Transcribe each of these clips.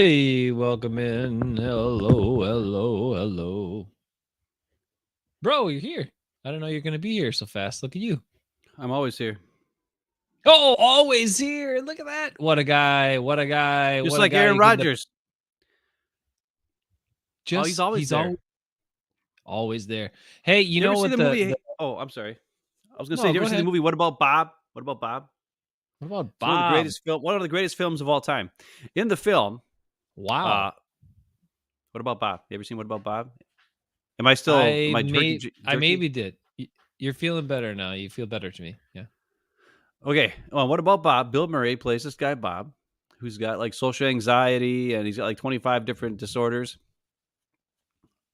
Hey, welcome in. Hello. Bro, you're here. I didn't know you're going to be here so fast. Look at you. I'm always here. Oh, always here. Look at that. What a guy. Just What a like guy. Aaron Rodgers. He's always there. Always there. Hey, you You ever know see what the movie? Oh, I'm sorry. I was going to say, No, did you go ever see the ahead. movie What About Bob? What About Bob? What about It's one of the Bob? greatest films of all time. In the film, Wow. uh, What About Bob? You ever seen What About Bob? Am I I jerky? maybe did. You're feeling better now. You feel better to me. Yeah. Okay. Well, What About Bob? Bill Murray plays this guy Bob, who's got like social anxiety and he's got like 25 different disorders.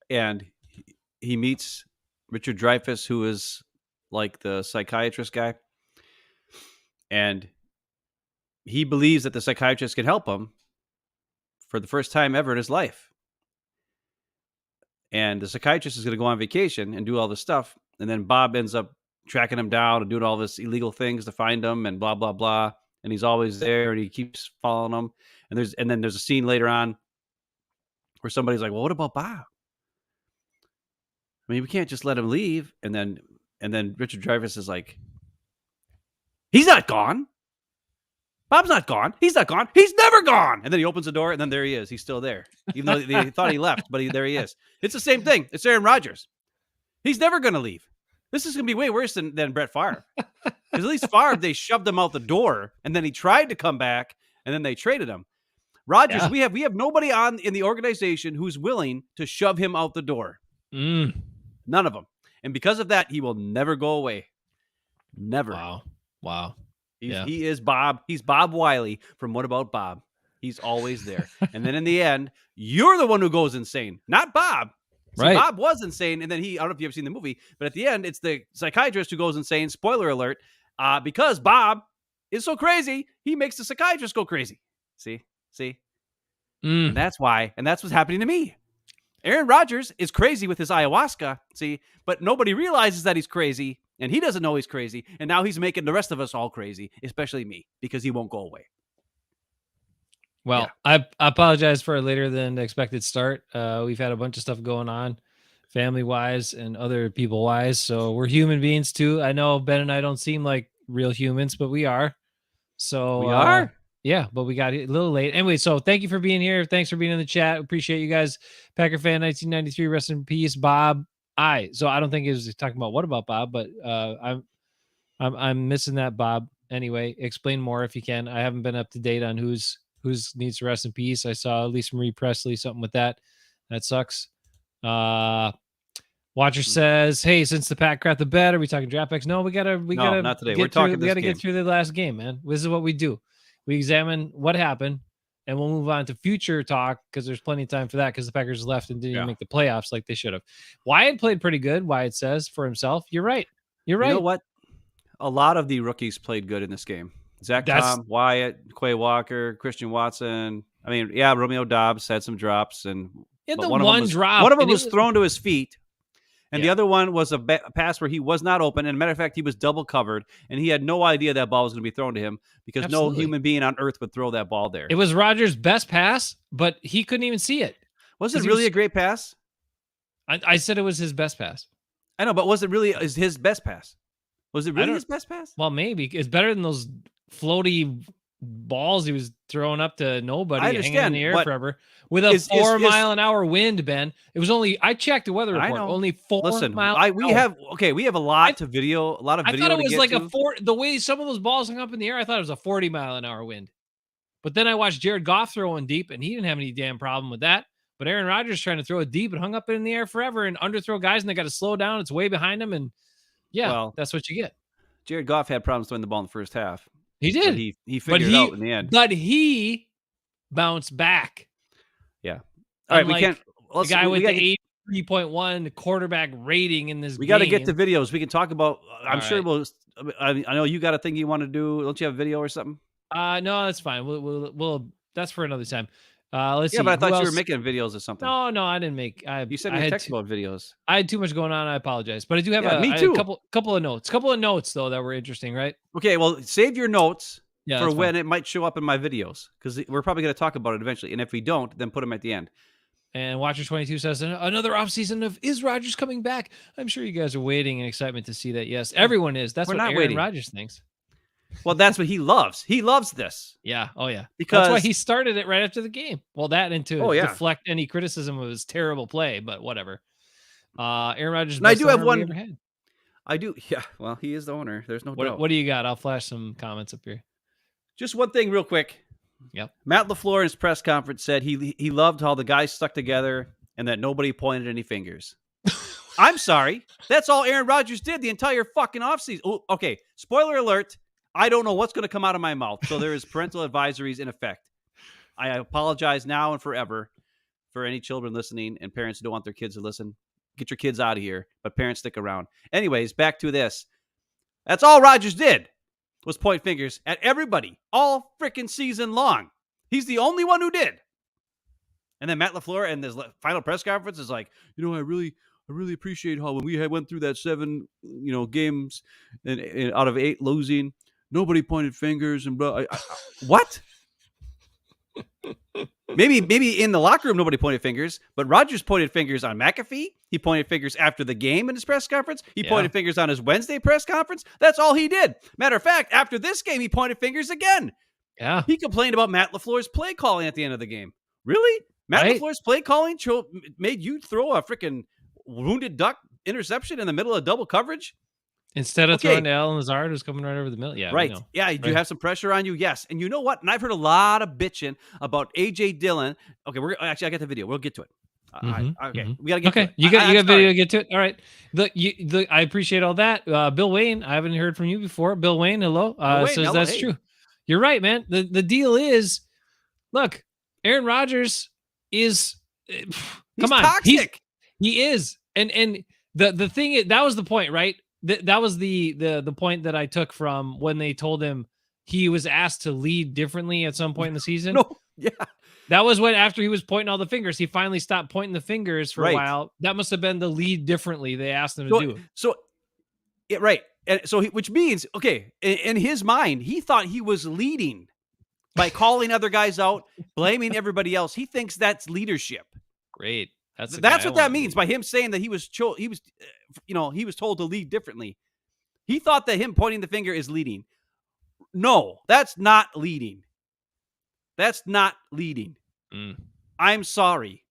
And he meets Richard Dreyfuss, who is like the psychiatrist guy, and he believes that the psychiatrist can help him for the first time ever in his life. And the psychiatrist is going to go on vacation and do all this stuff, and then Bob ends up tracking him down and doing all this illegal things to find him, and blah blah blah. And he's always there, and he keeps following him. And then there's a scene later on where somebody's like, "Well, what about Bob? I mean, we can't just let him leave." And then Richard Dreyfuss is like, "He's not gone. Bob's not gone. He's not gone. He's never gone." And then he opens the door, and then there he is. He's still there, even though they thought he left, but there he is. It's the same thing. It's Aaron Rodgers. He's never going to leave. This is going to be way worse than Brett Favre. Because at least Favre, they shoved him out the door, and then he tried to come back, and then they traded him. Rodgers, Yeah. we have nobody in the organization who's willing to shove him out the door. None of them. And because of that, he will never go away. Never. Wow. He is Bob. He's Bob Wiley from What About Bob? He's always there. And then in the end, you're the one who goes insane, not Bob. See, Right. Bob was insane. And then I don't know if you've ever seen the movie, but at the end, it's the psychiatrist who goes insane. Spoiler alert. Because Bob is so crazy, he makes the psychiatrist go crazy. See? And that's why. And that's what's happening to me. Aaron Rodgers is crazy with his ayahuasca. See? But nobody realizes that he's crazy. And he doesn't know he's crazy. And now he's making the rest of us all crazy, especially me, because he won't go away. Well, yeah. I apologize for a later than expected start. We've had a bunch of stuff going on, family-wise and other people-wise. So we're human beings too. I know Ben and I don't seem like real humans, but we are. So we are? Yeah, but we got a little late. Anyway, so thank you for being here. Thanks for being in the chat. Appreciate you guys. Packer fan 1993, rest in peace, Bob. So I don't think he was talking about What About Bob, but I'm missing that, Bob. Anyway, explain more if you can. I haven't been up to date on who's needs to rest in peace. I saw Lisa Marie Presley, something with that. That sucks. Watcher says, "Hey, since the pack crap the bed, are we talking draft picks? No, we gotta not today. We're talking. We gotta get through the last game, man. This is what we do. We examine what happened, and we'll move on to future talk because there's plenty of time for that because the Packers left and didn't even make the playoffs like they should have. Wyatt played pretty good. Wyatt says for himself. You're right. You know what? A lot of the rookies played good in this game. Zach Tom, Wyatt, Quay Walker, Christian Watson. I mean, yeah, Romeo Doubs had some drops, and one of them was thrown to his feet. And the other one was a pass where he was not open. And matter of fact, he was double covered, and he had no idea that ball was going to be thrown to him because no human being on earth would throw that ball there. It was Rodgers' best pass, but he couldn't even see it. Was it really a great pass? I said it was his best pass. I know, but was it really his best pass? Was it really his best pass? Well, maybe. It's better than those floaty balls he was throwing up to nobody, hanging in the air forever with a 4 mile an hour wind. Ben, it was only I checked the weather report. Only 4 miles. We have a lot of video. I thought it was like the way some of those balls hung up in the air. I thought it was a 40 mile an hour wind. But then I watched Jared Goff throwing deep, and he didn't have any damn problem with that. But Aaron Rodgers trying to throw it deep and hung up in the air forever and underthrow guys, and they got to slow down. It's way behind them, and that's what you get. Jared Goff had problems throwing the ball in the first half. He did. He figured it out in the end. But he bounced back. Yeah. All right, we can't. The guy with the 83.1 quarterback rating in this game. We got to get to videos. We can talk about. I'm sure we'll. I know you got a thing you want to do. Don't you have a video or something? No, that's fine. We'll that's for another time. Let's see. Yeah, but I thought you were making videos or something. No, I didn't make. You said you text about videos. I had too much going on. I apologize, but I do have me too. A couple of notes though that were interesting, right? Okay, well, save your notes Yeah, for that's when fine. it might show up in my videos, because we're probably going to talk about it eventually. And if we don't, then put them at the end. And Watcher22 says another offseason of is Rodgers coming back? I'm sure you guys are waiting in excitement to see that. Yes, everyone is. That's We're what not Aaron waiting. Rodgers thinks. Well, that's what he loves. He loves this. Yeah. Oh, yeah. That's why Because he started it right after the game. Well, that and to oh yeah, deflect any criticism of his terrible play, but whatever. Aaron Rodgers, and I best do have owner we one. ever had. I do. Yeah. Well, he is the owner. There's no doubt. What do you got? I'll flash some comments up here. Just one thing, real quick. Yep. Matt LaFleur in his press conference said he loved how the guys stuck together and that nobody pointed any fingers. I'm sorry. That's all Aaron Rodgers did the entire fucking offseason. Oh, okay. Spoiler alert. I don't know what's going to come out of my mouth. So there is parental advisories in effect. I apologize now and forever for any children listening and parents who don't want their kids to listen. Get your kids out of here, but parents stick around. Anyways, back to this. That's all Rodgers did was point fingers at everybody all freaking season long. He's the only one who did. And then Matt LaFleur in his final press conference is like, I really appreciate how when we went through that 7, games and out of 8 losing, nobody pointed fingers and blah. What? Maybe in the locker room nobody pointed fingers, but Rodgers pointed fingers on McAfee. He pointed fingers after the game in his press conference. He pointed fingers on his Wednesday press conference. That's all he did. Matter of fact, after this game, he pointed fingers again. Yeah. He complained about Matt LaFleur's play calling at the end of the game. Really? Matt LaFleur's play calling made you throw a freaking wounded duck interception in the middle of double coverage? Instead of throwing to Allen Lazard, who's coming right over the middle. Yeah. Right. Yeah. Do you have some pressure on you? Yes. And you know what? And I've heard a lot of bitching about A.J. Dillon. Okay. I got the video. We'll get to it. Okay. We got to get to it. You got video to get to it. All right. I appreciate all that. Bill Wayne, I haven't heard from you before. Bill Wayne, hello. Says that's true. You're right, man. The deal is, look, Aaron Rodgers is come on. Toxic. He is. And the thing is, that was the point, right? That was the point that I took from when they told him he was asked to lead differently at some point in the season. No, yeah. That was when, after he was pointing all the fingers, he finally stopped pointing the fingers for a while. That must have been the lead differently they asked him to do. So, right. And so, which means, okay, in his mind, he thought he was leading by calling other guys out, blaming everybody else. He thinks that's leadership. Great. That's what that means by him saying that he was told to lead differently. He thought that him pointing the finger is leading. No, that's not leading. That's not leading. I'm sorry.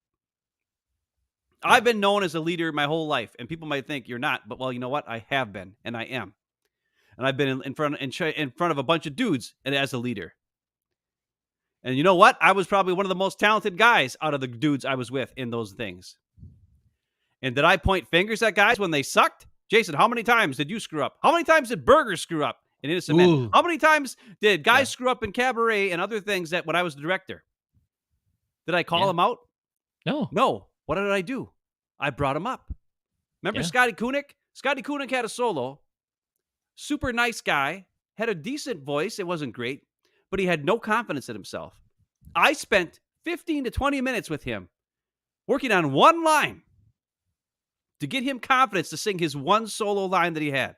Yeah. I've been known as a leader my whole life, and people might think you're not, but well, you know what? I have been, and I am. And I've been in front of a bunch of dudes and as a leader. And you know what? I was probably one of the most talented guys out of the dudes I was with in those things. And did I point fingers at guys when they sucked? Jason, how many times did you screw up? How many times did Burger screw up in Innocent Men? How many times did guys screw up in Cabaret and other things that when I was the director? Did I call them out? No. What did I do? I brought him up. Remember Scotty Koenig? Scotty Koenig had a solo. Super nice guy. Had a decent voice. It wasn't great. But he had no confidence in himself. I spent 15 to 20 minutes with him working on one line to get him confidence to sing his one solo line that he had.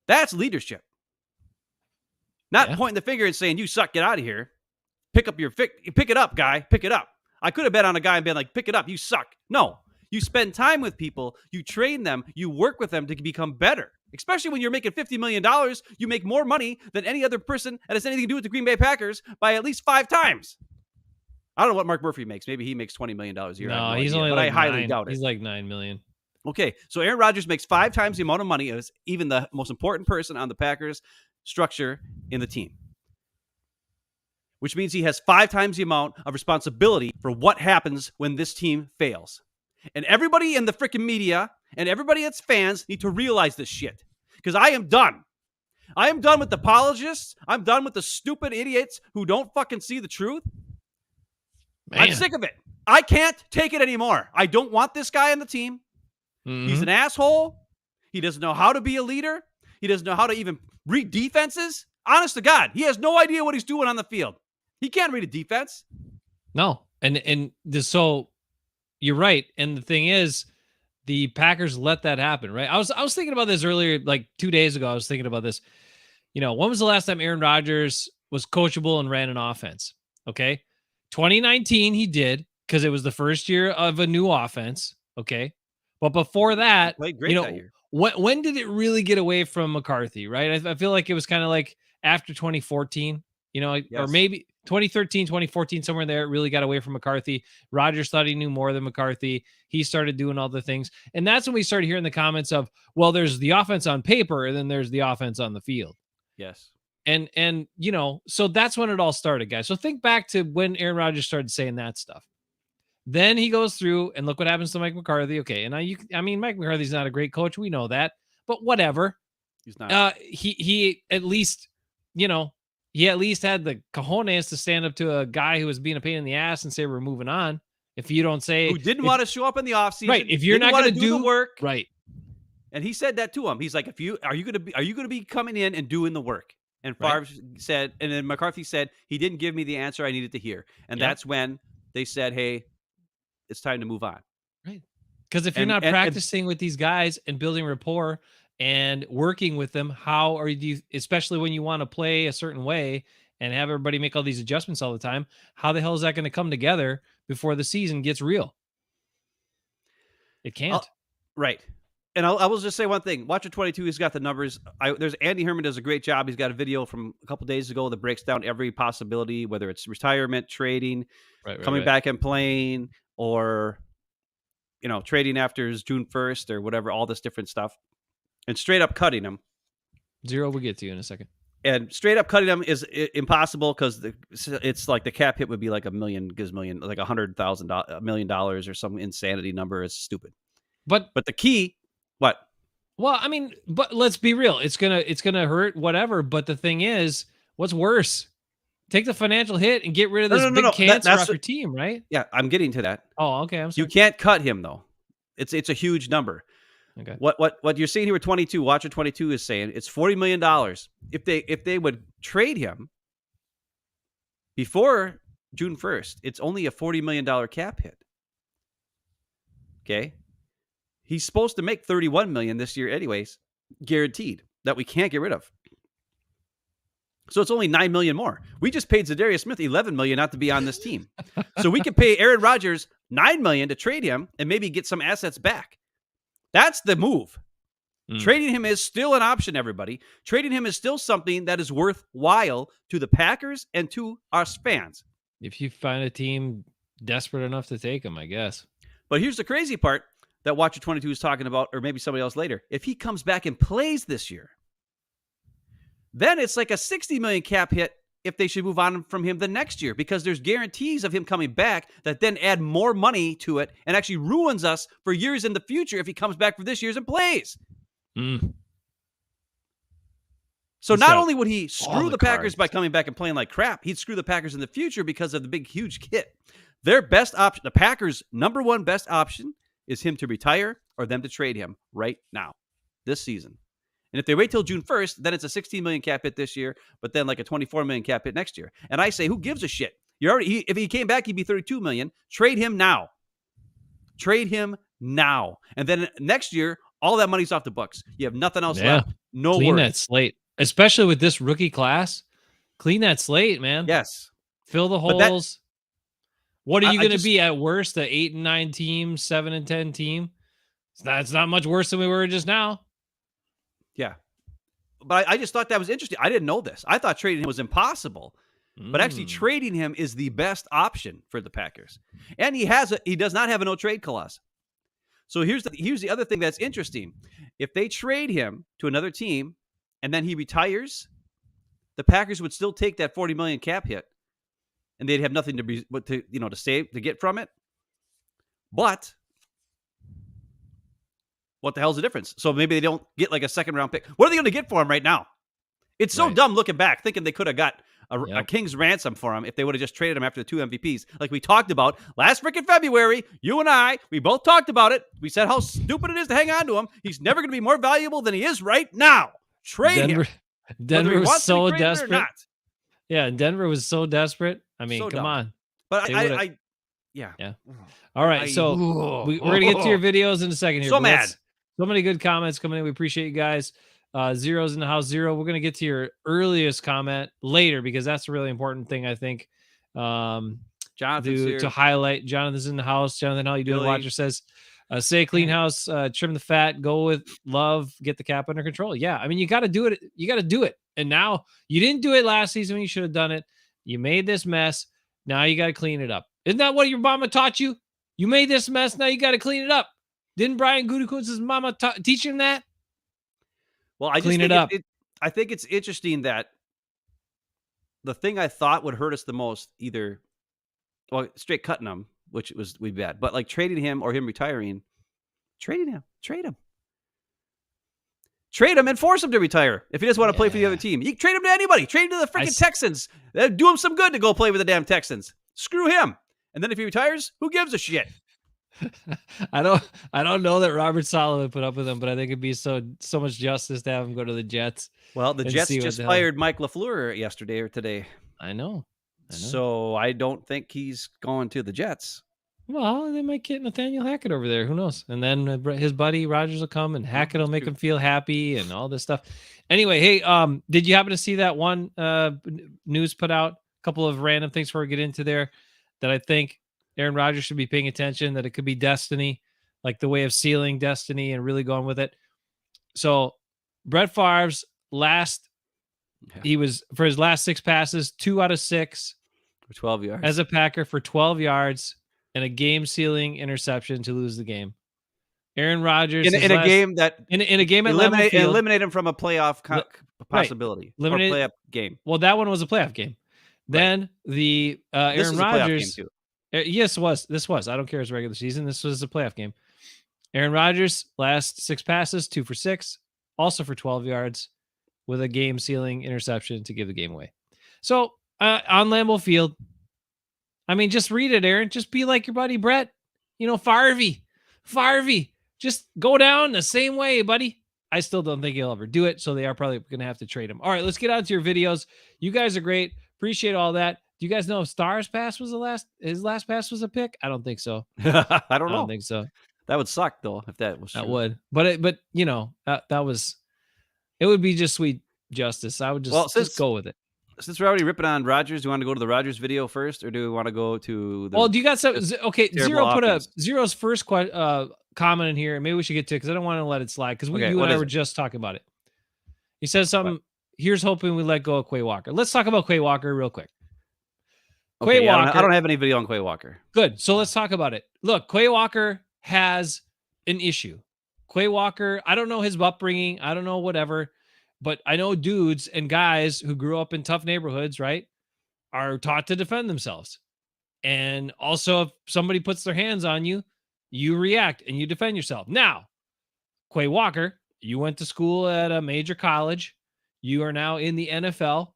That's leadership. Not pointing the finger and saying, you suck, get out of here. Pick it up, guy. Pick it up. I could have bet on a guy and been like, pick it up, you suck. No. You spend time with people, you train them, you work with them to become better. Especially when you're making $50 million, you make more money than any other person that has anything to do with the Green Bay Packers by at least 5 times. I don't know what Mark Murphy makes. Maybe he makes $20 million a year. No, he's only like I highly doubt it. He's like $9 million. Okay, so Aaron Rodgers makes 5 times the amount of money as even the most important person on the Packers structure in the team. Which means he has 5 times the amount of responsibility for what happens when this team fails. And everybody in the freaking media and everybody that's fans need to realize this shit. Because I am done. I am done with the apologists. I'm done with the stupid idiots who don't fucking see the truth. Man. I'm sick of it. I can't take it anymore. I don't want this guy on the team. Mm-hmm. He's an asshole. He doesn't know how to be a leader. He doesn't know how to even read defenses. Honest to God, he has no idea what he's doing on the field. He can't read a defense. No. So you're right. And the thing is, the Packers let that happen, right? I was thinking about this earlier, like 2 days ago. I was thinking about this. when was the last time Aaron Rodgers was coachable and ran an offense? Okay. 2019, he did because it was the first year of a new offense. Okay. But before He that, played great that year. when did it really get away from McCarthy? Right. I feel like it was kind of like after 2014, or Yes. maybe 2013, 2014, somewhere there, it really got away from McCarthy. Rodgers thought he knew more than McCarthy. He started doing all the things. And that's when we started hearing the comments of, well, there's the offense on paper and then there's the offense on the field. Yes. And so that's when it all started, guys. So think back to when Aaron Rodgers started saying that stuff. Then he goes through and look what happens to Mike McCarthy. Okay, and Mike McCarthy's not a great coach. We know that, but whatever. He's not. He at least, he at least had the cojones to stand up to a guy who was being a pain in the ass and say we're moving on. If you don't say, who didn't want to show up in the offseason, right? If you're not going to do the work, right? And he said that to him. He's like, are you going to be coming in and doing the work? And Favre said, and then McCarthy said, he didn't give me the answer I needed to hear. And that's when they said, hey, it's time to move on. Right. Because if you're not practicing with these guys and building rapport and working with them, how are you, especially when you want to play a certain way and have everybody make all these adjustments all the time, how the hell is that going to come together before the season gets real? It can't. Right. And I will just say one thing. Watcher 22, he's got the numbers. There's Andy Herman does a great job. He's got a video from a couple days ago that breaks down every possibility, whether it's retirement, trading, coming back and playing, or trading after June 1st or whatever, all this different stuff, and straight up cutting him. Zero, we'll get to you in a second. And straight up cutting him is impossible because it's like the cap hit would be like $1 million, like $100,000, $1 million or some insanity number. It's stupid. But the key. What? Well, but let's be real. It's gonna hurt, whatever. But the thing is, what's worse? Take the financial hit and get rid of this big cancer off your team, right? Yeah, I'm getting to that. Oh, okay. I'm sorry. You can't cut him though. It's a huge number. Okay. What you're seeing here with 22, Watcher 22 is saying it's $40 million. If they would trade him before June 1st, it's only a $40 million cap hit. Okay. He's supposed to make $31 million this year anyways, guaranteed, that we can't get rid of. So it's only $9 million more. We just paid Zadarius Smith $11 million not to be on this team. So we could pay Aaron Rodgers $9 million to trade him and maybe get some assets back. That's the move. Trading him is still an option, everybody. Trading him is still something that is worthwhile to the Packers and to us fans. If you find a team desperate enough to take him, I guess. But here's the crazy part that Watcher 22 is talking about, or maybe somebody else later. If he comes back and plays this year, then it's like a $60 million cap hit if they should move on from him the next year, because there's guarantees of him coming back that then add more money to it and actually ruins us for years in the future if he comes back for this year's and plays. So not only would he screw the Packers by coming back and playing like crap, he'd screw the Packers in the future because of the big, huge hit. Their best option, the Packers' number one best option, is him to retire or them to trade him right now, this season. And if they wait till June 1st, then it's a $16 million cap hit this year, but then like a $24 million cap hit next year. And I say, who gives a shit? If he came back, he'd be $32 million. Trade him now. Trade him now. And then next year, all that money's off the books. You have nothing else left. No Clean worries. That slate, especially with this rookie class. Clean that slate, man. Yes. Fill the holes. What are you going to be at worst? The 8 and 9 team, 7 and 10 team. It's not much worse than we were just now. Yeah. But I just thought that was interesting. I didn't know this. I thought trading him was impossible. But actually trading him is the best option for the Packers. And he does not have a no trade clause. So here's the other thing that's interesting. If they trade him to another team and then he retires, the Packers would still take that $40 million cap hit. And they'd have nothing to save, to get from it. But what the hell's the difference? So maybe they don't get like a second round pick. What are they going to get for him right now? It's so dumb looking back, thinking they could have got a king's ransom for him if they would have just traded him after the 2 MVPs, like we talked about last freaking February. You and I, we both talked about it. We said how stupid it is to hang on to him. He's never going to be more valuable than he is right now. Trade him. Denver was so desperate. Yeah, Denver was so desperate. I mean, come on. But yeah. All right, so we're going to get to your videos in a second here. So mad. So many good comments coming in. We appreciate you guys. Zero's in the house. Zero, we're going to get to your earliest comment later because that's a really important thing, I think. Jonathan's here. To highlight. Jonathan's in the house. Jonathan, how you doing? Billy. Roger says, say clean house, trim the fat, go with love, get the cap under control. Yeah, I mean, you got to do it. You got to do it. And now you didn't do it last season when you should have done it. You made this mess. Now you got to clean it up. Isn't that what your mama taught you? You made this mess. Now you got to clean it up. Didn't Brian Gutekunst's mama teach him that? Well, I clean it up. I think it's interesting that the thing I thought would hurt us the most, either, well, straight cutting him, which would be bad, but like trading him or him retiring, trade him and force him to retire if he doesn't want to play for the other team. You can trade him to anybody. Trade him to the freaking Texans. Do him some good to go play with the damn Texans. Screw him. And then if he retires, who gives a shit? I don't know that Robert Saleh would put up with him, but I think it'd be so much justice to have him go to the Jets. Well, the Jets just fired Mike LaFleur yesterday or today. I know. So I don't think he's going to the Jets. Well, they might get Nathaniel Hackett over there. Who knows? And then his buddy Rodgers will come, and Hackett will make him feel happy and all this stuff. Anyway, hey, did you happen to see that one news put out? A couple of random things before we get into there that I think Aaron Rodgers should be paying attention, that it could be destiny, like the way of sealing destiny and really going with it. So Brett Favre's he was, for his last 6 passes, 2 out of 6 for 12 yards as a Packer for 12 yards and a game-sealing interception to lose the game. Aaron Rodgers in a game that in a game at Lambeau Field, eliminate him from a playoff possibility. Right. Or playoff game. Well, that one was a playoff game. Then the Aaron Rodgers. Yes, it was. This was. I don't care. It's regular season. This was a playoff game. Aaron Rodgers, last 6 passes, 2 for 6, also for 12 yards, with a game-sealing interception to give the game away. So on Lambeau Field, I mean, just read it, Aaron. Just be like your buddy Brett. Farvey. Just go down the same way, buddy. I still don't think he'll ever do it, so they are probably going to have to trade him. All right, let's get on to your videos. You guys are great. Appreciate all that. Do you guys know if Starr's pass was his last pass was a pick? I don't think so. I don't think so. That would suck though if that was true. That would. But you know, that was, it would be just sweet justice. I would just go with it. Since we're already ripping on Rodgers, do you want to go to the Rodgers video first, or do we want to go to the Well, do you got some okay, Zero put a Zero's first comment in here, and maybe we should get to it because I don't want to let it slide because you and I were just talking about it. He says something. What? Here's hoping we let go of Quay Walker. Let's talk about Quay Walker real quick. Okay, Quay Walker. I don't have any video on Quay Walker. Good. So let's talk about it. Look, Quay Walker has an issue. Quay Walker, I don't know his upbringing. I don't know whatever, but I know dudes and guys who grew up in tough neighborhoods, right, are taught to defend themselves. And also, if somebody puts their hands on you, you react and you defend yourself. Now, Quay Walker, you went to school at a major college. You are now in the NFL.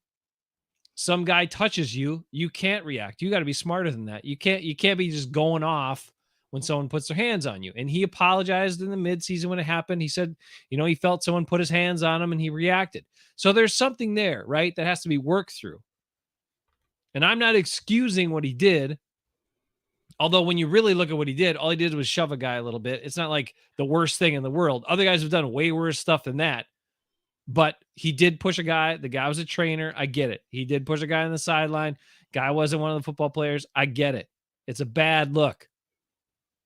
Some guy touches you, you can't react. You got to be smarter than that. You can't be just going off when someone puts their hands on you. And he apologized in the midseason when it happened. He said, he felt someone put his hands on him and he reacted. So there's something there, right, that has to be worked through. And I'm not excusing what he did. Although when you really look at what he did, all he did was shove a guy a little bit. It's not like the worst thing in the world. Other guys have done way worse stuff than that. But he did push a guy. The guy was a trainer. I get it. He did push a guy on the sideline. Guy wasn't one of the football players. I get it. It's a bad look.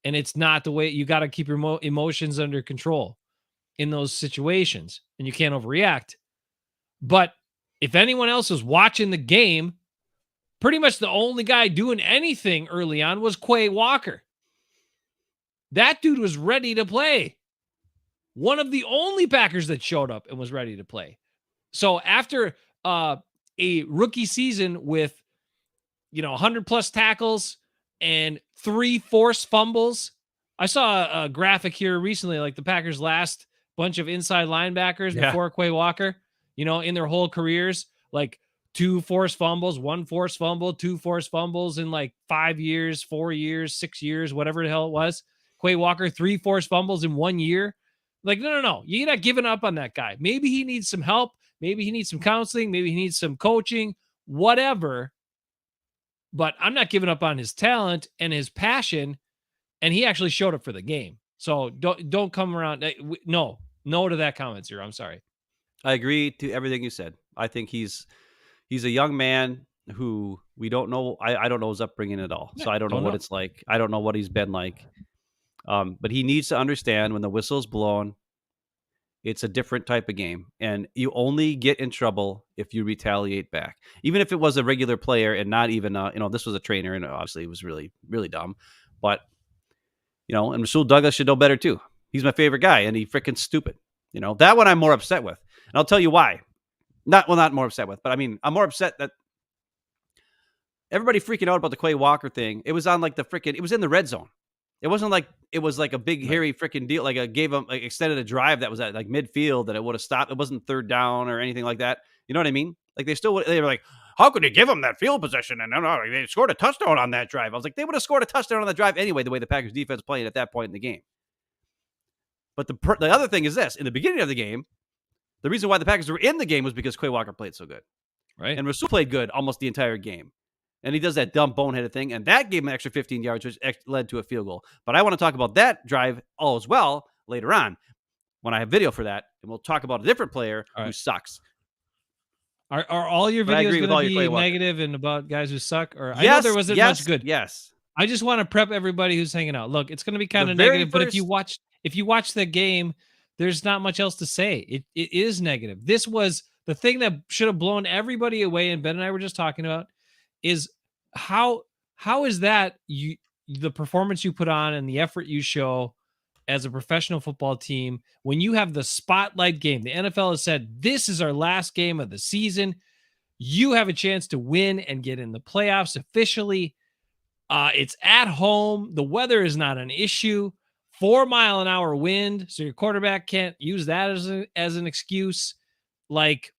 And it's not the way. You got to keep your emotions under control in those situations. And you can't overreact. But if anyone else was watching the game, pretty much the only guy doing anything early on was Quay Walker. That dude was ready to play. One of the only Packers that showed up and was ready to play. So after a rookie season with, 100 plus tackles and 3 forced fumbles, I saw a graphic here recently, like the Packers' last bunch of inside linebackers before Quay Walker, in their whole careers, like 2 forced fumbles, 1 forced fumble, 2 forced fumbles in like 5 years, 4 years, 6 years, whatever the hell it was. Quay Walker, 3 forced fumbles in 1 year. Like, no. You're not giving up on that guy. Maybe he needs some help. Maybe he needs some counseling. Maybe he needs some coaching, whatever. But I'm not giving up on his talent and his passion. And he actually showed up for the game. So don't come around. No to that comment, Zero. I'm sorry. I agree to everything you said. I think he's a young man who we don't know. I don't know his upbringing at all, so I don't know what it's like. I don't know what he's been like. But he needs to understand when the whistle's blown, it's a different type of game, and you only get in trouble if you retaliate back. Even if it was a regular player and not even, this was a trainer, and obviously it was really, really dumb. But and Rasul Douglas should know better too. He's my favorite guy, and he's freaking stupid. That one I'm more upset with, and I'll tell you why. Not more upset with, but I mean, I'm more upset that everybody freaking out about the Quay Walker thing. It was on like it was in the red zone. It wasn't like it was like a big hairy freaking deal. Like gave them extended a drive that was at like midfield that it would have stopped. It wasn't third down or anything like that. You know what I mean? Like they were like, how could you give them that field position? And no, they scored a touchdown on that drive. I was like, they would have scored a touchdown on that drive anyway, the way the Packers defense played at that point in the game. But the other thing is this: in the beginning of the game, the reason why the Packers were in the game was because Quay Walker played so good. Right. And Rasul played good almost the entire game. And he does that dumb boneheaded thing, and that gave him an extra 15 yards, which led to a field goal. But I want to talk about that drive all as well later on when I have video for that, and we'll talk about a different player who sucks. Are all your videos going to be negative and about guys who suck? Or I know there wasn't much good. Yes. I just want to prep everybody who's hanging out. Look, it's going to be kind of negative, but if you watch the game, there's not much else to say. It is negative. This was the thing that should have blown everybody away, and Ben and I were just talking about is how is that the performance you put on and the effort you show as a professional football team when you have the spotlight game. The NFL has said this is our last game of the season. You have a chance to win and get in the playoffs officially. It's at home. The weather is not an issue. 4-mile-an-hour wind, so your quarterback can't use that as an excuse. Like,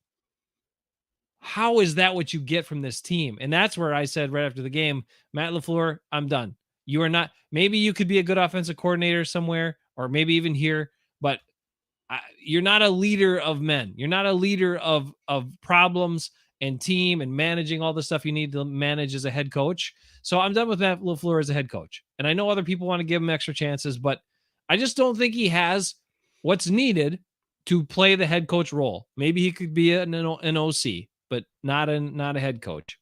how is that what you get from this team? And that's where I said right after the game, Matt LaFleur, I'm done. You are not. Maybe you could be a good offensive coordinator somewhere, or maybe even here, but you're not a leader of men. You're not a leader of problems and team and managing all the stuff you need to manage as a head coach. So I'm done with Matt LaFleur as a head coach. And I know other people want to give him extra chances, but I just don't think he has what's needed to play the head coach role. Maybe he could be an OC, but not a head coach.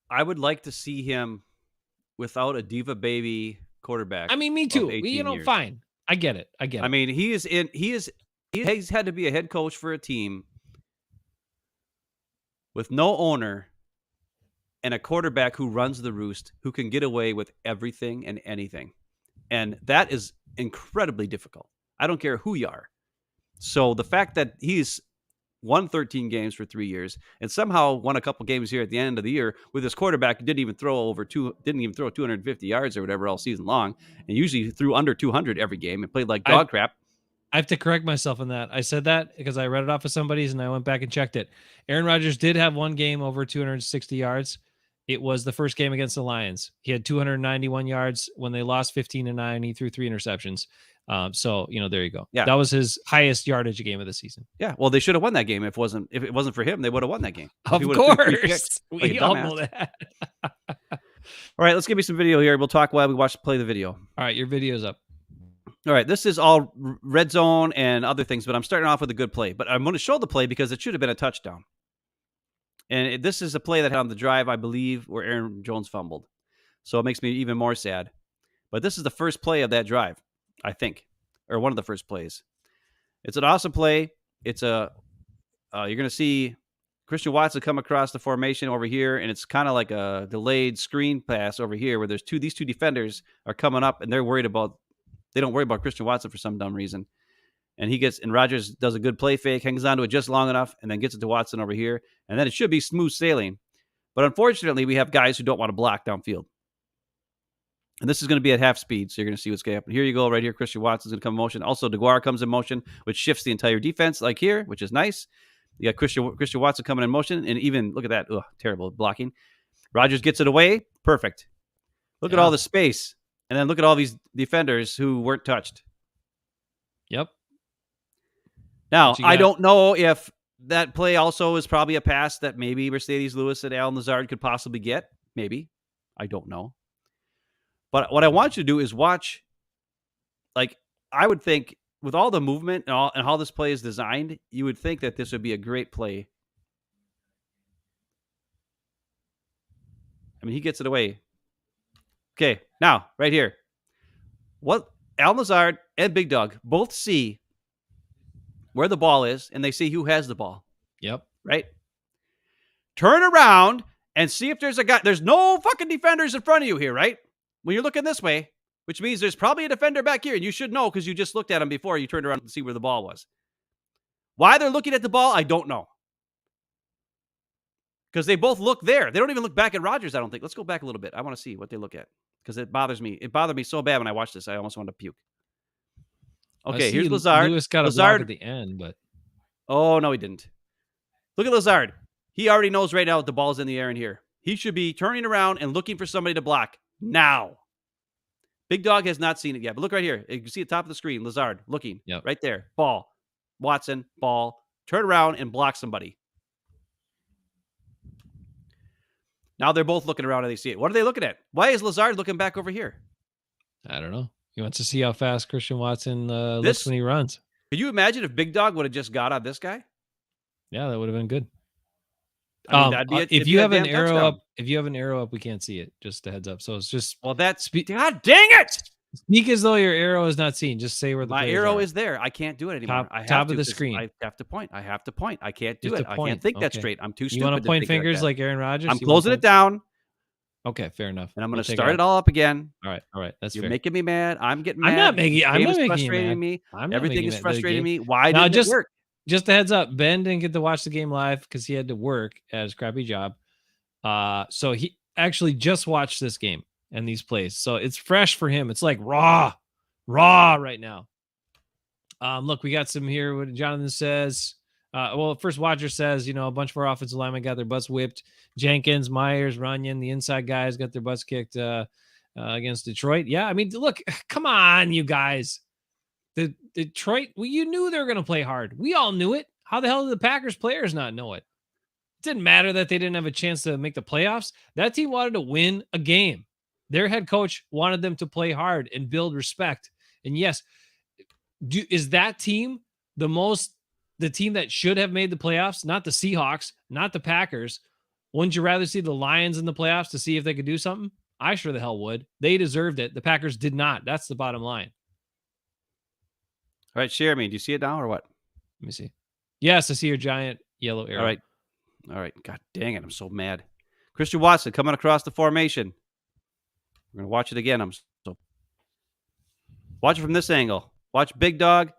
I would like to see him without a diva baby quarterback. I mean, me too. Fine. I get it. I mean, he's had to be a head coach for a team with no owner and a quarterback who runs the roost, who can get away with everything and anything. And that is incredibly difficult. I don't care who you are. So the fact that he's won 13 games for 3 years and somehow won a couple games here at the end of the year with his quarterback who didn't even throw 250 yards or whatever all season long, and usually threw under 200 every game and played like dog crap. I have to correct myself on that. I said that because I read it off of somebody's and I went back and checked it. Aaron Rodgers did have one game over 260 yards. It was the first game against the Lions. He had 291 yards when they lost 15-9. He threw 3 interceptions. So there you go. Yeah, that was his highest yardage game of the season. Yeah, well, they should have won that game if it wasn't for him. They would have won that game. Of course, we all know that. All right, let's give me some video here. We'll talk while we play the video. All right, your video's up. All right, this is all red zone and other things, but I'm starting off with a good play. But I'm going to show the play because it should have been a touchdown. And this is a play that had on the drive, I believe, where Aaron Jones fumbled. So it makes me even more sad. But this is the first play of that drive, I think, or one of the first plays. It's an awesome play. It's you're going to see Christian Watson come across the formation over here, and it's kind of like a delayed screen pass over here where these two defenders are coming up, and they don't worry about Christian Watson for some dumb reason. And Rodgers does a good play fake, hangs on to it just long enough, and then gets it to Watson over here. And then it should be smooth sailing. But unfortunately, we have guys who don't want to block downfield. And this is going to be at half speed, so you're going to see what's going to happen. Here you go, right here. Christian Watson's going to come in motion. Also, DeGuara comes in motion, which shifts the entire defense, like here, which is nice. You got Christian Watson coming in motion, and even, look at that. Ugh, terrible blocking. Rodgers gets it away. Perfect. Look at all the space. And then look at all these defenders who weren't touched. Yep. Now, I don't know if that play also is probably a pass that maybe Mercedes Lewis and Allen Lazard could possibly get. Maybe. I don't know. But what I want you to do is watch, I would think with all the movement and how this play is designed, you would think that this would be a great play. I mean, he gets it away. Okay, now right here, what Al Lazard and Big Dog both see where the ball is, and they see who has the ball. Yep. Right. Turn around and see if there's a guy. There's no fucking defenders in front of you here, right? When you're looking this way, which means there's probably a defender back here, and you should know because you just looked at him before you turned around to see where the ball was. Why they're looking at the ball, I don't know. Because they both look there. They don't even look back at Rodgers, I don't think. Let's go back a little bit. I want to see what they look at because it bothers me. It bothered me so bad when I watched this. I almost wanted to puke. Okay, here's Lazard. Lewis got a block at the end, but oh no, he didn't. Look at Lazard. He already knows right now that the ball's in the air in here. He should be turning around and looking for somebody to block now. Big Dog has not seen it yet, but look right here. You can see the top of the screen. Lazard looking right there. Ball. Watson, ball. Turn around and block somebody. Now they're both looking around and they see it. What are they looking at? Why is Lazard looking back over here? I don't know. He wants to see how fast Christian Watson looks when he runs. Could you imagine if Big Dog would have just got on this guy? Yeah, that would have been good. I mean, if you have an arrow up, we can't see it. Just a heads up. So it's just God dang it! Speak as though your arrow is not seen. Just say where the my arrow is there. I can't do it anymore. Top of the screen. I have to point. I have to point. I can't do it. I can't think that straight. I'm too stupid. You want to point fingers like Aaron Rodgers? I'm closing it down. Okay, fair enough. And I'm going to start it all up again. All right. That's You're fair. making me mad. I'm getting mad. I'm not making frustrating me. Everything is frustrating me. Why didn't it work? Just a heads up, Ben didn't get to watch the game live because he had to work at his crappy job. So he actually just watched this game and these plays. So it's fresh for him. It's like raw right now. Look, we got some here. What Jonathan says. Well, first Watcher says, a bunch of our offensive linemen got their butts whipped. Jenkins, Myers, Runyon, the inside guys got their butts kicked against Detroit. Yeah, I mean, look, come on, you guys. The Detroit, you knew they were going to play hard. We all knew it. How the hell did the Packers players not know it? It didn't matter that they didn't have a chance to make the playoffs. That team wanted to win a game. Their head coach wanted them to play hard and build respect. And yes, is that team the team that should have made the playoffs? Not the Seahawks, not the Packers. Wouldn't you rather see the Lions in the playoffs to see if they could do something? I sure the hell would. They deserved it. The Packers did not. That's the bottom line. All right, share me. Do you see it now or what? Let me see. Yes, I see your giant yellow arrow. All right. God dang it. I'm so mad. Christian Watson coming across the formation. We're going to watch it again. Watch it from this angle. Watch Big Dog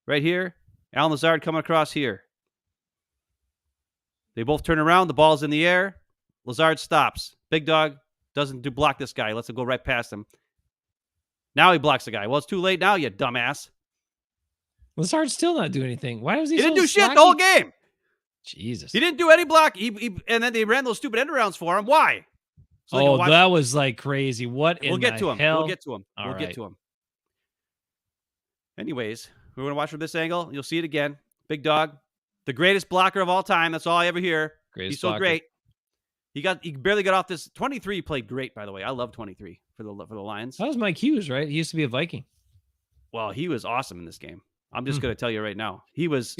right here. Al Lazard coming across here. They both turn around. The ball's in the air. Lazard stops. Big Dog doesn't block this guy. Lets him go right past him. Now he blocks the guy. Well, it's too late now, you dumbass. Lazard's still not doing anything. Why was he didn't do slacky? Shit the whole game. Jesus. He didn't do any block. And then they ran those stupid end arounds for him. Why? So that was like crazy. What we'll get to him. Hell? We'll get to him. We'll get to him. Anyways, we're going to watch from this angle. You'll see it again. Big Dog, the greatest blocker of all time. That's all I ever hear. He's so great. He barely got off this. 23 played great, by the way. I love 23 for the Lions. That was Mike Hughes, right? He used to be a Viking. Well, he was awesome in this game. I'm just going to tell you right now. He was.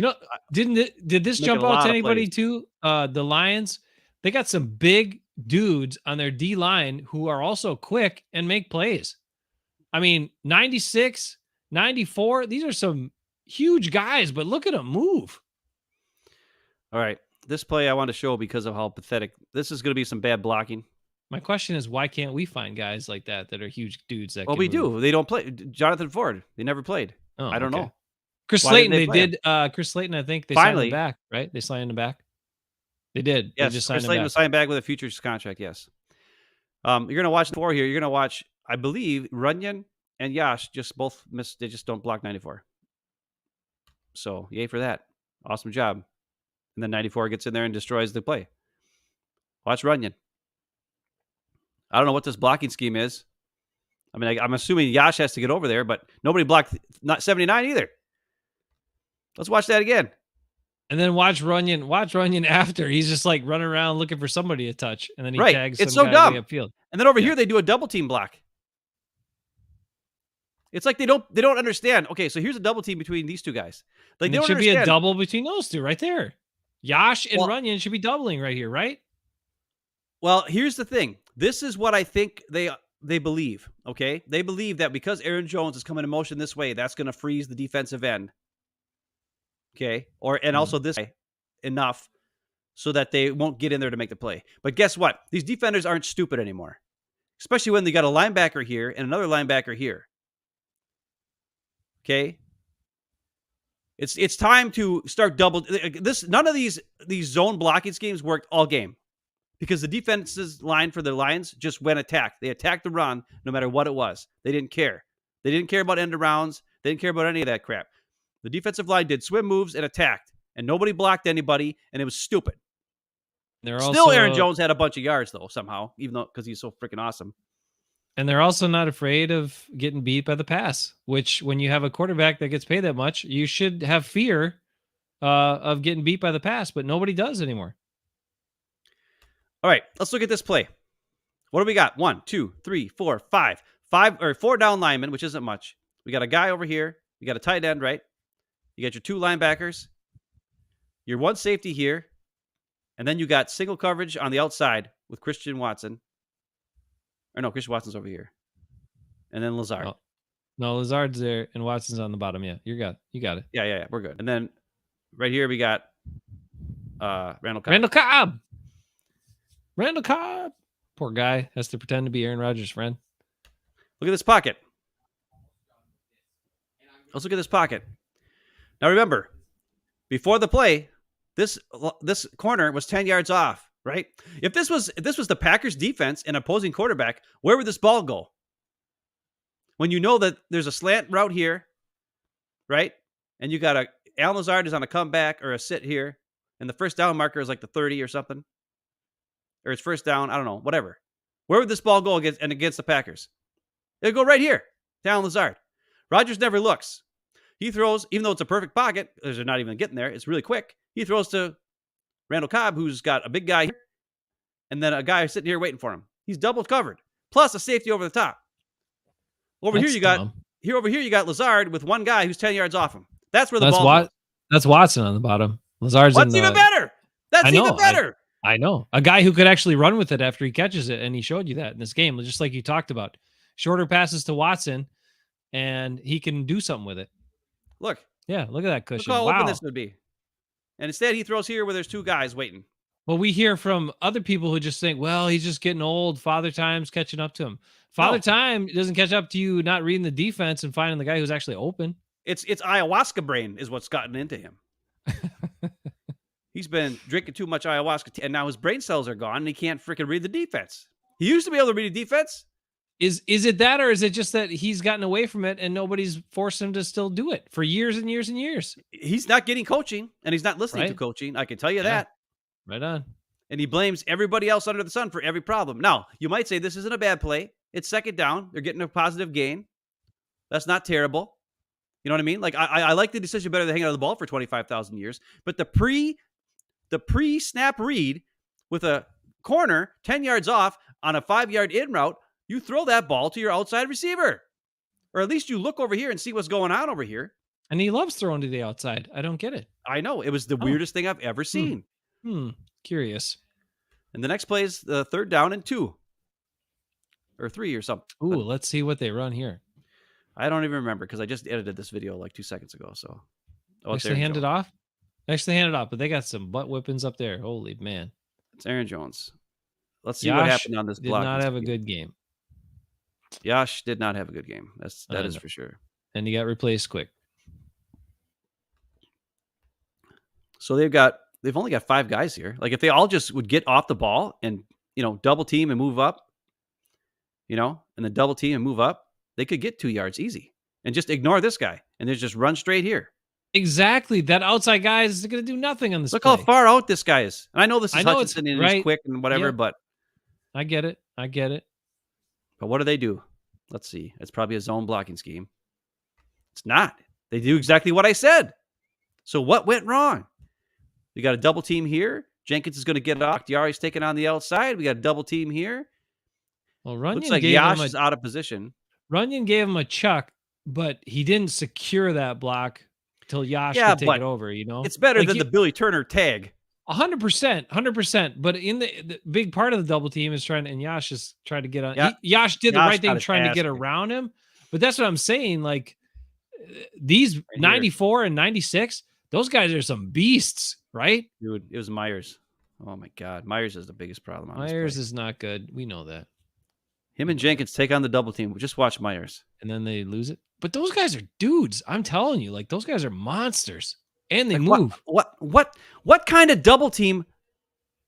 Did this jump out to anybody too? The Lions, they got some big dudes on their D line who are also quick and make plays. I mean, 96, 94. These are some huge guys, but look at them move. All right. This play I want to show because of how pathetic. This is going to be some bad blocking. My question is, why can't we find guys like that are huge dudes? Well, we do. They don't play. Jonathan Ford. They never played. Oh, I don't know. Chris Slayton, they did. Chris Slayton, I think they signed him back, right? They signed him back. They did. Yes, they just Chris Slayton was signed back with a futures contract. Yes. You're going to watch 4 here. You're going to watch, I believe, Runyon and Yash just both missed. They just don't block 94. So, yay for that. Awesome job. And then 94 gets in there and destroys the play. Watch Runyon. I don't know what this blocking scheme is. I mean, I'm assuming Yash has to get over there, but nobody blocked not 79 either. Let's watch that again. And then watch Runyon after. He's just like running around looking for somebody to touch. And then he tags it's some so guy dumb. way upfield. And then over here, they do a double team block. It's like they don't understand. Okay, so here's a double team between these two guys. Like And they it don't should be a understand. double between those two right there. Yash and Well- Runyon should be doubling right here, right? Well, here's the thing. This is what I think they believe. Okay, they believe that because Aaron Jones is coming in motion this way, that's going to freeze the defensive end. Okay, and also this guy enough so that they won't get in there to make the play. But guess what? These defenders aren't stupid anymore, especially when they got a linebacker here and another linebacker here. Okay, it's time to start double this. None of these zone blocking schemes worked all game because the defense's line for the Lions just went attack. They attacked the run no matter what it was. They didn't care. They didn't care about end arounds. They didn't care about any of that crap. The defensive line did swim moves and attacked, and nobody blocked anybody, and it was stupid. Still, Aaron Jones had a bunch of yards, though, somehow, even though because he's so freaking awesome. And they're also not afraid of getting beat by the pass, which when you have a quarterback that gets paid that much, you should have fear of getting beat by the pass, but nobody does anymore. All right, let's look at this play. What do we got? 1, 2, 3, 4, 5. 4 down linemen, which isn't much. We got a guy over here. You got a tight end, right? You got your 2 linebackers. Your 1 safety here. And then you got single coverage on the outside with Christian Watson. Or no, Christian Watson's over here. And then Lazard. Oh, no, Lazard's there and Watson's on the bottom. Yeah, you got it. Yeah. We're good. And then right here we got Randall Cobb. Randall Cobb. Poor guy has to pretend to be Aaron Rodgers' friend. Look at this pocket. Let's look at this pocket. Now remember, before the play, this corner was 10 yards off, right? If this was the Packers defense and opposing quarterback, where would this ball go? When you know that there's a slant route here, right? And you got Alan Lazard is on a comeback or a sit here, and the first down marker is like the 30 or something. Or it's first down, I don't know, whatever. Where would this ball go against the Packers? It'd go right here to Alan Lazard. Rodgers never looks. He throws, even though it's a perfect pocket, because they're not even getting there, it's really quick. He throws to Randall Cobb, who's got a big guy here, and then a guy sitting here waiting for him. He's double covered, plus a safety over the top. Over here you got Lazard with one guy who's 10 yards off him. That's where the ball goes. That's Watson on the bottom. Lazard's even better. That's even better. I know. A guy who could actually run with it after he catches it, and he showed you that in this game, just like you talked about. Shorter passes to Watson, and he can do something with it. Look. Yeah, look at that cushion. Look how open this would be. And instead, he throws here where there's 2 guys waiting. Well, we hear from other people who just think, well, he's just getting old. Father Time's catching up to him. Father Time doesn't catch up to you not reading the defense and finding the guy who's actually open. It's ayahuasca brain is what's gotten into him. He's been drinking too much ayahuasca, and now his brain cells are gone, and he can't freaking read the defense. He used to be able to read a defense. Is it that, or is it just that he's gotten away from it and nobody's forced him to still do it for years and years and years? He's not getting coaching, and he's not listening to coaching. I can tell you that. Right on. And he blames everybody else under the sun for every problem. Now, you might say this isn't a bad play. It's second down. They're getting a positive gain. That's not terrible. You know what I mean? Like I like the decision better than hanging out of the ball for 25,000 years. But the pre-snap read with a corner 10 yards off on a 5-yard in route, you throw that ball to your outside receiver. Or at least you look over here and see what's going on over here. And he loves throwing to the outside. I don't get it. I know. It was the weirdest thing I've ever seen. Curious. And the next play is the 3rd down and 2. Or 3 or something. Ooh, let's see what they run here. I don't even remember because I just edited this video like 2 seconds ago. So Actually hand it off? Actually hand it off, but they got some butt whippings up there. Holy man. It's Aaron Jones. Let's see what happened on this block. Did not have a good game. Yash did not have a good game. That is for sure. And he got replaced quick. So they've only got 5 guys here. Like if they all just would get off the ball and, double team and move up, and then double team and move up, they could get 2 yards easy and just ignore this guy and then just run straight here. Exactly. That outside guy is going to do nothing on this Look play. how far out this guy is. And I know this is Hutchinson and he's quick and whatever, but I get it. But what do? Let's see. It's probably a zone blocking scheme. It's not. They do exactly what I said. So what went wrong? We got a double team here. Jenkins is going to get off. Diari's taking on the outside. We got a double team here. Well, Runyon looks like Yash is out of position. Runyon gave him a chuck but he didn't secure that block till Yash Yeah, could take but it over, you know? it's better Like than the Billy Turner tag. 100%, 100%. But in the big part of the double team is trying, and Yash is trying to get on. Yeah, Yash did the Josh right got thing his trying to ass get kicked around him. But that's what I'm saying. Like these right here. 94 and 96, those guys are some beasts, right? Dude, it was Myers. Oh my God, Myers is the biggest problem on Myers this is not good. We know that. Him and Jenkins take on the double team. Just watch Myers. And then they lose it. But those guys are dudes. I'm telling you, like those guys are monsters. And they Like move. what kind of double team?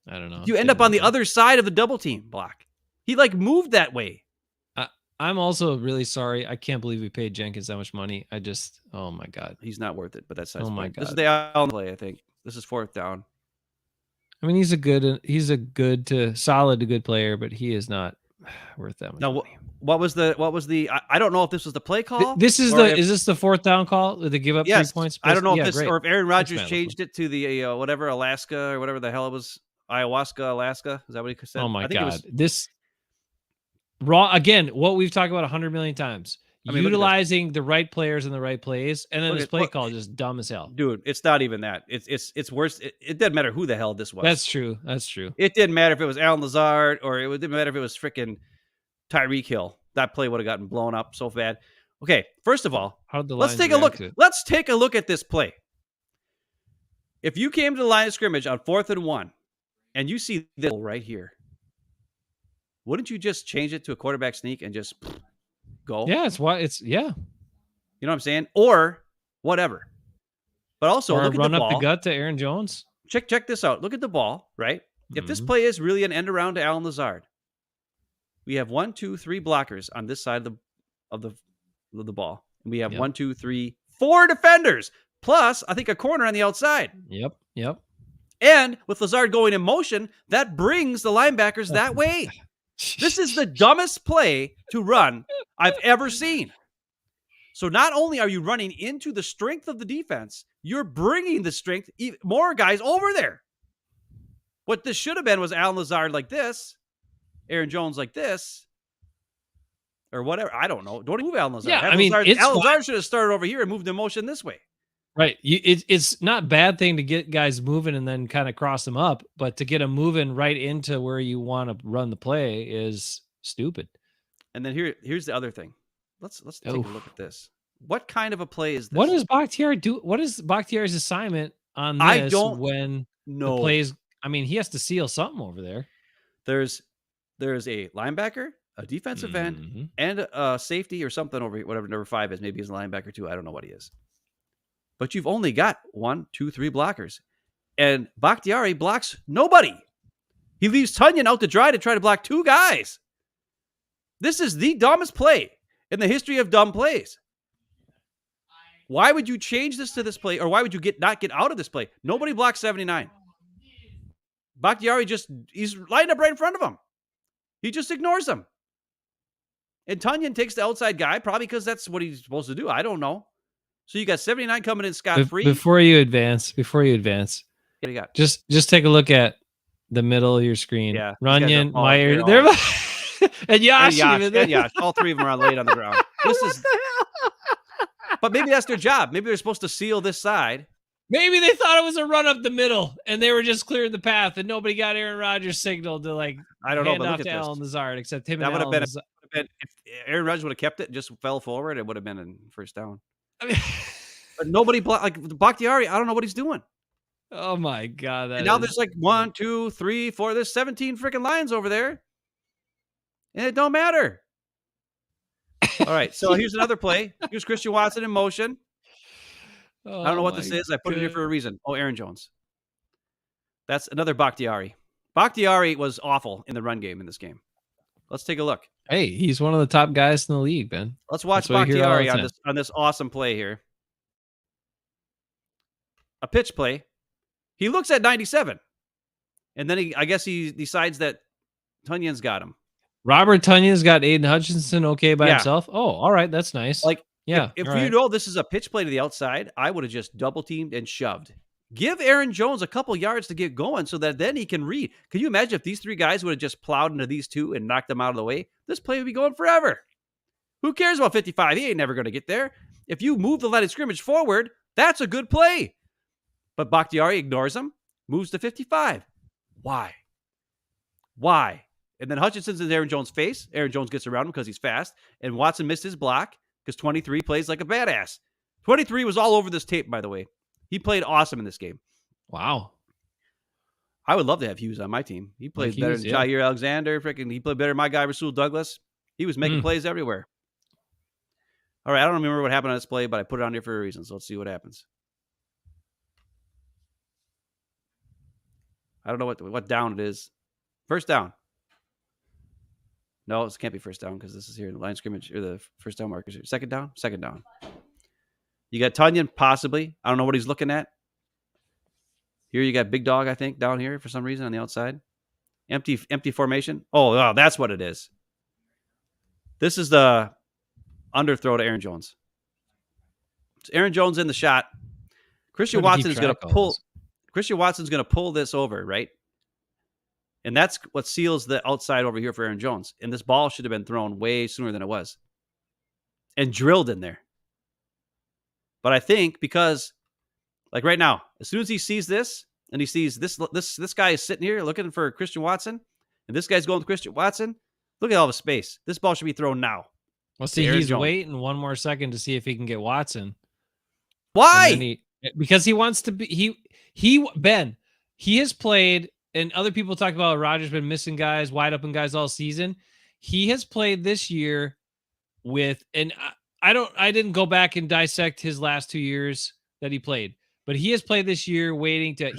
I don't know. You end up on the other side of the double team block. He like moved that way. I'm also really sorry. I can't believe we paid Jenkins that much money. Oh my God. He's not worth it, but that's Oh my point. This is God. the Allen play, I think. This is 4th down. I mean, he's a good to solid to good player, but he is not worth that much Now, money. what was the? I don't know if this was the play call. This is is this the 4th down call? Did they give up 3 points? I don't know if this great. or if Aaron Rodgers Matt, changed it to the whatever Alaska or whatever the hell it was. Ayahuasca, Alaska. Is that what he said? Oh my I think God. This raw again, what we've talked about 100 million times. I mean, utilizing the right players in the right plays, and then this play call is just dumb as hell. Dude, it's not even that. It's worse. It doesn't matter who the hell this was. That's true. That's true. It didn't matter if it was Alan Lazard or it didn't matter if it was freaking Tyreek Hill. That play would have gotten blown up so bad. Okay, first of all, let's take a look. Let's take a look at this play. If you came to the line of scrimmage on 4th and 1, and you see this right here, wouldn't you just change it to a quarterback sneak and just go? Yeah, yeah. You know what I'm saying? Or whatever. But also look at run the up ball. the gut to Aaron Jones. Check this out. Look at the ball, right? If this play is really an end around to Alan Lazard, we have 1, 2, 3 blockers on this side of the ball. And we have 1, 2, 3, 4 defenders. Plus, I think a corner on the outside. Yep. And with Lazard going in motion, that brings the linebackers that way. This is the dumbest play to run I've ever seen. So not only are you running into the strength of the defense, you're bringing the strength, more guys over there. What this should have been was Alan Lazard like this, Aaron Jones like this, or whatever. I don't know. Don't move Alan Lazard. Yeah, Alan Lazard should have started over here and moved in motion this way. Right. It's not a bad thing to get guys moving and then kind of cross them up, but to get them moving right into where you want to run the play is stupid. And then here's the other thing. Let's take a look at this. What kind of a play is this? What does Bakhtiari do? What is Bakhtiari's assignment on this? I don't when know. The plays. I mean, he has to seal something over there. There's a linebacker, a defensive end, and a safety or something over here, whatever number 5 is. Maybe he's a linebacker too. I don't know what he is. But you've only got 1, 2, 3 blockers. And Bakhtiari blocks nobody. He leaves Tunyon out to dry to try to block 2 guys. This is the dumbest play in the history of dumb plays. Why would you change this to this play, or why would you not get out of this play? Nobody blocks 79. Bakhtiari he's lined up right in front of him. He just ignores him. And Tunyon takes the outside guy, probably because that's what he's supposed to do. I don't know. So you got 79 coming in scot-free. Before you advance, what do you got? Just take a look at the middle of your screen. Yeah, Runyon, Myers, and Yash. All 3 of them are laid on the ground. But maybe that's their job. Maybe they're supposed to seal this side. Maybe they thought it was a run up the middle, and they were just clearing the path, and nobody got Aaron Rodgers' signal to I don't know, hand but off look to at Alan Lazard, except him. That and would have been if Aaron Rodgers would have kept it and just fell forward. It would have been in first down. I mean, but nobody Bakhtiari. I don't know what he's doing. Oh my God! And now there's like 1, 2, 3, 4. There's 17 freaking Lions over there, and it don't matter. All right, so here's another play. Here's Christian Watson in motion. I don't know what this is. I put it here for a reason. Oh, Aaron Jones. That's another Bakhtiari. Bakhtiari was awful in the run game in this game. Let's take a look. Hey, he's one of the top guys in the league, man. Let's watch Bakhtiari on this awesome play here. A pitch play. He looks at 97. And then I guess he decides that Tunyon's got him. Robert Tunyon's got Aiden Hutchinson by himself. Oh, all right. That's nice. If you know this is a pitch play to the outside, I would have just double teamed and shoved. Give Aaron Jones a couple yards to get going so that then he can read. Can you imagine if these 3 guys would have just plowed into these 2 and knocked them out of the way? This play would be going forever. Who cares about 55? He ain't never going to get there. If you move the line of scrimmage forward, that's a good play. But Bakhtiari ignores him, moves to 55. Why? And then Hutchinson's in Aaron Jones' face. Aaron Jones gets around him because he's fast. And Watson missed his block because 23 plays like a badass. 23 was all over this tape, by the way. He played awesome in this game. Wow. I would love to have Hughes on my team. He plays Like better Hughes, than yeah. Jair Alexander. He played better than my guy, Rasul Douglas. He was making plays everywhere. All right, I don't remember what happened on this play, but I put it on here for a reason. So let's see what happens. I don't know what down it is. First down. No, this can't be first down because this is here in the line scrimmage, or the first down markers here. Second down? Second down. You got Tunyon, possibly. I don't know what he's looking at. Here you got Big Dog, I think, down here for some reason on the outside. Empty formation. Oh, that's what it is. This is the underthrow to Aaron Jones. It's Aaron Jones in the shot. Christian Watson is going to pull. Christian Watson's going to pull this over, right? And that's what seals the outside over here for Aaron Jones. And this ball should have been thrown way sooner than it was. And drilled in there. But I think because, like right now, as soon as he sees this, and he sees this guy is sitting here looking for Christian Watson, and this guy's going with Christian Watson, look at all the space. This ball should be thrown now. Well, see, he's waiting one more second to see if he can get Watson. Why? Because he wants to be Ben. He has played, and other people talk about Rodgers been missing guys, wide open guys all season. He has played this year with, and I didn't go back and dissect his last 2 years that he played, but he has played this year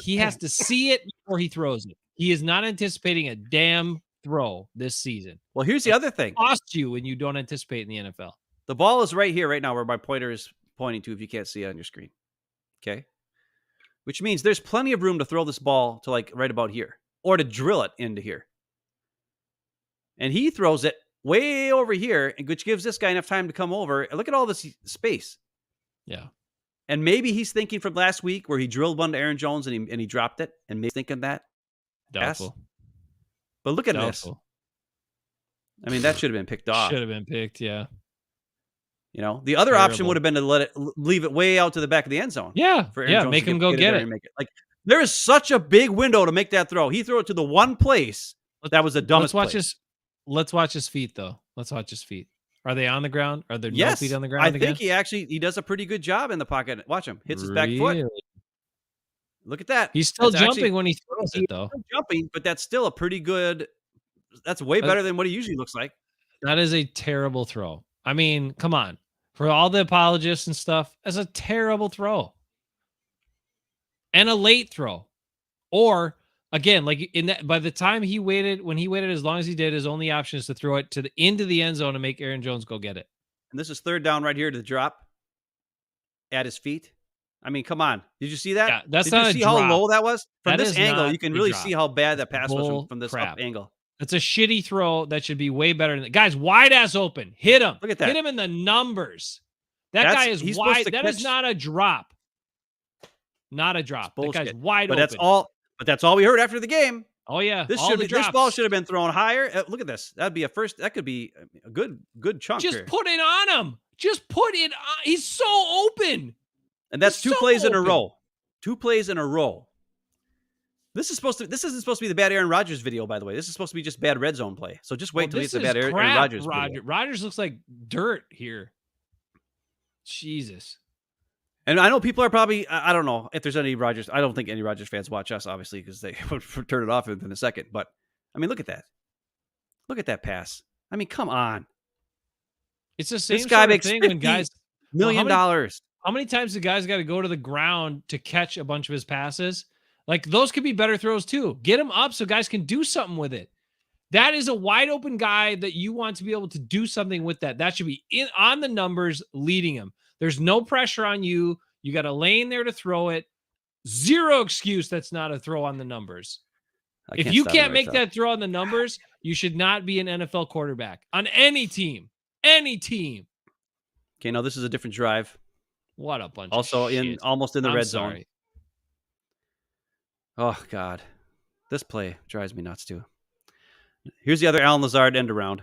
he has to see it before he throws it. He is not anticipating a damn throw this season. Well, here's the other thing. It costs you when you don't anticipate in the NFL. The ball is right here, right now, where my pointer is pointing to if you can't see it on your screen. Okay? Which means there's plenty of room to throw this ball to like right about here or to drill it into here. And he throws it way over here, which gives this guy enough time to come over. And look at all this space. Yeah. And maybe he's thinking from last week where he drilled one to Aaron Jones and he dropped it, and maybe thinking that. Doubtful. Yes. But look at this. I mean, that should have been picked off. Should have been picked, yeah. You know, the other option would have been to leave it way out to the back of the end zone. Yeah, for Aaron Jones make him go get it. Like, there is such a big window to make that throw. He threw it to the one place that was the dumbest place. Let's watch his feet, though. Let's watch his feet. Are they on the ground? Are there no feet on the ground? I think he does a pretty good job in the pocket. Watch him. Hits his back foot. Look at that. He's still jumping when he throws it, though. Jumping, but that's still a pretty good. That's way better than what he usually looks like. That is a terrible throw. I mean, come on. For all the apologists and stuff, that's a terrible throw. And a late throw. Or, again, like by the time when he waited as long as he did, his only option is to throw it into the end zone and make Aaron Jones go get it. And this is third down right here to the drop at his feet. I mean, come on. Did you see that? Yeah, that's Did not you see how low that was? From this angle, you can really drop. see how bad that pass was from this up angle. It's a shitty throw that should be way better than that. Guys, wide ass open. Hit him. Look at that. Hit him in the numbers. That guy is wide. That is not a drop. Not a drop. That guy's wide open. That's all we heard after the game. Oh yeah. This ball should have been thrown higher. Look at this. That'd be a first. That could be a good chunk. Just put it on him. Just put it on. He's so open. And that's two plays in a row. 2 plays in a row. This isn't supposed to be the bad Aaron Rodgers video, by the way. This is supposed to be just bad red zone play. So just wait till it's the bad Aaron Rodgers video. Rodgers looks like dirt here. Jesus. And I know people are probably, I don't know if there's any Rodgers. I don't think any Rodgers fans watch us, obviously, because they would turn it off within a second. But, I mean, look at that. Look at that pass. I mean, come on. It's the same sort of thing when guys. $50 million. How many times the guys got to go to the ground to catch a bunch of his passes? Like, those could be better throws, too. Get him up so guys can do something with it. That is a wide open guy that you want to be able to do something with that. That should be on the numbers leading him. There's no pressure on you. You got a lane there to throw it. Zero excuse that's not a throw on the numbers. If you can't make that throw on the numbers, you should not be an NFL quarterback on any team. Any team. Okay, no, this is a different drive. What a bunch also of shit. Almost in the red zone. Oh, God. This play drives me nuts, too. Here's the other Allen Lazard end around.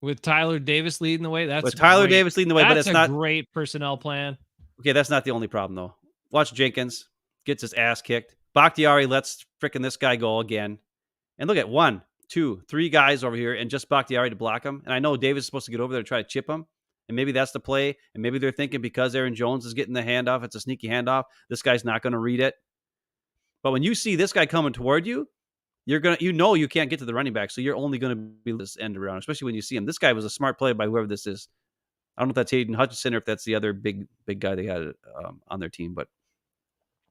with Tyler Davis leading the way. That's With Tyler great. Davis leading the way, but That's it's a not great personnel plan. okay. That's not the only problem though. Watch Jenkins gets his ass kicked. Bakhtiari lets frickin' this guy go again. And look at 1, 2, 3 guys over here, and just Bakhtiari to block him. And I know Davis is supposed to get over there to try to chip him. And maybe that's the play. And maybe they're thinking because Aaron Jones is getting the handoff, it's a sneaky handoff. This guy's not going to read it. But when you see this guy coming toward you, you can't get to the running back, so you're only going to be this end around, especially when you see him. This guy was a smart play by whoever this is. I don't know if that's Hayden Hutchinson or if that's the other big guy they had on their team, but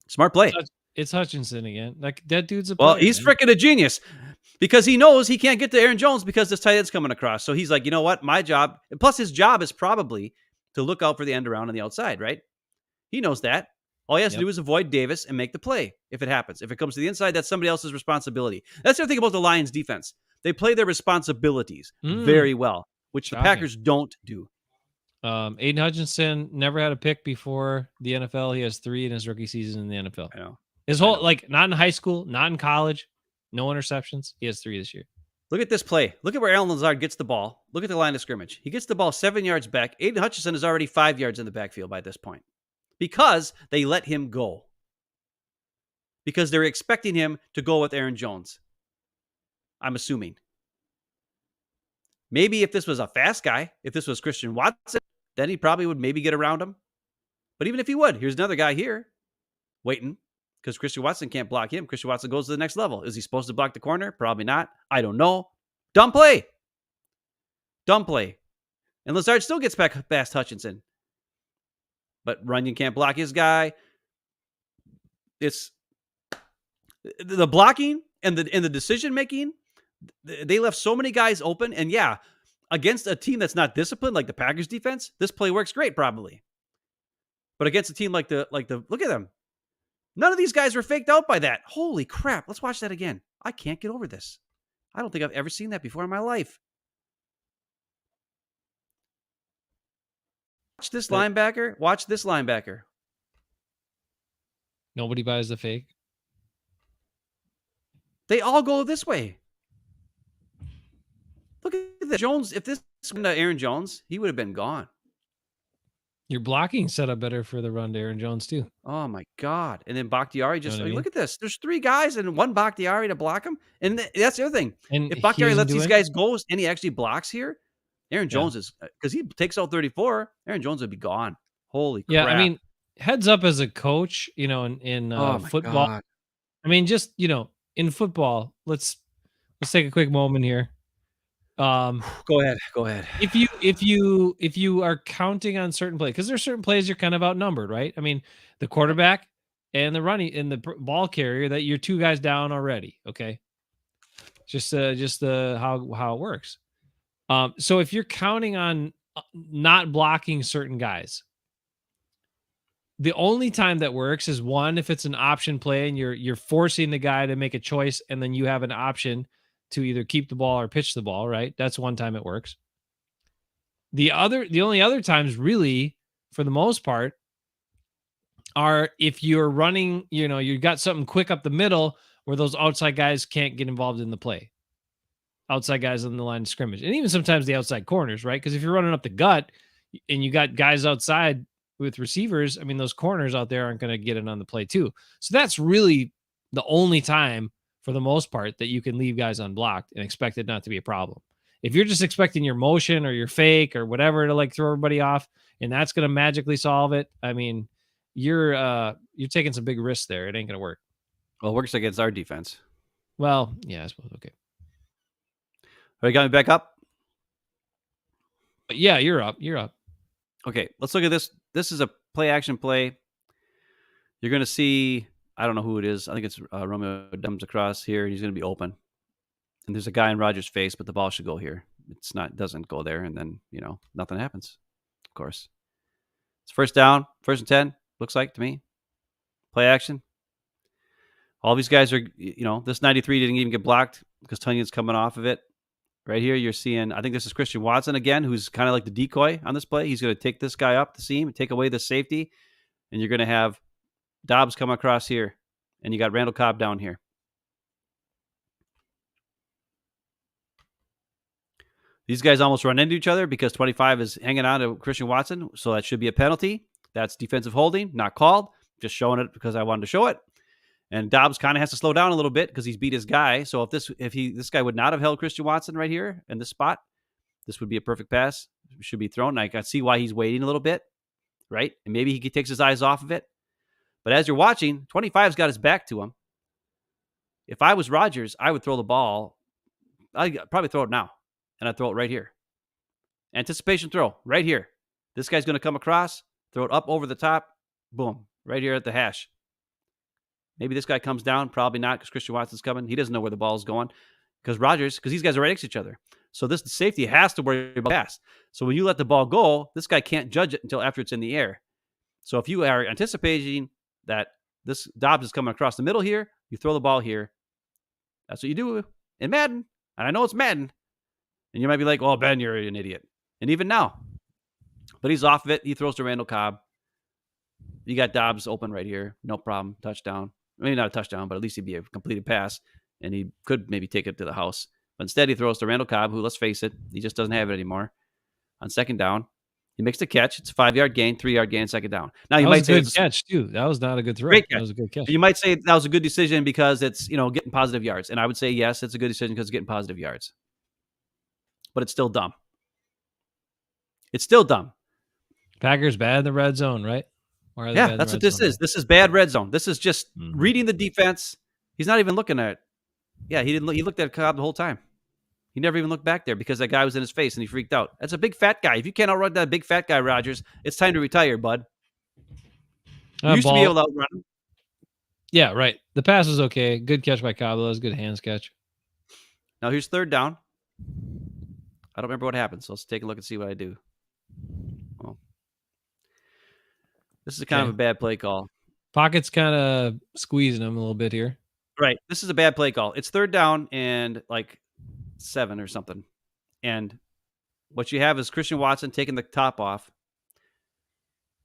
smart play. It's Hutchinson again. Like that dude's a Well, player, he's man. freaking a genius because he knows he can't get to Aaron Jones because this tight end's coming across. So he's like, you know what? My job, plus his job is probably to look out for the end around on the outside, right? He knows that. All he has to do is avoid Davis and make the play if it happens. If it comes to the inside, that's somebody else's responsibility. That's the other thing about the Lions defense. They play their responsibilities very well, which the Packers don't do. Aiden Hutchinson never had a pick before the NFL. He has 3 in his rookie season in the NFL. I know. His whole, like, not in high school, not in college, no interceptions. He has 3 this year. Look at this play. Look at where Allen Lazard gets the ball. Look at the line of scrimmage. He gets the ball 7 yards back. Aiden Hutchinson is already 5 yards in the backfield by this point because they let him go. Because they're expecting him to go with Aaron Jones. I'm assuming. Maybe if this was a fast guy, if this was Christian Watson, then he probably would maybe get around him. But even if he would, here's another guy here waiting because Christian Watson can't block him. Christian Watson goes to the next level. Is he supposed to block the corner? Probably not. I don't know. Dumb play. Dumb play. And Lazard still gets back past Hutchinson. But Runyon can't block his guy. It's the blocking and the decision making. They left so many guys open. And yeah, against a team that's not disciplined, like the Packers defense, this play works great, probably. But against a team like the look at them. None of these guys were faked out by that. Holy crap. Let's watch that again. I can't get over this. I don't think I've ever seen that before in my life. Watch this linebacker. Watch this linebacker. Nobody buys the fake. They all go this way. Look at that. Jones, if this went to Aaron Jones, he would have been gone. Your blocking set up better for the run to Aaron Jones, too. Oh, my God. And then Bakhtiari just, You know what I mean? look at this. There's 3 guys and 1 Bakhtiari to block him. And that's the other thing. And If Bakhtiari he lets doesn't these do guys go and he actually blocks here, Aaron Yeah. Jones is, because he takes out 34, Aaron Jones would be gone. Holy crap. Yeah, I mean, heads up as a coach, you know, in oh my football. God. I mean, just, you know, in football, let's take a quick moment here. Go ahead. If you are counting on certain plays, because there's certain plays you're kind of outnumbered, right? I mean, the quarterback and the running and the ball carrier, that you're 2 guys down already. Okay, just how it works. So if you're counting on not blocking certain guys, the only time that works is, one, if it's an option play and you're forcing the guy to make a choice, and then you have an option to either keep the ball or pitch the ball, right? That's one time it works. The only other times, really, for the most part, are if you're running, you know, you got something quick up the middle where those outside guys can't get involved in the play. Outside guys on the line of scrimmage. And even sometimes the outside corners, right? Because if you're running up the gut and you got guys outside with receivers, I mean, those corners out there aren't going to get in on the play too. So that's really the only time, for the most part, that you can leave guys unblocked and expect it not to be a problem. If you're just expecting your motion or your fake or whatever to like throw everybody off, and that's going to magically solve it, I mean, you're taking some big risks there. It ain't going to work. Well, it works against our defense. Well, yeah, I suppose. Okay. All right, got me back up? But yeah, you're up. Okay, let's look at this. This is a play action play. You're going to see, I don't know who it is. I think it's Romeo comes across here. He's going to be open. And there's a guy in Rodgers' face, but the ball should go here. Doesn't go there. And then, nothing happens, of course. It's first down, 1st and 10, looks like to me. Play action. All these guys are, this 93 didn't even get blocked because Tunyon's coming off of it. Right here, you're seeing, I think this is Christian Watson again, who's kind of like the decoy on this play. He's going to take this guy up the seam and take away the safety. And you're going to have Dobbs come across here. And you got Randall Cobb down here. These guys almost run into each other because 25 is hanging on to Christian Watson. So that should be a penalty. That's defensive holding, not called. Just showing it because I wanted to show it. And Dobbs kind of has to slow down a little bit because he's beat his guy. So if this guy would not have held Christian Watson right here in this spot, this would be a perfect pass. It should be thrown. And I can see why he's waiting a little bit, right? And maybe he takes his eyes off of it. But as you're watching, 25's got his back to him. If I was Rodgers, I would throw the ball. I'd probably throw it now. And I'd throw it right here. Anticipation throw right here. This guy's going to come across, throw it up over the top. Boom. Right here at the hash. Maybe this guy comes down. Probably not because Christian Watson's coming. He doesn't know where the ball is going because these guys are right next to each other. So this safety has to worry about pass. So when you let the ball go, this guy can't judge it until after it's in the air. So if you are anticipating that this Dobbs is coming across the middle here, you throw the ball here. That's what you do in Madden. And I know it's Madden. And you might be like, oh, Ben, you're an idiot. And even now. But he's off of it. He throws to Randall Cobb. You got Dobbs open right here. No problem. Touchdown. Maybe not a touchdown, but at least he'd be a completed pass. And he could maybe take it to the house. But instead, he throws to Randall Cobb, who, let's face it, he just doesn't have it anymore. On second down, he makes the catch. It's a 5-yard gain, 3-yard gain, second down. Now, you might say it's a good catch, too. That was not a good throw. Great catch. That was a good catch. You might say that was a good decision because it's, getting positive yards. And I would say, yes, it's a good decision because it's getting positive yards. But it's still dumb. It's still dumb. Packers bad in the red zone, right? Yeah, that's what this is. This is bad red zone. This is just reading the defense. He's not even looking at it. Yeah, he didn't. He looked at Cobb the whole time. He never even looked back there because that guy was in his face and he freaked out. That's a big fat guy. If you can't outrun that big fat guy, Rodgers, it's time to retire, bud. You used to be able to outrun him. Yeah, right. The pass was okay. Good catch by Cobb. That was a good hands catch. Now here's third down. I don't remember what happened, so let's take a look and see what I do. Well, this is kind of a bad play call. Pocket's kind of squeezing him a little bit here. Right. This is a bad play call. It's third down and like 7 or something. And what you have is Christian Watson taking the top off.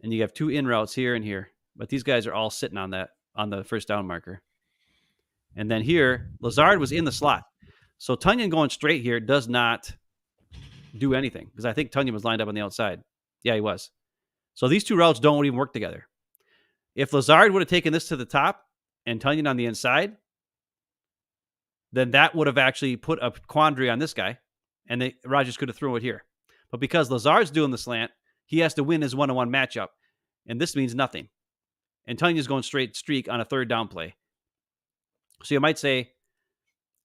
And you have 2 in routes here and here. But these guys are all sitting on the first down marker. And then here, Lazard was in the slot. So Tunyon going straight here does not do anything because I think Tunyon was lined up on the outside. Yeah, he was. So these 2 routes don't even work together. If Lazard would have taken this to the top and Tunyon on the inside, then that would have actually put a quandary on this guy, and Rodgers could have thrown it here. But because Lazard's doing the slant, he has to win his one-on-one matchup, and this means nothing. And Tunyon's going straight streak on a third down play. So you might say,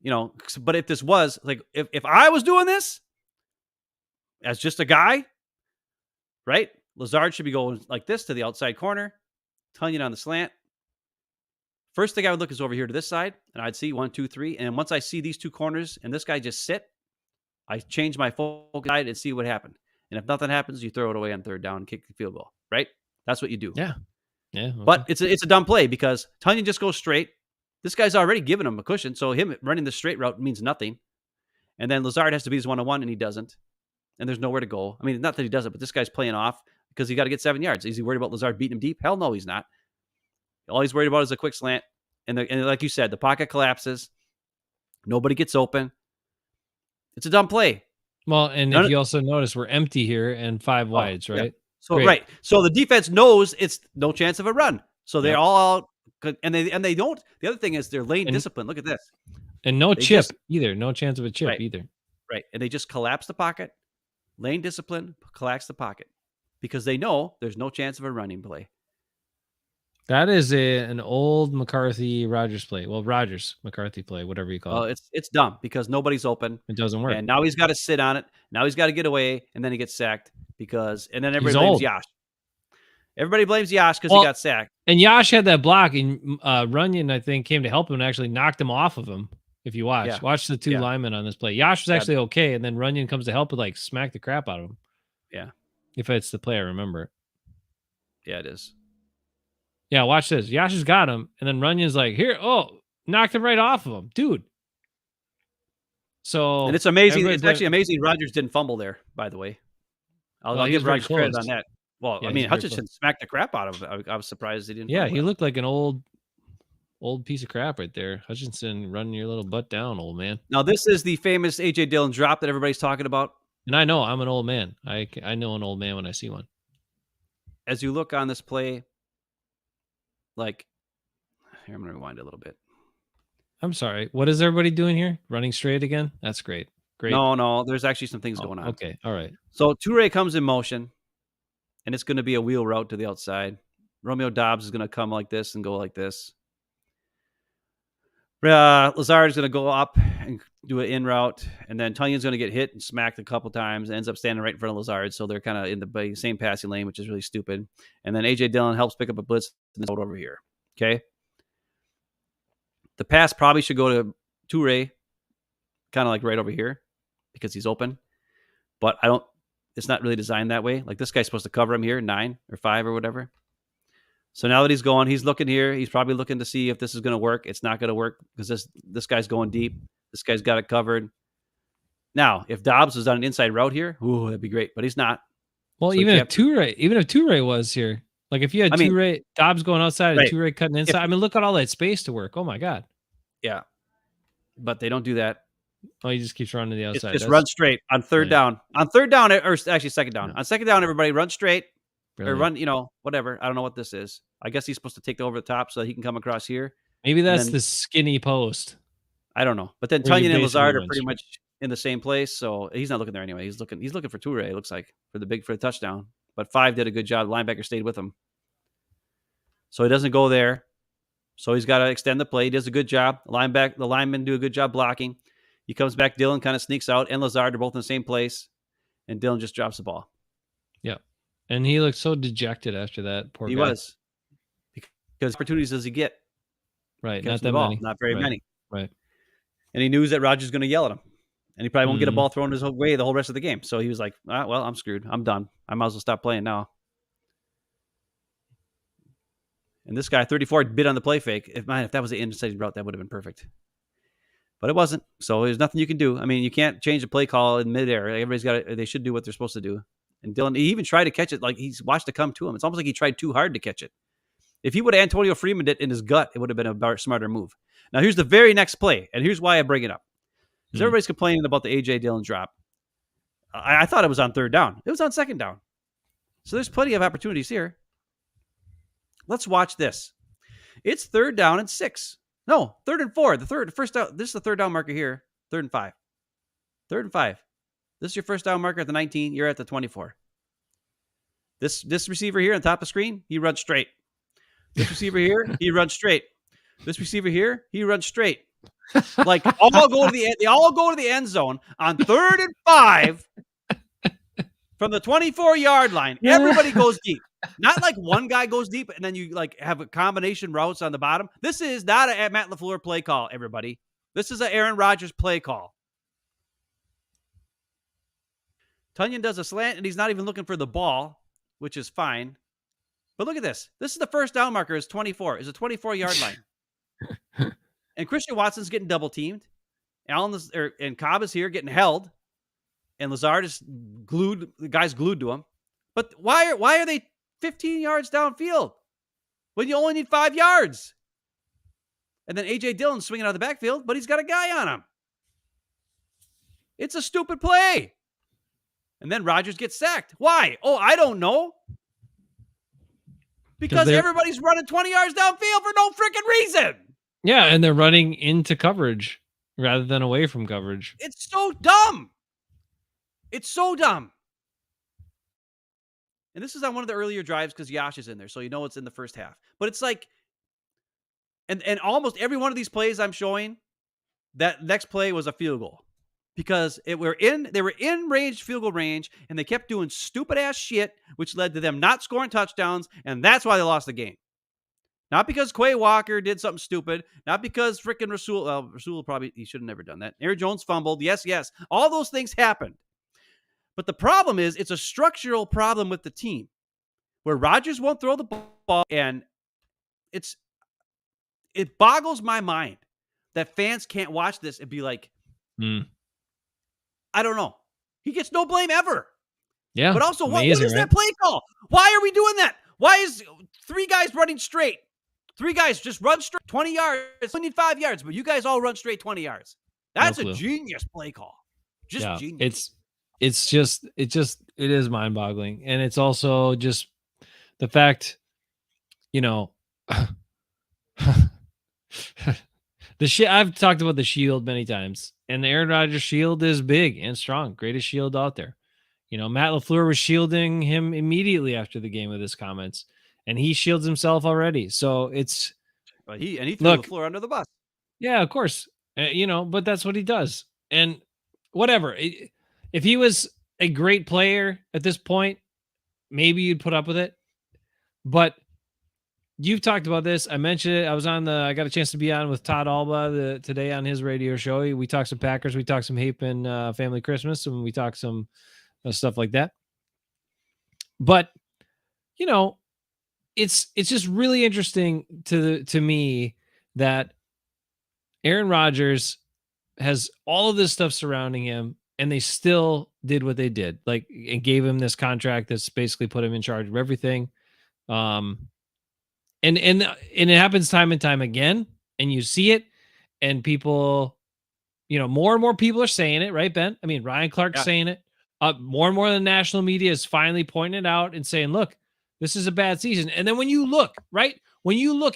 but if this was, like, if I was doing this as just a guy, right? Lazard should be going like this to the outside corner, Tunyon on the slant. First thing I would look is over here to this side, and I'd see 1, 2, 3. And once I see these 2 corners and this guy just sit, I change my focus side and see what happened. And if nothing happens, you throw it away on third down and kick the field goal, right? That's what you do. Yeah. Okay. But it's a dumb play because Tunyon just goes straight. This guy's already given him a cushion, so him running the straight route means nothing. And then Lazard has to be his one-on-one, and he doesn't. And there's nowhere to go. I mean, not that he doesn't, but this guy's playing off because he got to get 7 yards. Is he worried about Lazard beating him deep? Hell no, he's not. All he's worried about is a quick slant. And like you said, the pocket collapses. Nobody gets open. It's a dumb play. Well, and if you also notice, we're empty here and 5 wides, right? Yeah. So Great. Right. So the defense knows it's no chance of a run. So they're all out, and they don't. The other thing is they're lane discipline. Look at this. And no chip either. No chance of a chip either. Right. And they just collapse the pocket. Lane discipline, collapse the pocket because they know there's no chance of a running play. That is an old McCarthy Rodgers play. Well, Rodgers McCarthy play, whatever you call it. It's dumb because nobody's open. It doesn't work. And now he's got to sit on it. Now he's got to get away, and then he gets sacked and then everybody blames Yash. Everybody blames Yash because he got sacked. And Yash had that block, and Runyon, I think, came to help him and actually knocked him off of him. If you watch the 2 linemen on this play. Yash was actually okay, and then Runyon comes to help and like smack the crap out of him. Yeah. If it's the play, I remember. Yeah, it is. Yeah, watch this. Yash has got him, and then Runyon's like, knocked him right off of him. Dude. So and it's amazing. It's actually amazing Rodgers didn't fumble there, by the way. I'll give Rodgers credit on that. Well, I mean, Hutchinson smacked the crap out of him. I was surprised he didn't. Yeah, he looked like an old piece of crap right there. Hutchinson, running your little butt down, old man. Now, this is the famous A.J. Dillon drop that everybody's talking about. And I know I'm an old man. I know an old man when I see one. As you look on this play, like, here, I'm going to rewind a little bit. I'm sorry. What is everybody doing here? Running straight again? That's great. Great. No, there's actually some things going on. Okay. All right. So Toure comes in motion, and it's going to be a wheel route to the outside. Romeo Dobbs is going to come like this and go like this. Lazard is going to go up and do an in route, and then Tunyon's going to get hit and smacked a couple times, ends up standing right in front of Lazard, so they're kind of in the same passing lane, which is really stupid. And then A.J. Dillon helps pick up a blitz and it's over here. Okay? The pass probably should go to Toure, kind of like right over here, because he's open. But it's not really designed that way. Like, this guy's supposed to cover him here, 9 or 5 or whatever. So now that he's going, he's looking here. He's probably looking to see if this is going to work. It's not going to work because this guy's going deep. This guy's got it covered. Now, if Dobbs was on an inside route here, ooh, that'd be great. But he's not. Well, So even if Toure was here, like if you had Toure, Dobbs going outside and Toure cutting inside, I mean, look at all that space to work. Oh my God. Yeah. But they don't do that. Oh, he just keeps running to the outside. Just run straight on third down. On third down, or actually second down. Yeah. On second down, everybody run straight. Brilliant. Or run, whatever. I don't know what this is. I guess he's supposed to take over the top so that he can come across here. Maybe that's the skinny post. I don't know. But then Tunyon and Lazard are pretty much in the same place, so he's not looking there anyway. He's looking for Toure, it looks like, for the touchdown. But 5 did a good job. The linebacker stayed with him. So he doesn't go there. So he's got to extend the play. He does a good job. The linemen do a good job blocking. He comes back. Dillon kind of sneaks out, and Lazard are both in the same place. And Dillon just drops the ball. Yeah. And he looked so dejected after that. Poor guy. He was. Because opportunities does he get? Right. Not that many. Not very many. Right. And he knew that Rodgers was going to yell at him. And he probably won't get a ball thrown his way the whole rest of the game. So he was like, well, I'm screwed. I'm done. I might as well stop playing now. And this guy, 34, bid on the play fake. If that was the inside route, that would have been perfect. But it wasn't. So there's nothing you can do. I mean, you can't change the play call in midair. They should do what they're supposed to do. And Dillon, he even tried to catch it like he's watched it come to him. It's almost like he tried too hard to catch it. If he would have Antonio Freeman it in his gut, it would have been a smarter move. Now, here's the very next play, and here's why I bring it up. Because everybody's complaining about the A.J. Dillon drop. I thought it was on third down. It was on second down. So there's plenty of opportunities here. Let's watch this. It's 3rd down and 6. No, 3rd and 4. First down. This is the 3rd down marker here. 3rd and 5. 3rd and 5. This is your first down marker at the 19. You're at the 24. This receiver here on top of the screen, he runs straight. This receiver here, he runs straight. This receiver here, he runs straight. Like they all go to the end zone on 3rd and 5 from the 24-yard line. Everybody goes deep. Not like one guy goes deep and then you like have a combination routes on the bottom. This is not a Matt LaFleur play call, everybody. This is an Aaron Rodgers play call. Tunyon does a slant and he's not even looking for the ball, which is fine. But look at this. This is the first down marker is 24. Is a 24-yard line. And Christian Watson's getting double teamed. And Cobb is here getting held. And Lazard is glued. The guy's glued to him. But why are they 15 yards downfield when you only need 5 yards? And then A.J. Dillon swinging out of the backfield, but he's got a guy on him. It's a stupid play. And then Rodgers gets sacked. Why? Oh, I don't know. Because everybody's running 20 yards downfield for no freaking reason. Yeah, and they're running into coverage rather than away from coverage. It's so dumb. It's so dumb. And this is on one of the earlier drives because Yash is in there, so you know it's in the first half. But it's like, and almost every one of these plays I'm showing, that next play was a field goal. Because they were in field goal range, and they kept doing stupid ass shit, which led to them not scoring touchdowns, and that's why they lost the game. Not because Quay Walker did something stupid, not because freaking Rasul probably he should have never done that. Aaron Jones fumbled. Yes. All those things happened. But the problem is it's a structural problem with the team where Rodgers won't throw the ball, and it boggles my mind that fans can't watch this and be like, I don't know. He gets no blame ever. Yeah. But also, what is that play call? Why are we doing that? Why is 3 guys running straight? 3 guys just run straight 20 yards. We need 5 yards, but you guys all run straight 20 yards. That's a genius play call. Just genius. it's just it is mind-boggling. And it's also just the fact, you know, I've talked about the shield many times, and the Aaron Rodgers shield is big and strong, greatest shield out there. You know, Matt LaFleur was shielding him immediately after the game with his comments, and he shields himself already. So it's But he threw look, LaFleur under the bus. yeah, of course, you know, but that's what he does. And whatever, if he was a great player at this point, maybe you'd put up with it. But you've talked about this. I mentioned it. I got a chance to be on with Todd Alba today on his radio show. We talked some Packers. We talked some Hapen Family Christmas, and we talked some stuff like that. But you know, it's just really interesting to me that Aaron Rodgers has all of this stuff surrounding him, and they still did what they did, like, and gave him this contract that's basically put him in charge of everything. And it happens time and time again, and you see it, and people, you know, more and more people are saying it, right, Ben? I mean, Ryan Clark's saying it. More and more of the national media is finally pointing it out and saying, look, this is a bad season. And then when you look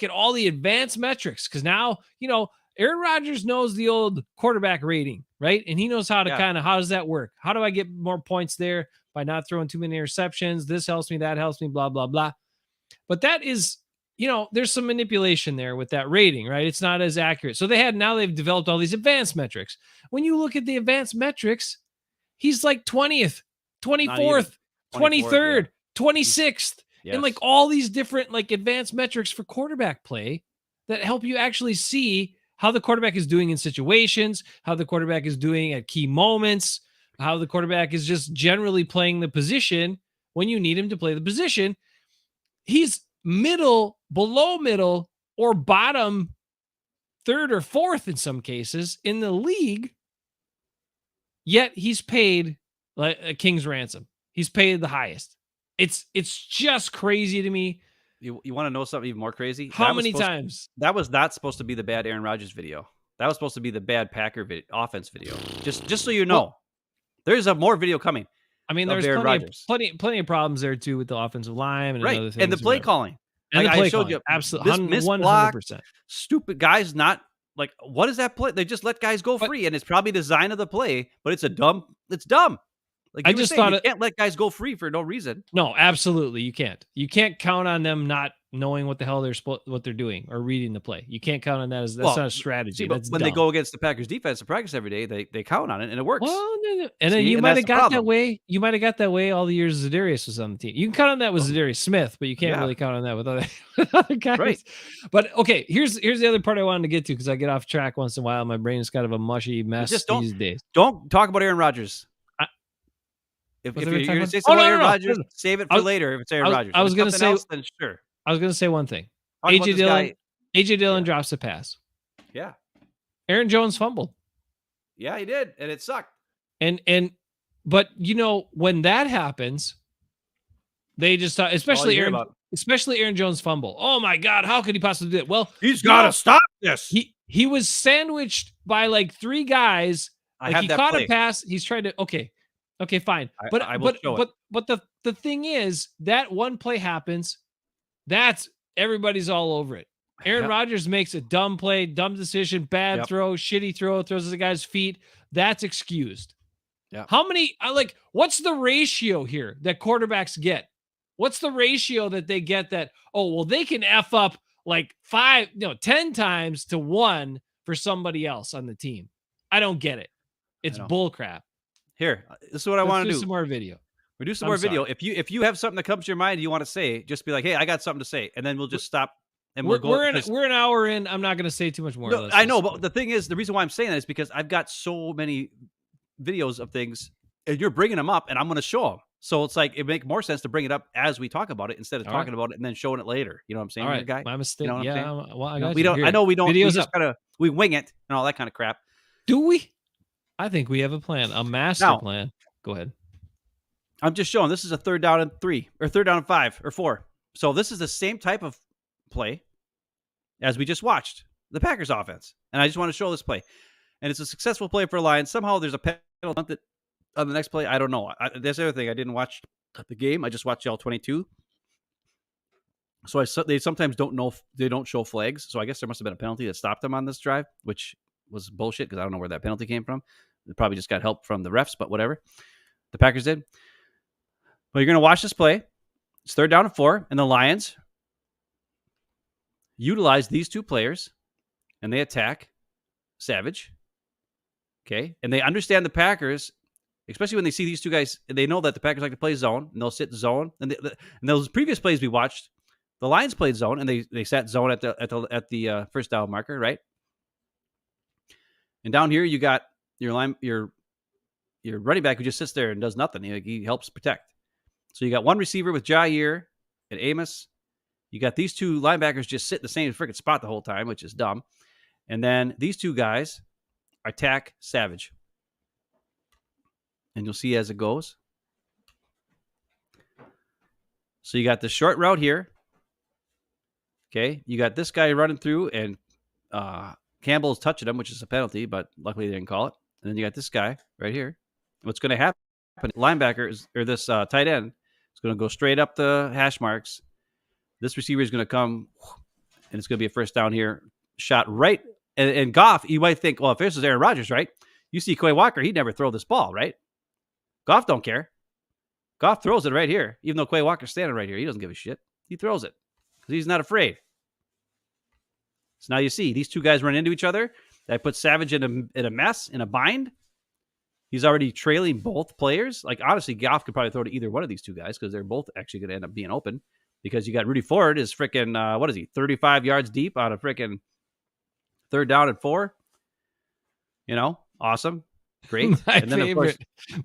at all the advanced metrics, because now, you know, Aaron Rodgers knows the old quarterback rating, right? And he knows how to how does that work? How do I get more points there by not throwing too many interceptions? This helps me, that helps me, blah, blah, blah. But that is, you know, there's some manipulation there with that rating, right? It's not as accurate. So they've developed all these advanced metrics. When you look at the advanced metrics, he's like 20th, 24th, 23rd, 26th, and like all these different like advanced metrics for quarterback play that help you actually see how the quarterback is doing in situations, how the quarterback is doing at key moments, how the quarterback is just generally playing the position when you need him to play the position. He's middle, below middle, or bottom third or fourth in some cases in the league, yet he's paid like a king's ransom. He's paid the highest. It's just crazy to me. You want to know something even more crazy? How many times? That was not supposed to be the bad Aaron Rodgers video. That was supposed to be the bad Packer offense video. Just so you know, there's a more video coming. I mean, there's plenty of problems there too with the offensive line and other things, and the play calling. And like the play I showed calling. You, absolutely, 100%. Stupid guys, not like what is that play? They just let guys go free, and it's probably design of the play, but it's dumb. Like I just thought you can't let guys go free for no reason. No, absolutely, you can't. You can't count on them not knowing what the hell what they're doing or reading the play. You can't count on that as that's not a strategy. That's when dumb. they go against the Packers defense to practice every day, they count on it and it works. Well, and then you might have got that way. You might have got that way all the years Za'Darius was on the team. You can count on that with Za'Darius Smith, but you can't really count on that with other guys. Right. But okay, here's the other part I wanted to get to because I get off track once in a while. My brain is kind of a mushy mess these days. Don't talk about Aaron Rodgers. If you're going to say something about Aaron Rodgers, save it for later if it's Aaron Rodgers. I was going to say, then sure. I was going to say one thing. AJ Dillon drops a pass. Yeah. Aaron Jones fumbled. Yeah, he did, and it sucked. But you know when that happens, they just especially Aaron Jones fumble. Oh my God, how could he possibly do it? Well, he's got to stop this. He was sandwiched by like three guys. Like he caught a pass. He's trying to Okay, fine. But the thing is that one play happens. That's everybody's all over it. Aaron Rodgers makes a dumb play, dumb decision, bad throw, shitty throw, throws at the guy's feet. That's excused. Yeah. How many what's the ratio here that quarterbacks get? What's the ratio that they get that, they can F up like 10 times to 1 for somebody else on the team? I don't get it. It's bull crap. Here, this is what I want to do. Some more video. We do some more video. If you have something that comes to your mind you want to say, just be like, hey, I got something to say, and then we'll just stop and we'll go. We're an hour in. I'm not going to say too much more. No, I know, but the thing is, the reason why I'm saying that is because I've got so many videos of things, and you're bringing them up, and I'm going to show them. So it's like it makes more sense to bring it up as we talk about it instead of talking about it and then showing it later. You know what I'm saying? All right, guy? My mistake. You know what I'm saying? Well, I got we don't. I know we don't. We just we wing it and all that kind of crap. Do we? I think we have a plan, a master plan. Go ahead. I'm just showing this is a 3rd down and 3 or 3rd down and 5 or 4. So this is the same type of play as we just watched the Packers offense. And I just want to show this play. And it's a successful play for Lions. Somehow there's a penalty On the next play, I don't know. That's the other thing. I didn't watch the game. I just watched all 22. So they sometimes don't know. They don't show flags. So I guess there must have been a penalty that stopped them on this drive, which was bullshit because I don't know where that penalty came from. They probably just got help from the refs, but whatever. The Packers did. But you're going to watch this play. It's 3rd down and 4, and the Lions utilize these two players, and they attack Savage. Okay, and they understand the Packers, especially when they see these two guys. They know that the Packers like to play zone, and they'll sit zone. And those previous plays we watched, the Lions played zone, and they sat zone at the first down marker, right? And down here you got your running back who just sits there and does nothing. He helps protect. So you got one receiver with Jair and Amos. You got these two linebackers just sit in the same freaking spot the whole time, which is dumb. And then these two guys attack Savage. And you'll see as it goes. So you got the short route here. Okay. You got this guy running through, and Campbell's touching him, which is a penalty, but luckily they didn't call it. And then you got this guy right here. What's going to happen? Linebacker or this tight end is going to go straight up the hash marks. This receiver is going to come, and it's going to be a first down here. Shot right. And Goff, you might think, well, if this is Aaron Rodgers, right? You see Quay Walker, he'd never throw this ball, right? Goff don't care. Goff throws it right here. Even though Quay Walker's standing right here, he doesn't give a shit. He throws it because he's not afraid. So now you see these two guys run into each other. That puts Savage in a mess, in a bind. He's already trailing both players. Like, honestly, Goff could probably throw to either one of these two guys because they're both actually going to end up being open. Because you got Rudy Ford is freaking, what is he, 35 yards deep on a freaking 3rd down and 4. Awesome. Great. And then, of course,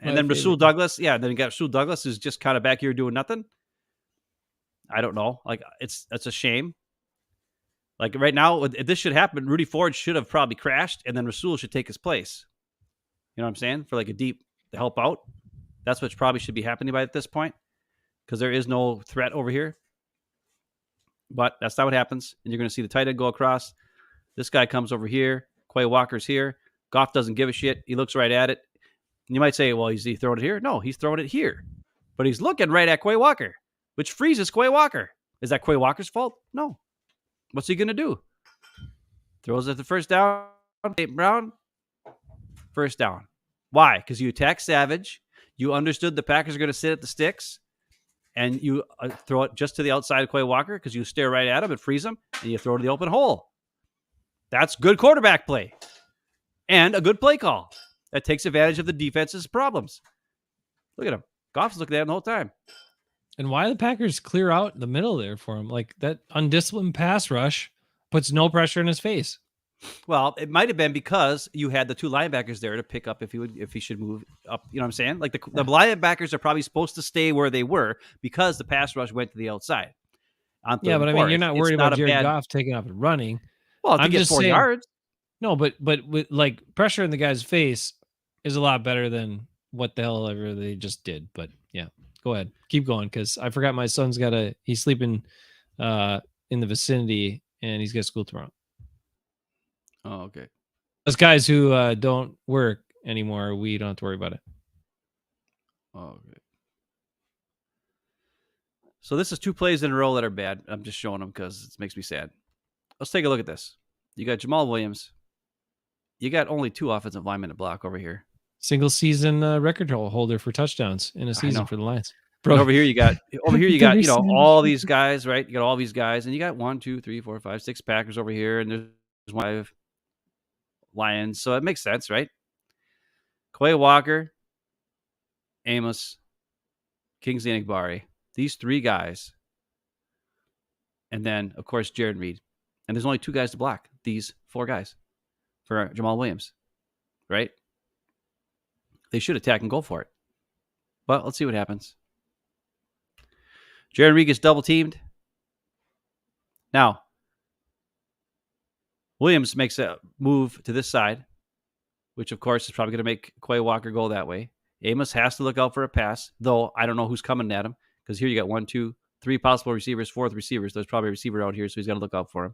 Rasul Douglas. Yeah, then you got Rasul Douglas who's just kind of back here doing nothing. I don't know. Like, it's a shame. Like, right now, if this should happen, Rudy Ford should have probably crashed, and then Rasul should take his place. You know what I'm saying? For like a deep to help out. That's what probably should be happening by at this point, because there is no threat over here. But that's not what happens. And you're going to see the tight end go across. This guy comes over here. Quay Walker's here. Goff doesn't give a shit. He looks right at it. And you might say, well, is he throwing it here? No, he's throwing it here. But he's looking right at Quay Walker, which freezes Quay Walker. Is that Quay Walker's fault? No. What's he going to do? Throws it the first down. Brown. First down. Why? Because you attack Savage. You understood the Packers are going to sit at the sticks. And you throw it just to the outside of Quay Walker because you stare right at him and freeze him, and you throw to the open hole. That's good quarterback play and a good play call that takes advantage of the defense's problems. Look at him. Goff's looking at him the whole time. And why the Packers clear out the middle there for him? Like, that undisciplined pass rush puts no pressure in his face. Well, it might have been because you had the two linebackers there to pick up if he should move up. You know what I'm saying? Like, the linebackers are probably supposed to stay where they were because the pass rush went to the outside. Yeah, but I mean, you're not worried about Jared Goff taking off and running. Well, if he gets 4 yards. No, but with like pressure in the guy's face is a lot better than what the hell ever they just did. But yeah, go ahead, keep going, because I forgot my son's he's sleeping in the vicinity and he's got school tomorrow. Oh, okay. Those guys who don't work anymore, we don't have to worry about it. Oh, okay. So this is 2 plays in a row that are bad. I'm just showing them because it makes me sad. Let's take a look at this. You got Jamal Williams. You got only 2 offensive linemen to block over here. Single season record holder for touchdowns in a season for the Lions. Bro. Over here you got all these guys, right? You got all these guys, and you got 1, 2, 3, 4, 5, 6 Packers over here, and there's 5 Lions. So it makes sense, right? Quay Walker, Amos, Kingsley Enagbare. These 3 guys. And then, of course, Jared Reed. And there's only 2 guys to block. These 4 guys for Jamal Williams, right? They should attack and go for it. But let's see what happens. Jared Reed gets double teamed. Now, Williams makes a move to this side, which, of course, is probably going to make Quay Walker go that way. Amos has to look out for a pass, though I don't know who's coming at him, because here you got 1, 2, 3 possible receivers, 4th receivers. There's probably a receiver out here, so he's got to look out for him.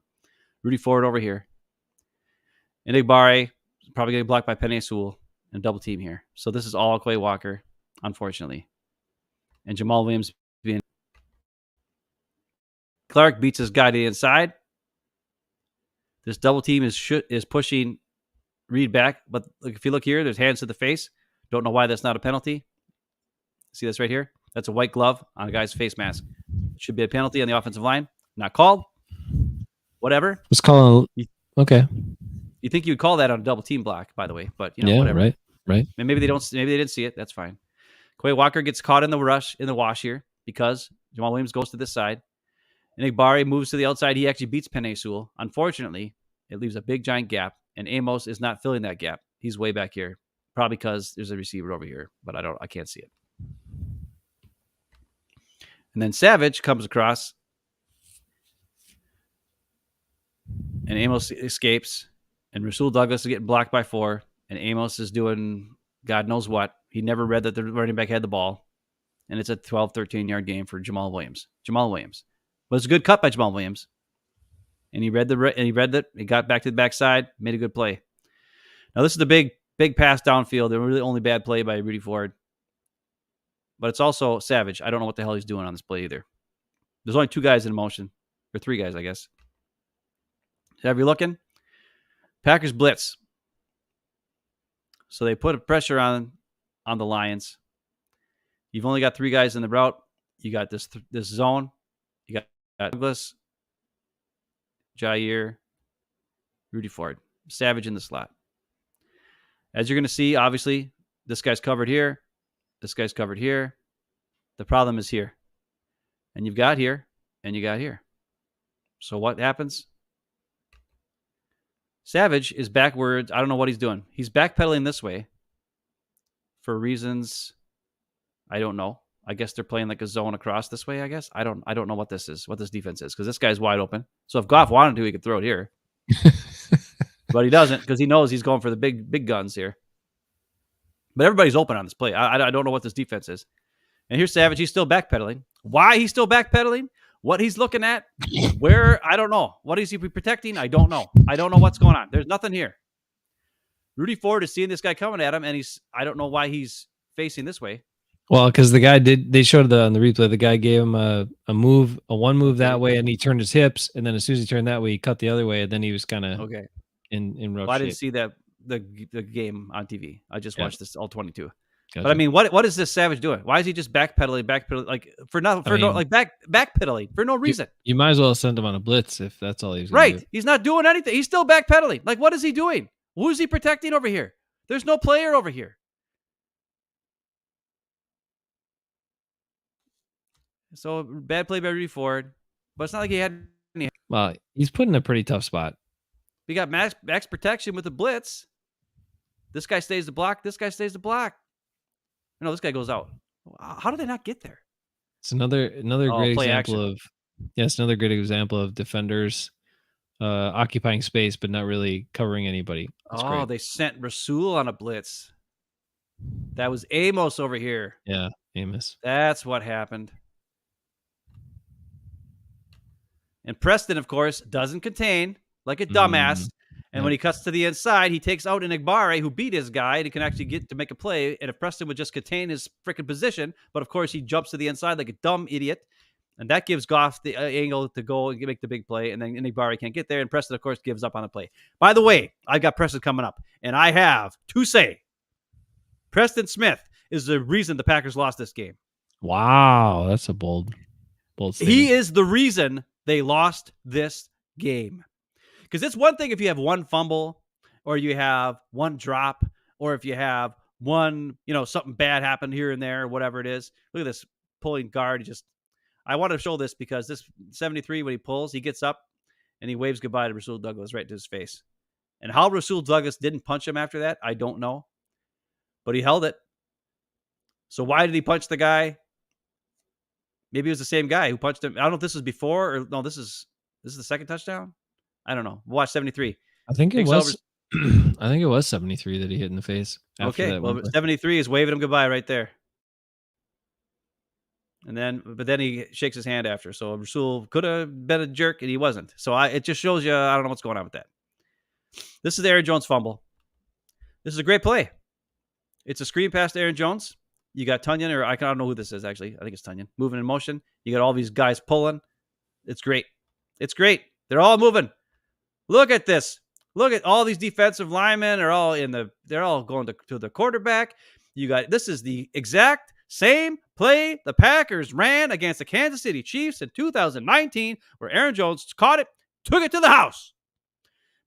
Rudy Ford over here. Enagbare probably getting blocked by Penei Sewell. and double team here. So this is all Quay Walker, unfortunately. And Jamal Williams being Clark beats his guy to the inside. This double team is pushing Reed back, but if you look here, there's hands to the face. Don't know why that's not a penalty. See this right here? That's a white glove on a guy's face mask. Should be a penalty on the offensive line. Not called. Whatever. Let's call. Okay. You think you'd call that on a double team block, by the way, but whatever. Right. Maybe they don't. Maybe they didn't see it. That's fine. Quay Walker gets caught in the wash here because Jamal Williams goes to this side. And Igbari moves to the outside. He actually beats Penei Sewell. Unfortunately, it leaves a big giant gap, and Amos is not filling that gap. He's way back here, probably because there's a receiver over here, but I can't see it. And then Savage comes across, and Amos escapes, and Rasul Douglas is getting blocked by 4, and Amos is doing God knows what. He never read that the running back had the ball, and it's a 12, 13-yard game for Jamal Williams. But it's a good cut by Jamal Williams, and he read that. He got back to the backside, made a good play. Now this is the big pass downfield. The really only bad play by Rudy Ford, but it's also Savage. I don't know what the hell he's doing on this play either. There's only 2 guys in motion, or 3 guys, I guess. Have you looking? Packers blitz, so they put a pressure on the Lions. You've only got 3 guys in the route. You got this zone. You got Douglas, Jair, Rudy Ford, Savage in the slot. As you're going to see, obviously, this guy's covered here. This guy's covered here. The problem is here. And you've got here, and you got here. So what happens? Savage is backwards. I don't know what he's doing. He's backpedaling this way for reasons I don't know. I guess they're playing like a zone across this way, I guess. I don't know what this is, what this defense is, because this guy's wide open. So if Goff wanted to, he could throw it here. But he doesn't, because he knows he's going for the big guns here. But everybody's open on this play. I don't know what this defense is. And here's Savage. He's still backpedaling. Why he's still backpedaling? What he's looking at? Where? I don't know. What is he protecting? I don't know. I don't know what's going on. There's nothing here. Rudy Ford is seeing this guy coming at him, and I don't know why he's facing this way. Well, because the guy they showed on the replay, the guy gave him a one move that way, and he turned his hips, and then as soon as he turned that way, he cut the other way, and then he was kind of in rough shape. I didn't see that the game on TV. I just watched this all 22. Gotcha. But I mean, what is this Savage doing? Why is he just backpedaling like backpedaling for no reason? You might as well send him on a blitz if that's all he's right. Do. He's not doing anything. He's still backpedaling. Like, what is he doing? Who's he protecting over here? There's no player over here. So bad play by Rudy Ford, but it's not like he had any. Well, he's put in a pretty tough spot. We got max protection with the blitz. This guy stays the block. This guy stays the block. No, this guy goes out. How did they not get there? It's another great example action. another great example of defenders occupying space but not really covering anybody. That's great. They sent Rasul on a blitz. That was Amos over here. Yeah, Amos. That's what happened. And Preston, of course, doesn't contain like a dumbass. And when he cuts to the inside, he takes out an Igbari who beat his guy and he can actually get to make a play. And if Preston would just contain his freaking position, but of course he jumps to the inside like a dumb idiot. And that gives Goff the angle to go and make the big play. And then Igbari can't get there. And Preston, of course, gives up on the play. By the way, I got Preston coming up. And I have to say, Preston Smith is the reason the Packers lost this game. Wow, that's a bold statement. He is the reason they lost this game. Because it's one thing if you have one fumble or you have one drop or if you have one, something bad happened here and there, whatever it is. Look at this pulling guard. I want to show this because this 73, when he pulls, he gets up and he waves goodbye to Rasul Douglas right to his face. And how Rasul Douglas didn't punch him after that, I don't know. But he held it. So why did he punch the guy? Maybe it was the same guy who punched him. I don't know if this was before or no, this is the second touchdown. I don't know. We'll watch 73. I think it was. I think it was 73 that he hit in the face. Okay, well, 73 is waving him goodbye right there. But then he shakes his hand after. So Rasul could have been a jerk, and he wasn't. So it just shows you I don't know what's going on with that. This is the Aaron Jones fumble. This is a great play. It's a screen pass to Aaron Jones. You got Tunyon, or I don't know who this is, actually. I think it's Tunyon. Moving in motion. You got all these guys pulling. It's great. It's great. They're all moving. Look at this. Look at all these defensive linemen are all they're all going to the quarterback. This is the exact same play the Packers ran against the Kansas City Chiefs in 2019, where Aaron Jones caught it, took it to the house.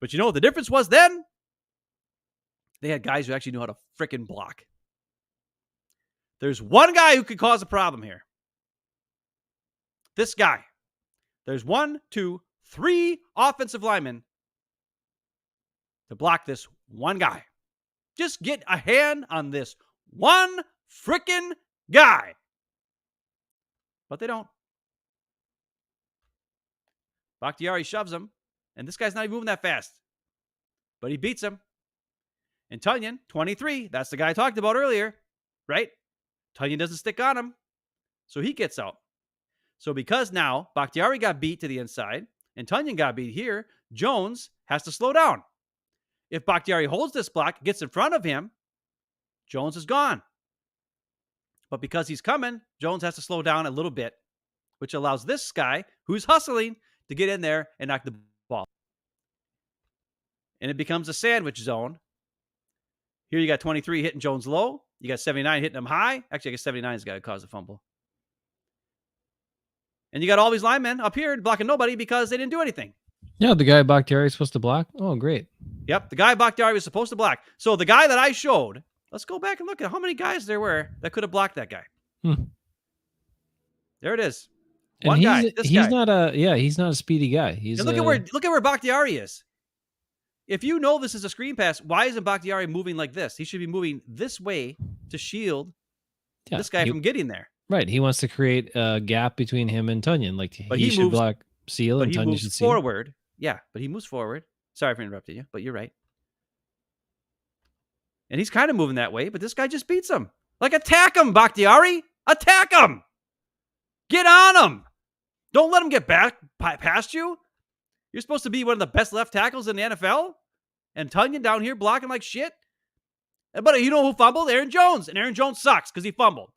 But you know what the difference was then? They had guys who actually knew how to freaking block. There's one guy who could cause a problem here. This guy. There's 1, 2, 3 offensive linemen to block this one guy. Just get a hand on this one freaking guy. But they don't. Bakhtiari shoves him, and this guy's not even moving that fast. But he beats him. And Tunyon, 23, that's the guy I talked about earlier, right? Tunyon doesn't stick on him, so he gets out. So because now Bakhtiari got beat to the inside and Tunyon got beat here, Jones has to slow down. If Bakhtiari holds this block, gets in front of him, Jones is gone. But because he's coming, Jones has to slow down a little bit, which allows this guy who's hustling to get in there and knock the ball. And it becomes a sandwich zone. Here you got 23 hitting Jones low. You got 79 hitting him high. Actually, I guess 79 is going to cause a fumble. And you got all these linemen up here blocking nobody because they didn't do anything. Yeah, the guy Bakhtiari is supposed to block. Oh, great. Yep, the guy Bakhtiari was supposed to block. So the guy that I showed, let's go back and look at how many guys there were that could have blocked that guy. There it is. One guy. This he's guy. He's not a speedy guy. Look at where Bakhtiari is. If you know this is a screen pass, why isn't Bakhtiari moving like this? He should be moving this way to shield this guy from getting there. Right. He wants to create a gap between him and Tunyon. Like he should block seal and Tunyon should seal. Forward. Yeah, but he moves forward. Sorry for interrupting you, but you're right. And he's kind of moving that way, but this guy just beats him. Like, attack him, Bakhtiari. Attack him. Get on him. Don't let him get back past you. You're supposed to be one of the best left tackles in the NFL. And Tunyon down here blocking like shit. But you know who fumbled? Aaron Jones. And Aaron Jones sucks because he fumbled.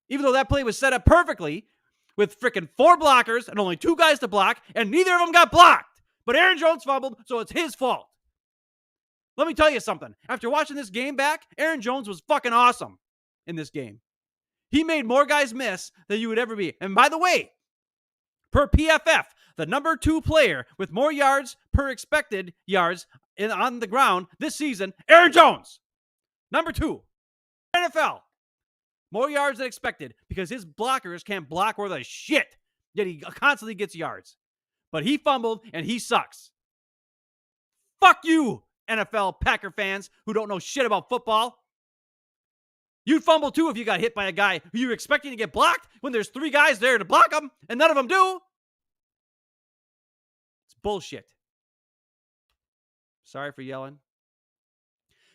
Even though that play was set up perfectly with freaking 4 blockers and only 2 guys to block, and neither of them got blocked. But Aaron Jones fumbled, so it's his fault. Let me tell you something. After watching this game back, Aaron Jones was fucking awesome in this game. He made more guys miss than you would ever be. And by the way, per PFF, the number 2 player with more yards per expected yards on the ground this season, Aaron Jones. Number 2. NFL. More yards than expected because his blockers can't block worth a shit. Yet he constantly gets yards. But he fumbled and he sucks. Fuck you, NFL Packer fans who don't know shit about football. You'd fumble too if you got hit by a guy who you're expecting to get blocked when there's 3 guys there to block him and none of them do. It's bullshit. Sorry for yelling.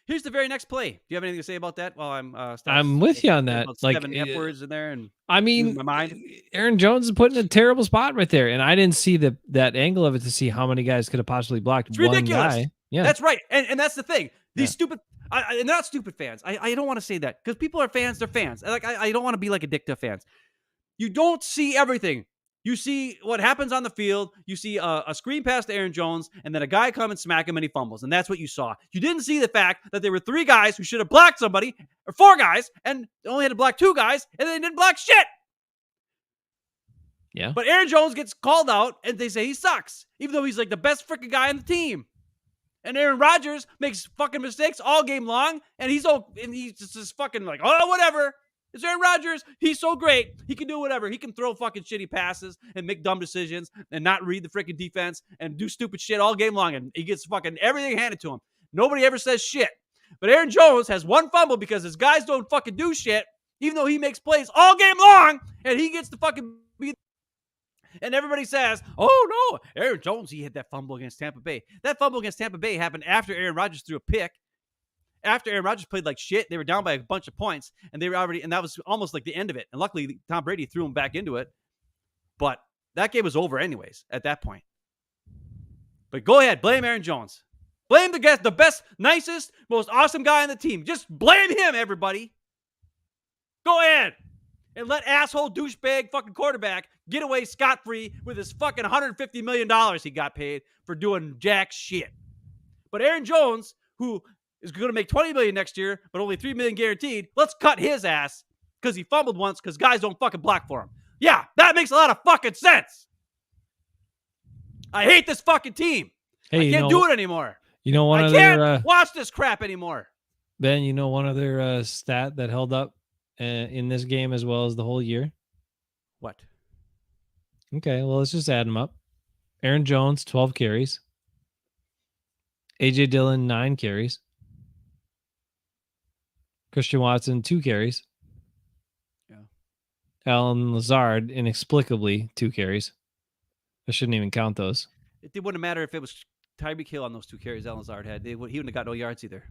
Here's the very next play. Do you have anything to say about that? Well, I'm with you on that. Like 7 F words in there, and I mean, my mind. Aaron Jones is put in a terrible spot right there, and I didn't see that angle of it to see how many guys could have possibly blocked. It's one ridiculous. Guy. Yeah, that's right, and that's the thing. These stupid, and not stupid fans. I don't want to say that because people are fans. They're fans. Like I don't want to be like a dick to fans. You don't see everything. You see what happens on the field. You see a screen pass to Aaron Jones, and then a guy come and smack him, and he fumbles. And that's what you saw. You didn't see the fact that there were 3 guys who should have blocked somebody, or 4 guys, and only had to block 2 guys, and they didn't block shit. Yeah. But Aaron Jones gets called out, and they say he sucks, even though he's like the best freaking guy on the team. And Aaron Rodgers makes fucking mistakes all game long, and he's just fucking like, oh, whatever. It's Aaron Rodgers. He's so great. He can do whatever. He can throw fucking shitty passes and make dumb decisions and not read the freaking defense and do stupid shit all game long. And he gets fucking everything handed to him. Nobody ever says shit. But Aaron Jones has 1 fumble because his guys don't fucking do shit, even though he makes plays all game long, and he gets to fucking be. And everybody says, oh, no, Aaron Jones, he hit that fumble against Tampa Bay. That fumble against Tampa Bay happened after Aaron Rodgers threw a pick. After Aaron Rodgers played like shit, they were down by a bunch of points, and they were already, and that was almost like the end of it. And luckily, Tom Brady threw him back into it. But that game was over anyways at that point. But go ahead, blame Aaron Jones. Blame the guest, the best, nicest, most awesome guy on the team. Just blame him, everybody. Go ahead and let asshole douchebag fucking quarterback get away scot-free with his fucking $150 million he got paid for doing jack shit. But Aaron Jones, who is going to make $20 million next year, but only $3 million guaranteed, let's cut his ass because he fumbled once because guys don't fucking block for him. Yeah, that makes a lot of fucking sense. I hate this fucking team. Hey, I can't do it anymore. You know, I can't watch this crap anymore. Ben, you know, one other stat that held up in this game as well as the whole year. What? Okay, well, let's just add them up. Aaron Jones, 12 carries. AJ Dillon, 9 carries. Christian Watson, 2 carries. Yeah. Allen Lazard, inexplicably, 2 carries. I shouldn't even count those. It wouldn't matter if it was Tyreek Hill on those 2 carries Allen Lazard had. He wouldn't have got no yards either.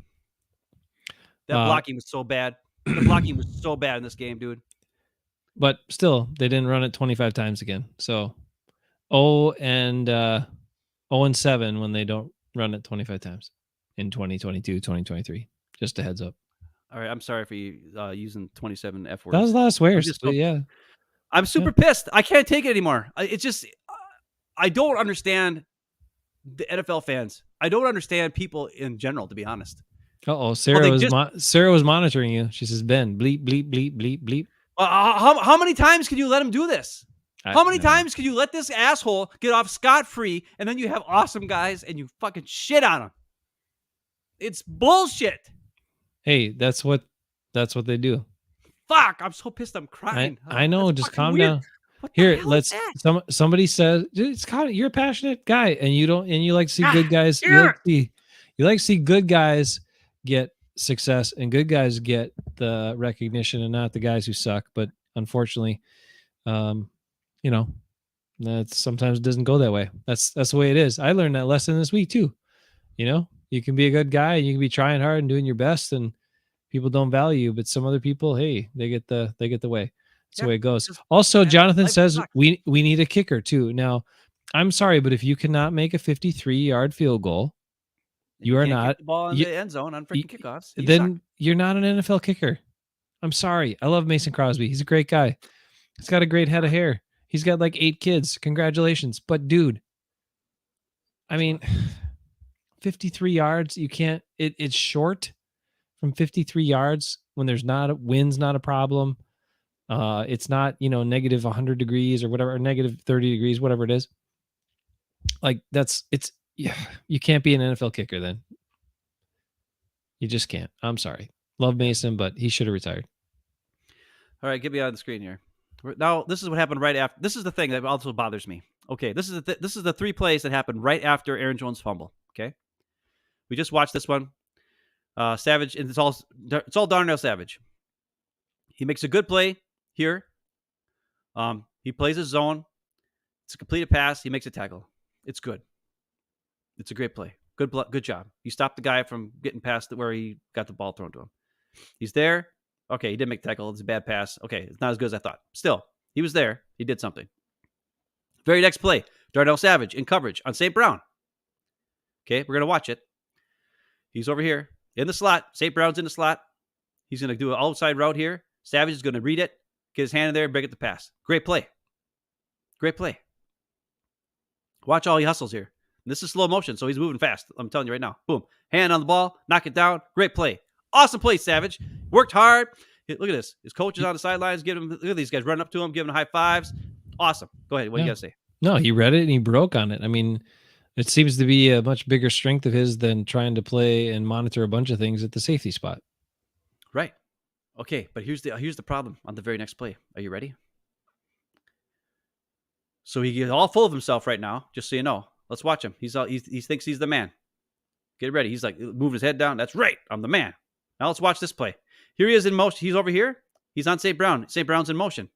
That blocking was so bad. The blocking was so bad in this game, dude. But still, they didn't run it 25 times again. So 0-7 when they don't run it 25 times in 2022, 2023. Just a heads up. All right, I'm sorry for you using 27 F words. That was a lot of swears. Yeah. I'm super pissed. I can't take it anymore. It's just, I don't understand the NFL fans. I don't understand people in general, to be honest. Sarah was monitoring you. She says, Ben, bleep, bleep, bleep, bleep, bleep. How many times can you let him do this? How many times can you let this asshole get off scot-free and then you have awesome guys and you fucking shit on them? It's bullshit. Hey, that's what they do. Fuck, I'm so pissed I'm crying. I know, just calm down. Here, somebody says it's kind of, you're a passionate guy and you like to see good guys. You like to see good guys get success and good guys get the recognition and not the guys who suck. But unfortunately, that sometimes doesn't go that way. That's the way it is. I learned that lesson this week too. You can be a good guy and you can be trying hard and doing your best and people don't value you, but some other people, hey, they get the way. That's the way it goes. Also, Jonathan says we need a kicker too. Now, I'm sorry, but if you cannot make a 53-yard field goal, you are not the ball in the end zone on freaking kickoffs. Then you're not an NFL kicker. I'm sorry. I love Mason Crosby. He's a great guy. He's got a great head of hair. He's got like 8 kids. Congratulations. But dude, I mean, 53 yards, you can't, it's short from 53 yards when wind's not a problem. It's not, negative 100 degrees or whatever, or negative 30 degrees, whatever it is. Like you can't be an NFL kicker then. You just can't. I'm sorry. Love Mason, but he should have retired. All right, get me on the screen here. Now, this is what happened right after. This is the thing that also bothers me. Okay, this is the 3 plays that happened right after Aaron Jones' fumble. Okay, we just watched this one. Savage, and it's all Darnell Savage. He makes a good play here. He plays his zone. It's a completed pass. He makes a tackle. It's good. It's a great play. Good job. You stopped the guy from getting past where he got the ball thrown to him. He's there. Okay, he didn't make the tackle. It's a bad pass. Okay, it's not as good as I thought. Still, he was there. He did something. Very next play, Darnell Savage in coverage on St. Brown. Okay, we're going to watch it. He's over here in the slot. St. Brown's in the slot. He's going to do an outside route here. Savage is going to read it, get his hand in there, and break it the pass. Great play. Great play. Watch all he hustles here. This is slow motion, so he's moving fast. I'm telling you right now. Boom. Hand on the ball. Knock it down. Great play. Awesome play, Savage. Worked hard. Look at this. His coach is on the sidelines. Look at these guys running up to him, giving him high fives. Awesome. Go ahead. What do you got to say? No, he read it and he broke on it. I mean, it seems to be a much bigger strength of his than trying to play and monitor a bunch of things at the safety spot. Right. Okay, but here's the problem on the very next play. Are you ready? So he gets all full of himself right now, just so you know. Let's watch him. He thinks he's the man. Get ready. He's like moving his head down. That's right. I'm the man. Now let's watch this play. Here he is in motion. He's over here. He's on St. Brown. St. Brown's in motion.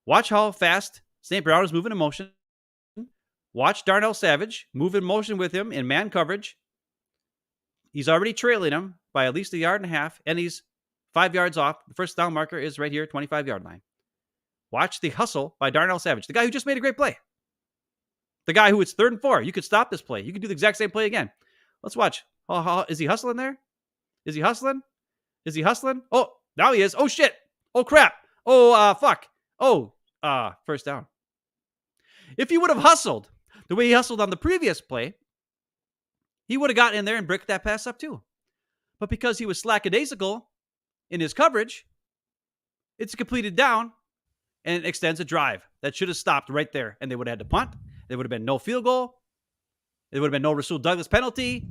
Watch how fast St. Brown is moving in motion. Watch Darnell Savage move in motion with him in man coverage. He's already trailing him by at least 1.5 yards, and he's 5 yards off. The first down marker is right here, 25-yard line. Watch the hustle by Darnell Savage, the guy who just made a great play. The guy who it's 3rd and 4. You could stop this play. You could do the exact same play again. Let's watch. Is he hustling there? Is he hustling? Is he hustling? Oh, now he is. Oh, shit. Oh, crap. Oh, fuck. Oh, first down. If he would have hustled the way he hustled on the previous play, he would have gotten in there and bricked that pass up too. But because he was slackadaisical in his coverage, it's a completed down and it extends a drive that should have stopped right there. And they would have had to punt. There would have been no field goal. There would have been no Rasul Douglas penalty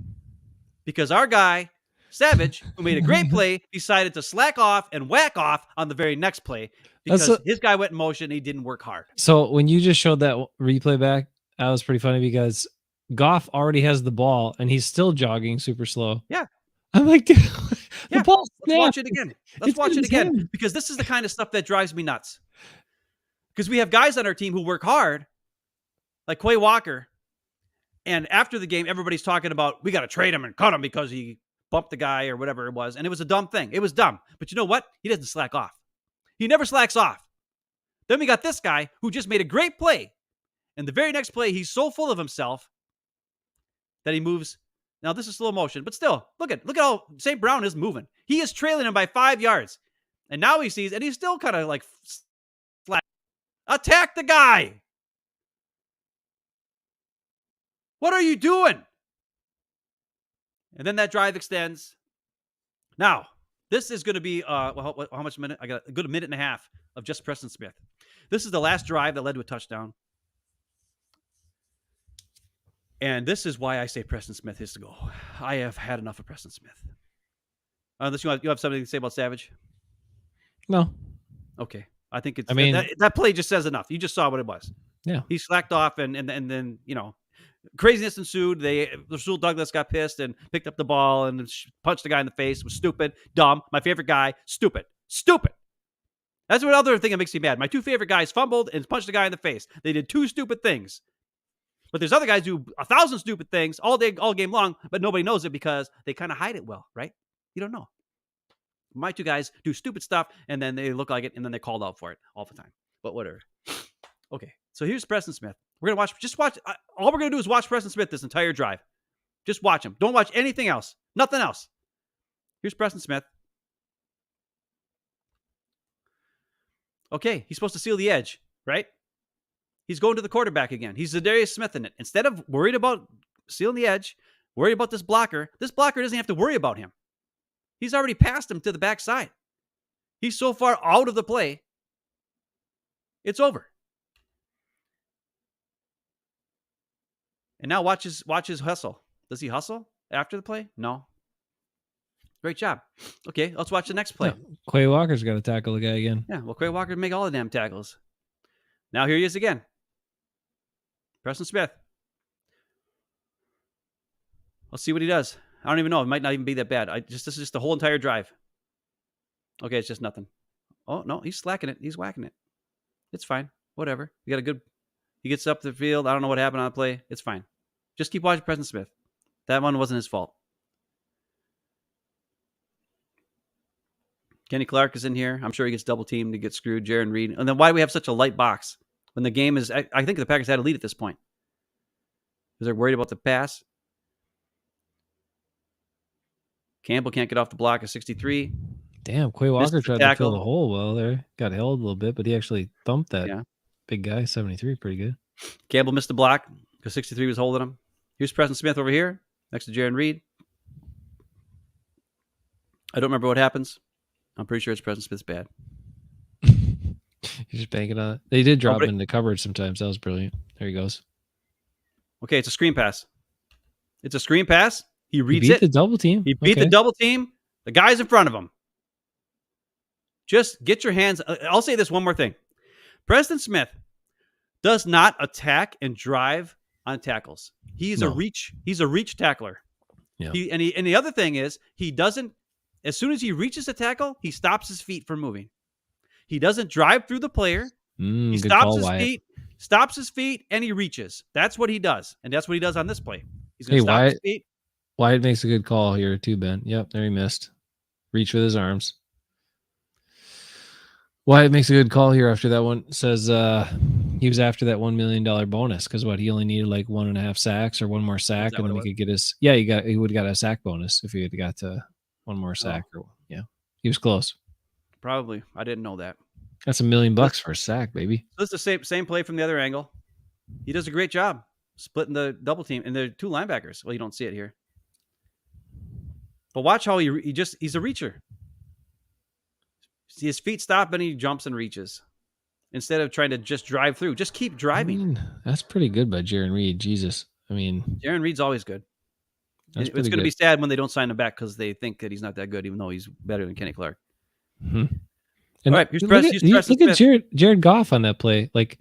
because our guy, Savage, who made a great play, decided to slack off and whack off on the very next play because his guy went in motion and he didn't work hard. So when you just showed that replay back, that was pretty funny because Goff already has the ball and he's still jogging super slow. Yeah. I'm like, dude, the ball snapped. Let's watch it again. Let's watch it again because this is the kind of stuff that drives me nuts. Because we have guys on our team who work hard, like Quay Walker. And after the game, everybody's talking about, we got to trade him and cut him because he bumped the guy or whatever it was. And it was a dumb thing. It was dumb. But you know what? He doesn't slack off. He never slacks off. Then we got this guy who just made a great play. And the very next play, he's so full of himself that he moves. Now, this is slow motion, but still, look at how St. Brown is moving. He is trailing him by 5 yards. And now he sees, and he's still kind of like flat. Attack the guy. What are you doing? And then that drive extends. Now, this is going to be, how much minute? I got a good minute and a half of just Preston Smith. This is the last drive that led to a touchdown. And this is why I say Preston Smith has to go. I have had enough of Preston Smith. Unless you have something to say about Savage? No. Okay. I think it's. I mean, that play just says enough. You just saw what it was. Yeah. He slacked off, and then craziness ensued. Rasul Douglas got pissed and picked up the ball and punched the guy in the face. It was stupid, dumb. My favorite guy, stupid. That's what other thing that makes me mad. My two favorite guys fumbled and punched the guy in the face. They did two stupid things. But there's other guys who do 1,000 stupid things all day, all game long, but nobody knows it because they kind of hide it well, right? You don't know. My two guys do stupid stuff, and then they look like it, and then they're called out for it all the time. But whatever. Okay, so here's Preston Smith. We're going to watch. All we're going to do is watch Preston Smith this entire drive. Just watch him. Don't watch anything else. Nothing else. Here's Preston Smith. Okay, he's supposed to seal the edge, right? He's going to the quarterback again. He's Zadarius Smith in it. Instead of worried about sealing the edge, worried about this blocker doesn't have to worry about him. He's already passed him to the backside. He's so far out of the play, it's over. And now watch his hustle. Does he hustle after the play? No. Great job. Okay, let's watch the next play. Yeah, Quay Walker's got to tackle the guy again. Yeah, well, Quay Walker make all the damn tackles. Now here he is again. Preston Smith. Let's see what he does. I don't even know. It might not even be that bad. This is just the whole entire drive. Okay, it's just nothing. Oh, no, he's slacking it. He's whacking it. It's fine. Whatever. He gets up the field. I don't know what happened on the play. It's fine. Just keep watching Preston Smith. That one wasn't his fault. Kenny Clark is in here. I'm sure he gets double teamed to get screwed. Jaron Reed. And then why do we have such a light box when the game is, I think the Packers had a lead at this point. Because they're worried about the pass. Campbell can't get off the block at 63. Damn, Quay Walker tried to fill the hole well there. Got held a little bit, but he actually thumped that big guy, 73, pretty good. Campbell missed the block because 63 was holding him. Here's Preston Smith over here next to Jaron Reed. I don't remember what happens. I'm pretty sure it's Preston Smith's bad. You're just banking on it. They did drop him into coverage sometimes. That was brilliant. There he goes. Okay, it's a screen pass. It's a screen pass. He reads it. He beat the double team. He beat the double team. The guy's in front of him. Just get your hands. I'll say this one more thing. Preston Smith does not attack and drive on tackles. He's a reach tackler. Yeah. And the other thing is he doesn't. As soon as he reaches a tackle, he stops his feet from moving. He doesn't drive through the player. He stops his feet, and he reaches. That's what he does, and that's what he does on this play. He's going to stop his feet. Wyatt makes a good call here too, Ben. Yep, there he missed. Reach with his arms. Wyatt makes a good call here after that one. Says He was after that $1 million bonus because he only needed like 1.5 sacks or one more sack, that and then what he it could get his. Yeah, he would have got a sack bonus if he had got to one more Oh. sack or yeah, he was close. Probably. I didn't know that. That's $1 million for a sack, baby. So it's the same play from the other angle. He does a great job splitting the double team, and there are two linebackers. Well, you don't see it here, but watch how he's a reacher. See, his feet stop and he jumps and reaches instead of trying to just drive through. Just keep driving. I mean, that's pretty good by Jaron Reed. Jesus, I mean, Jaron Reed's always good. That's It's going to be sad when they don't sign him back because they think that he's not that good, even though he's better than Kenny Clark. And all right, here's look at Jared Goff on that play. Like,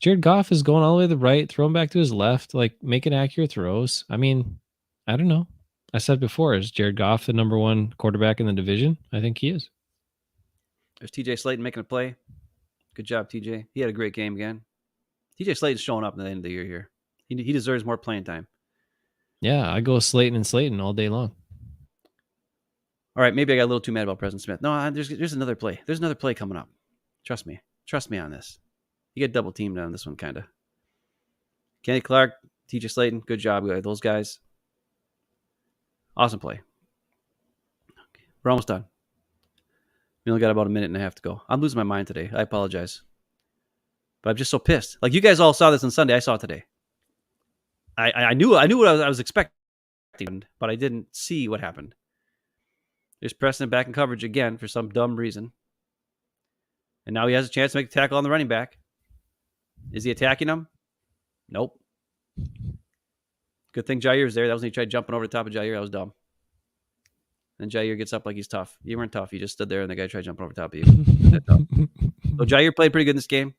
Jared Goff is going all the way to the right, throwing back to his left, like making accurate throws. I mean, I don't know. I said before, is Jared Goff the number one quarterback in the division? I think he is. There's TJ Slayton making a play. Good job, TJ. He had a great game again. TJ Slayton's showing up at the end of the year here. He deserves more playing time. Yeah, I go Slayton and Slayton all day long. All right, maybe I got a little too mad about Preston Smith. No, there's another play. There's another play coming up. Trust me. Trust me on this. You get double teamed on this one, kind of. Kenny Clark, TJ Slayton, good job, those guys. Awesome play. Okay, we're almost done. We only got about a minute and a half to go. I'm losing my mind today. I apologize. But I'm just so pissed. Like, you guys all saw this on Sunday. I saw it today. I knew what I was expecting, but I didn't see what happened. There's Preston back in coverage again for some dumb reason. And now he has a chance to make a tackle on the running back. Is he attacking him? Nope. Good thing Jair's there. That was when he tried jumping over the top of Jair. That was dumb. And Jair gets up like he's tough. You weren't tough. You just stood there and the guy tried jumping over the top of you. So Jair played pretty good in this game.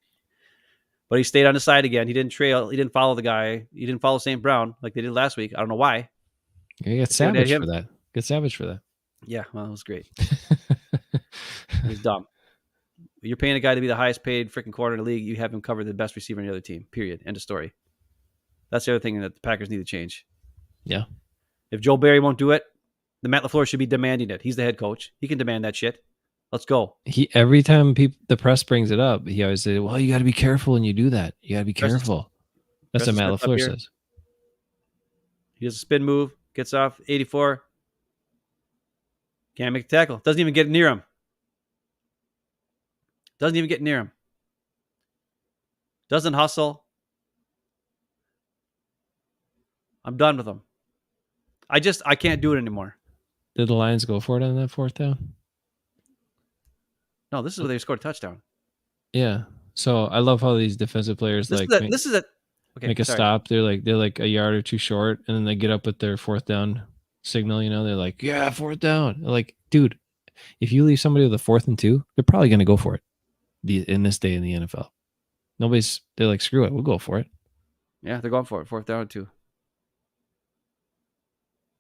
But he stayed on his side again. He didn't trail. He didn't follow the guy. He didn't follow St. Brown like they did last week. I don't know why. You get savage for that. Get savage for that. Yeah, well, it was great. It was dumb. You're paying a guy to be the highest paid freaking corner in the league. You have him cover the best receiver in the other team. Period. End of story. That's the other thing that the Packers need to change. Yeah. If Joe Barry won't do it, then Matt LaFleur should be demanding it. He's the head coach. He can demand that shit. Let's go. Every time the press brings it up, he always says, well, you got to be careful when you do that. You got to be careful. That's what Matt LaFleur says. He does a spin move, gets off 84. Can't make a tackle. Doesn't even get near him. Doesn't hustle. I'm done with him. I can't do it anymore. Did the Lions go for it on that fourth down? No, this is where they scored a touchdown. Yeah. So I love how these defensive players make a stop. They're like a yard or two short, and then they get up with their fourth down signal. They're like, yeah, fourth down. Like, dude, if you leave somebody with a 4th and 2, they're probably going to go for it. In this day in the NFL, they're like, screw it, we'll go for it. Yeah, they're going for it. 4th down and 2.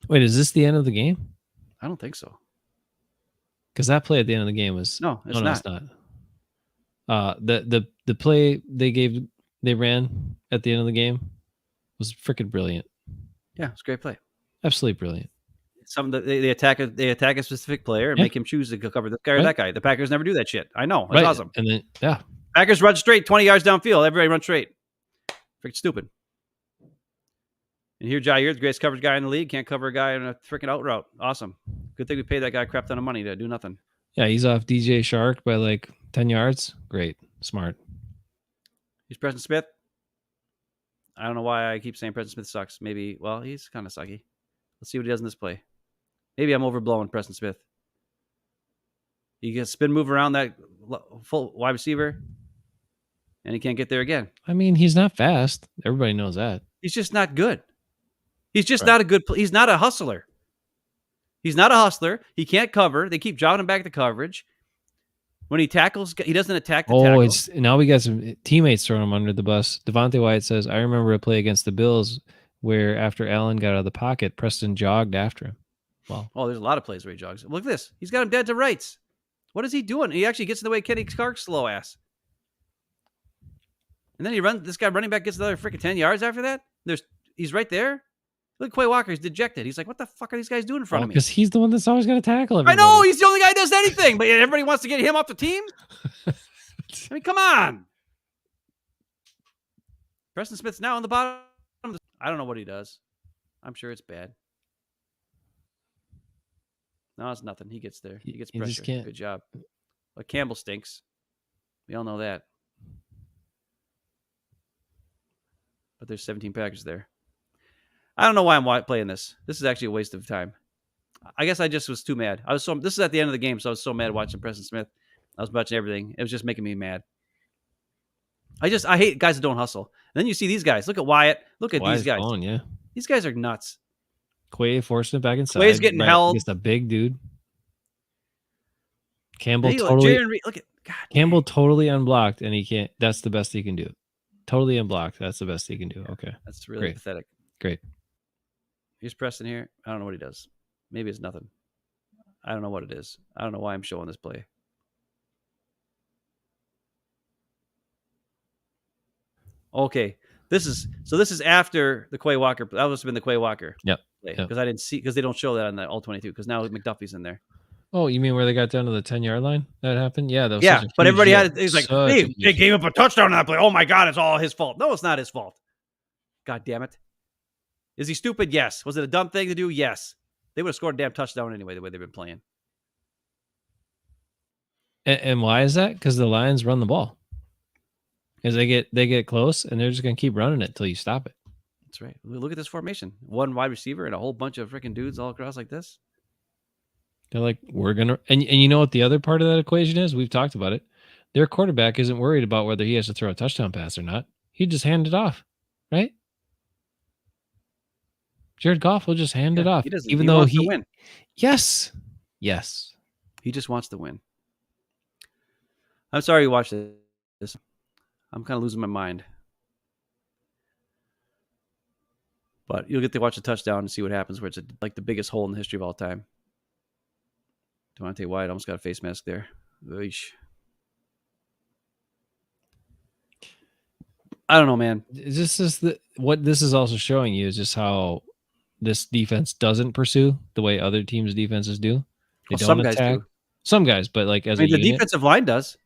Wait, is this the end of the game? I don't think so. Because that play at the end of the game was it's not. The play they ran at the end of the game was freaking brilliant. Yeah, it's a great play. Absolutely brilliant. They attack a specific player and make him choose to cover this guy or that guy. The Packers never do that shit. I know. It's awesome. And then Packers run straight 20 yards downfield. Everybody run straight. Freaking stupid. And here Jair, the greatest coverage guy in the league, can't cover a guy on a freaking out route. Awesome. Good thing we paid that guy a crap ton of money to do nothing. Yeah, he's off DJ Shark by like 10 yards. Great. Smart. He's Preston Smith. I don't know why I keep saying Preston Smith sucks. Maybe, well, he's kind of sucky. Let's see what he does in this play. Maybe I'm overblowing Preston Smith. He gets spin move around that full wide receiver, and he can't get there again. I mean, he's not fast. Everybody knows that. He's just not good. He's just not a good. He's not a hustler. He's not a hustler. He can't cover. They keep jogging him back to coverage. When he tackles, he doesn't attack the tackle. Now we got some teammates throwing him under the bus. Devontae Wyatt says, I remember a play against the Bills where after Allen got out of the pocket, Preston jogged after him. Well, there's a lot of plays where he jogs. Look at this. He's got him dead to rights. What is he doing? He actually gets in the way of Kenny Clark's slow ass. And then this guy running back gets another freaking 10 yards after that. He's right there. Look, Quay Walker, he's dejected. He's like, what the fuck are these guys doing in front of me? Because he's the one that's always got to tackle everybody. I know, he's the only guy who does anything, but everybody wants to get him off the team? I mean, come on. Preston Smith's now on the bottom. I don't know what he does. I'm sure it's bad. No, it's nothing. He gets there. He gets You just pressure. can't. Good job. But Campbell stinks. We all know that. But there's 17 Packers there. I don't know why I'm playing this. This is actually a waste of time. I guess I just was too mad. This is at the end of the game, so I was so mad watching Preston Smith. I was watching everything. It was just making me mad. I hate guys that don't hustle. And then you see these guys. Look at Wyatt. Look at these guys. Falling, yeah. These guys are nuts. Quay forcing it back inside. Quay's getting held. Against a big dude. Campbell Look at God. Campbell totally unblocked, and he can't. That's the best he can do. Totally unblocked. That's the best he can do. Okay, that's really Great. pathetic. Great. Here's Preston here. I don't know what he does. Maybe it's nothing. I don't know what it is. I don't know why I'm showing this play. Okay, this is after the Quay Walker. That must have been the Quay Walker. Yep. Because I didn't see they don't show that on the all 22 because now McDuffie's in there. Oh, you mean where they got down to the 10-yard line? That happened? Yeah, that was yeah. But everybody deal. had. He's like, hey, they gave up a touchdown on that play. Oh my God, it's all his fault. No, it's not his fault. God damn it. Is he stupid? Yes. Was it a dumb thing to do? Yes. They would have scored a damn touchdown anyway, the way they've been playing. And why is that? Because the Lions run the ball. Because they get close, and they're just going to keep running it till you stop it. That's right. Look at this formation. One wide receiver and a whole bunch of freaking dudes all across like this. They're like, we're going to... And you know what the other part of that equation is? We've talked about it. Their quarterback isn't worried about whether he has to throw a touchdown pass or not. He just hand it off, right? Jared Goff will just hand it off. Even though he wants to win. Yes. He just wants to win. I'm sorry you watched this. I'm kind of losing my mind. But you'll get to watch the touchdown and see what happens where it's like the biggest hole in the history of all time. Devontae Wyatt almost got a face mask there. Eesh. I don't know, man. This is what this is also showing you is just how this defense doesn't pursue the way other teams' defenses do. They don't attack. Guys do. Some guys, but like the defensive line does.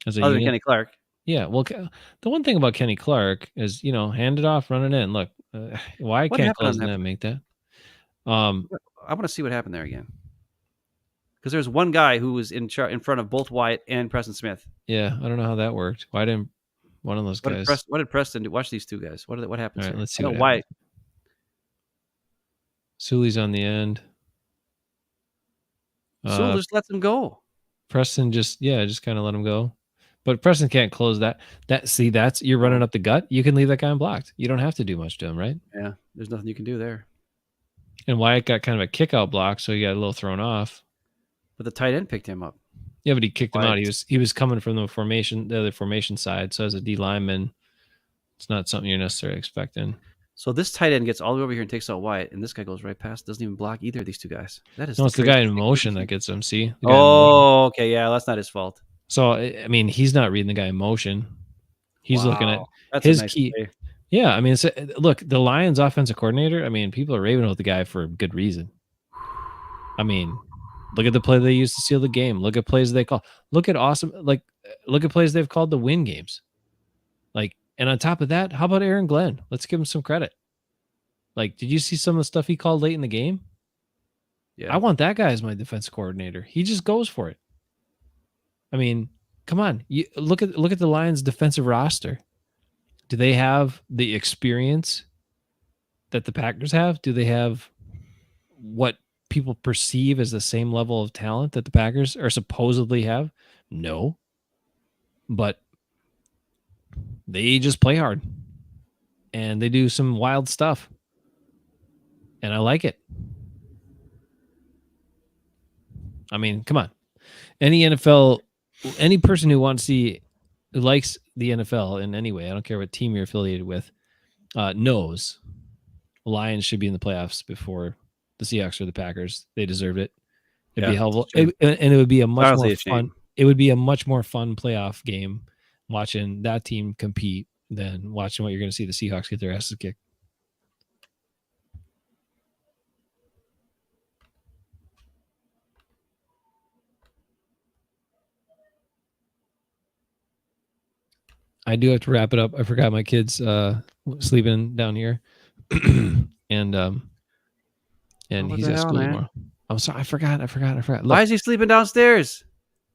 As a other than Kenny Clark. Yeah, well, the one thing about Kenny Clark is, hand it off, run it in. Look, why can't close that make that? I want to see what happened there again. Because there's one guy who was in front of both Wyatt and Preston Smith. Yeah, I don't know how that worked. Why didn't one of those guys? What did Preston do? Watch these two guys. What happens? All right, here? Let's see what Wyatt. Sully's on the end. Sul just lets him go. Preston just kind of let him go. But Preston can't close that. You're running up the gut. You can leave that guy unblocked. You don't have to do much to him, right? Yeah, there's nothing you can do there. And Wyatt got kind of a kick out block, so he got a little thrown off. But the tight end picked him up. Yeah, but he kicked him out. He was coming from the other formation side. So as a D lineman, it's not something you're necessarily expecting. So this tight end gets all the way over here and takes out Wyatt, and this guy goes right past. Doesn't even block either of these two guys. That is. No, it's the guy in motion that gets him. See? Oh, okay, yeah, that's not his fault. So I mean, he's not reading the guy in motion. He's looking at that's his a nice key. play. Yeah, I mean, look, the Lions' offensive coordinator. I mean, people are raving about the guy for good reason. I mean, look at the play they used to seal the game. Look at plays they call. Look at plays they've called to win games. And on top of that, how about Aaron Glenn? Let's give him some credit. Did you see some of the stuff he called late in the game? Yeah, I want that guy as my defense coordinator. He just goes for it. I mean, come on. You look at the Lions' defensive roster. Do they have the experience that the Packers have? Do they have what people perceive as the same level of talent that the Packers are supposedly have? No. But they just play hard. And they do some wild stuff. And I like it. I mean, come on. Any person who likes the NFL in any way, I don't care what team you're affiliated with, knows the Lions should be in the playoffs before the Seahawks or the Packers. They deserved it. It'd be helpful. And it would be a much more fun. It would be a much more fun playoff game watching that team compete than watching what you're going to see the Seahawks get their asses kicked. I do have to wrap it up. I forgot my kids sleeping down here, and Oh, what he's the at hell, school man? tomorrow. I'm sorry, I forgot. Why Look, is he sleeping downstairs?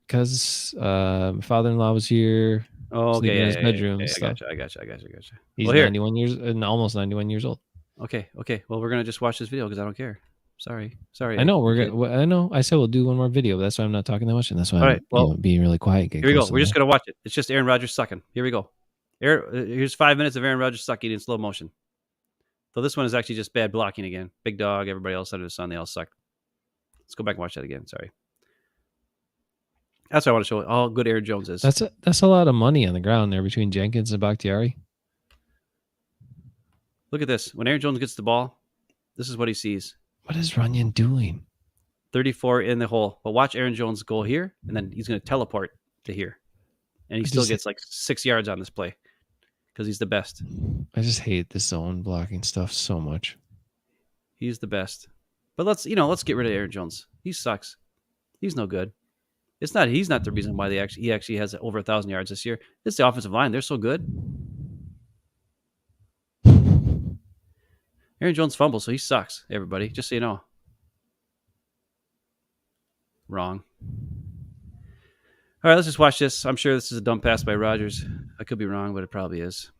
because my father-in-law was here Oh, sleeping in his okay. bedroom and I stuff. got you. I got you. I got you. I got you. He's Well, here. 91 years and almost 91 years old. Okay. Okay. Well, we're gonna just watch this video because I don't care. Sorry. Sorry. I know you kid. I know. I said we'll do one more video, but that's why I'm not talking that much, and that's why All I'm right. Well, being really quiet. Get here we go. close to We're the just mic. gonna watch it. It's just Aaron Rodgers sucking. Here we go. Here's 5 minutes of Aaron Rodgers sucking in slow motion. So this one is actually just bad blocking again. Big dog. Everybody else under the sun, they all suck. Let's go back and watch that again. Sorry. That's what I want to show. How good Aaron Jones is. That's a lot of money on the ground there between Jenkins and Bakhtiari. Look at this. When Aaron Jones gets the ball, this is what he sees. What is Runyon doing? 34 in the hole. But watch Aaron Jones go here, and then he's going to teleport to here. And he still gets like 6 yards on this play because he's the best. I just hate this zone blocking stuff so much. He's the best. But let's get rid of Aaron Jones. He sucks. He's no good. He's not the reason why he actually has over 1,000 yards this year. It's the offensive line. They're so good. Aaron Jones fumbles, so he sucks, everybody. Just so you know. Wrong. All right, let's just watch this. I'm sure this is a dumb pass by Rodgers. I could be wrong, but it probably is.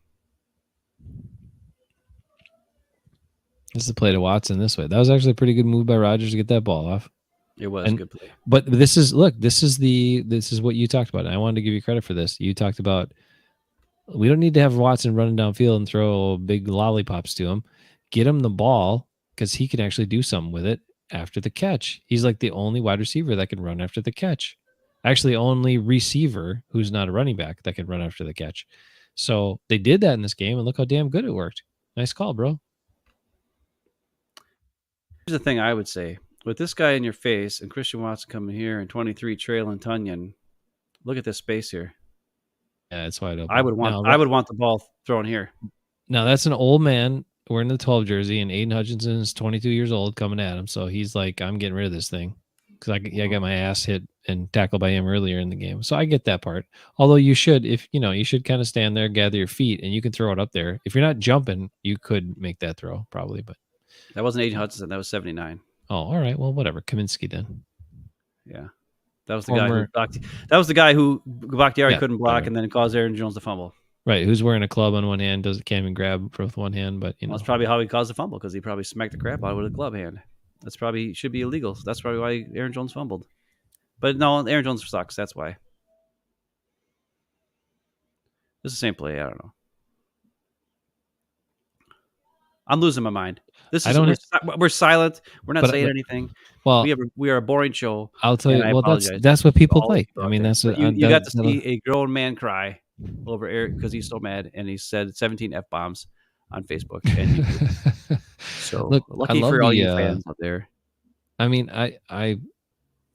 This is the play to Watson this way. That was actually a pretty good move by Rodgers to get that ball off. It was a good play. But this is what you talked about. And I wanted to give you credit for this. You talked about we don't need to have Watson running downfield and throw big lollipops to him. Get him the ball because he can actually do something with it after the catch. He's like the only wide receiver that can run after the catch. Actually, only receiver who's not a running back that can run after the catch. So they did that in this game, and look how damn good it worked. Nice call, bro. Here's the thing I would say. With this guy in your face and Christian Watson coming here and 23 trailing Tunyon, look at this space here. Yeah, it's wide open. I would want the ball thrown here. Now that's an old man wearing the 12 jersey, and Aiden Hutchinson is 22 years old coming at him. So he's like, I'm getting rid of this thing because I got my ass hit and tackled by him earlier in the game. So I get that part. Although you should kind of stand there, gather your feet, and you can throw it up there. If you're not jumping, you could make that throw probably, but that wasn't Aiden Hutchinson. That was 79. Oh, all right. Well, whatever. Kaminsky then. Yeah. That was the guy who Bakhtiari couldn't block and then caused Aaron Jones to fumble. Right. Who's wearing a club on one hand, can't even grab with one hand, but that's probably how he caused the fumble because he probably smacked the crap out of it with a club hand. That's probably should be illegal. So that's probably why Aaron Jones fumbled. But no, Aaron Jones sucks. That's why. It's the same play. I don't know. I'm losing my mind. We're silent. We're not saying anything. Well, we are a boring show. I'll tell you. Well, that's what people like. I mean, that's you got to see a grown man cry over Eric because he's so mad, and he said 17 F-bombs on Facebook. And so look, lucky for all you fans out there. I mean,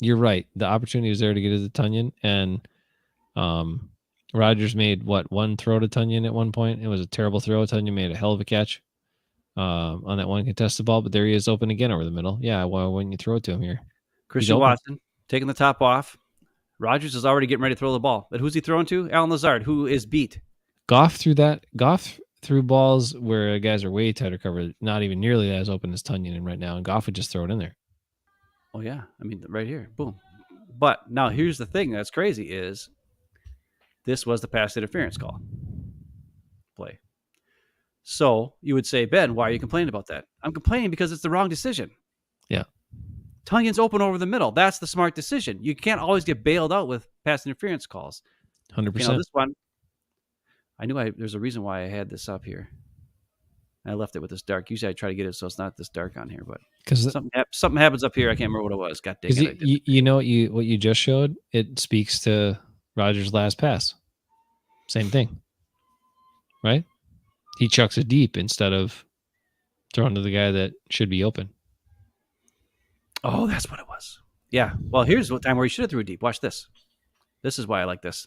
you're right. The opportunity was there to get it to Tunyon, and Rodgers made one throw to Tunyon at one point. It was a terrible throw. Tunyon made a hell of a catch on that one contested ball, but there he is open again over the middle. Yeah, why wouldn't you throw it to him here? Christian Watson taking the top off. Rodgers is already getting ready to throw the ball. But who's he throwing to? Allen Lazard, who is beat. Goff threw balls where guys are way tighter covered, not even nearly as open as Tunyon right now, and Goff would just throw it in there. Oh, yeah. I mean, right here. Boom. But now here's the thing that's crazy is this was the pass interference call play. So you would say, Ben, why are you complaining about that? I'm complaining because it's the wrong decision. Yeah. Tunyon's open over the middle. That's the smart decision. You can't always get bailed out with pass interference calls. 100%. This one, I knew there's a reason why I had this up here. I left it with this dark. Usually I try to get it so it's not this dark on here, but because something happens up here. I can't remember what it was. God dang it. You know what you just showed? It speaks to Rodgers' last pass. Same thing. Right? He chucks it deep instead of throwing to the guy that should be open. Oh, that's what it was. Yeah. Well, here's what time where he should have threw it deep. Watch this. This is why I like this.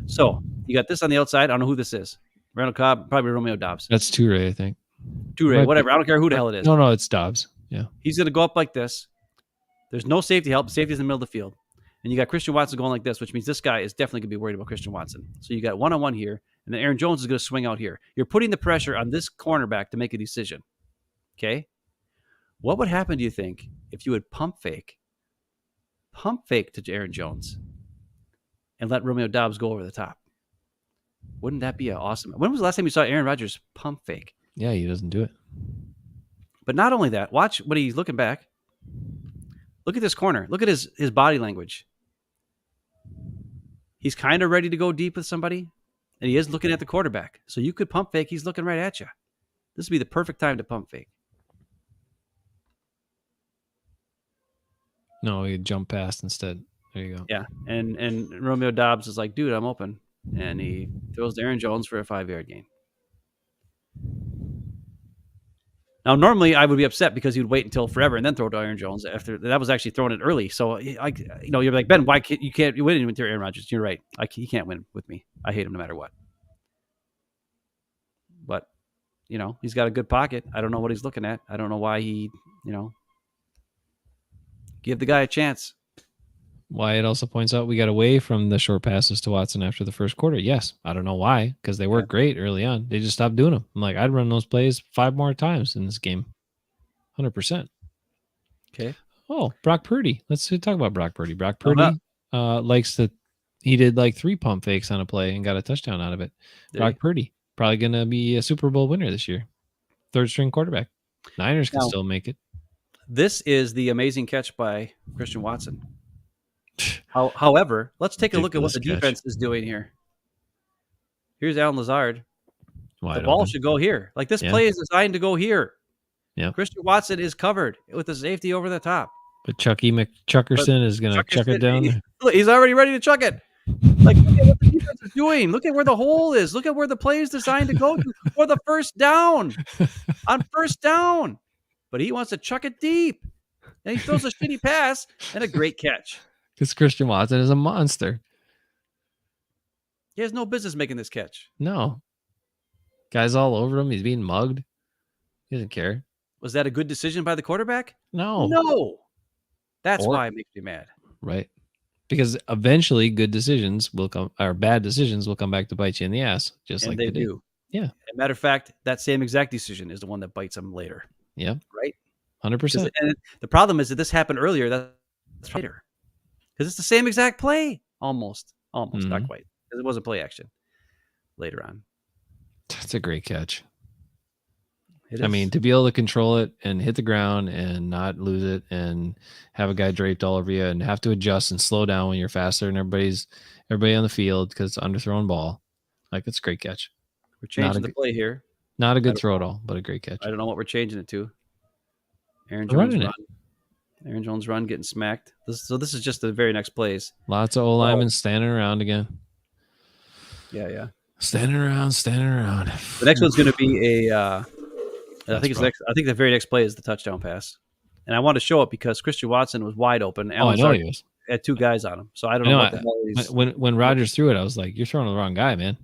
So you got this on the outside. I don't know who this is. Randall Cobb, probably Romeo Dobbs. That's Toure, I think. Toure, whatever. I don't care who the hell it is. No, it's Dobbs. Yeah. He's going to go up like this. There's no safety help. Safety's in the middle of the field. And you got Christian Watson going like this, which means this guy is definitely going to be worried about Christian Watson. So you got one-on-one here. and then Aaron Jones is going to swing out here. You're putting the pressure on this cornerback to make a decision. Okay? What would happen, do you think, if you would pump fake to Aaron Jones and let Romeo Doubs go over the top? Wouldn't that be awesome? When was the last time you saw Aaron Rodgers pump fake? Yeah, he doesn't do it. But not only that, watch when he's looking back. Look at this corner. Look at his body language. He's kind of ready to go deep with somebody, and he is looking at the quarterback. So you could pump fake. He's looking right at you. This would be the perfect time to pump fake. No, he jump past instead. There you go. Yeah, and Romeo Doubs is like, dude, I'm open. And he throws to Aaron Jones for a 5-yard gain. Now, normally I would be upset because he would wait until forever and then throw to Aaron Jones after that was actually throwing it early. So, you're like, Ben, why can't you win with Aaron Rodgers? You're right. He can't win with me. I hate him no matter what. But, he's got a good pocket. I don't know what he's looking at. I don't know why he, give the guy a chance. Wyatt also points out we got away from the short passes to Watson after the first quarter. Yes. I don't know why, because they worked great early on. They just stopped doing them. I'm like, I'd run those plays 5 more times in this game. 100%. Okay. Oh, Brock Purdy. Let's talk about Brock Purdy. Brock Purdy likes to, he did like 3 pump fakes on a play and got a touchdown out of it. Brock Purdy, probably going to be a Super Bowl winner this year. 3rd string quarterback. Niners can still make it. This is the amazing catch by Christian Watson. However, let's take a look at what the defense is doing here. Here's Allen Lazard. The ball should go here. Like this play is designed to go here. Yeah. Christian Watson is covered with the safety over the top. But Chucky McChuckerson is going to chuck it down there. He's already ready to chuck it. Like, look at what the defense is doing. Look at where the hole is. Look at where the play is designed to go to for the first down. On first down. But he wants to chuck it deep. And he throws a shitty pass and a great catch. Because Christian Watson is a monster. He has no business making this catch. No. Guys all over him. He's being mugged. He doesn't care. Was that a good decision by the quarterback? No. No. That's why it makes me mad. Right. Because eventually good decisions will come, or bad decisions will come back to bite you in the ass. Just like they do. Yeah. As a matter of fact, that same exact decision is the one that bites them later. Yeah. Right? 100%. And the problem is that this happened earlier. That's later. Because it's the same exact play. Almost. Not quite. Because it wasn't play action later on. That's a great catch. I mean, to be able to control it and hit the ground and not lose it and have a guy draped all over you and have to adjust and slow down when you're faster and everybody on the field because it's an underthrown ball. Like, it's a great catch. We're changing the play here. Not a good throw at all, but a great catch. I don't know what we're changing it to. Aaron Jones run. Aaron Jones run getting smacked. This is just the very next plays. Lots of O-linemen standing around again. Yeah. Standing around. The next one's going to be I think the very next play is the touchdown pass. And I want to show it because Christian Watson was wide open. I know he was. Had 2 guys on him. So I don't know what the hell he's... When Rodgers threw it, I was like, you're throwing the wrong guy, man.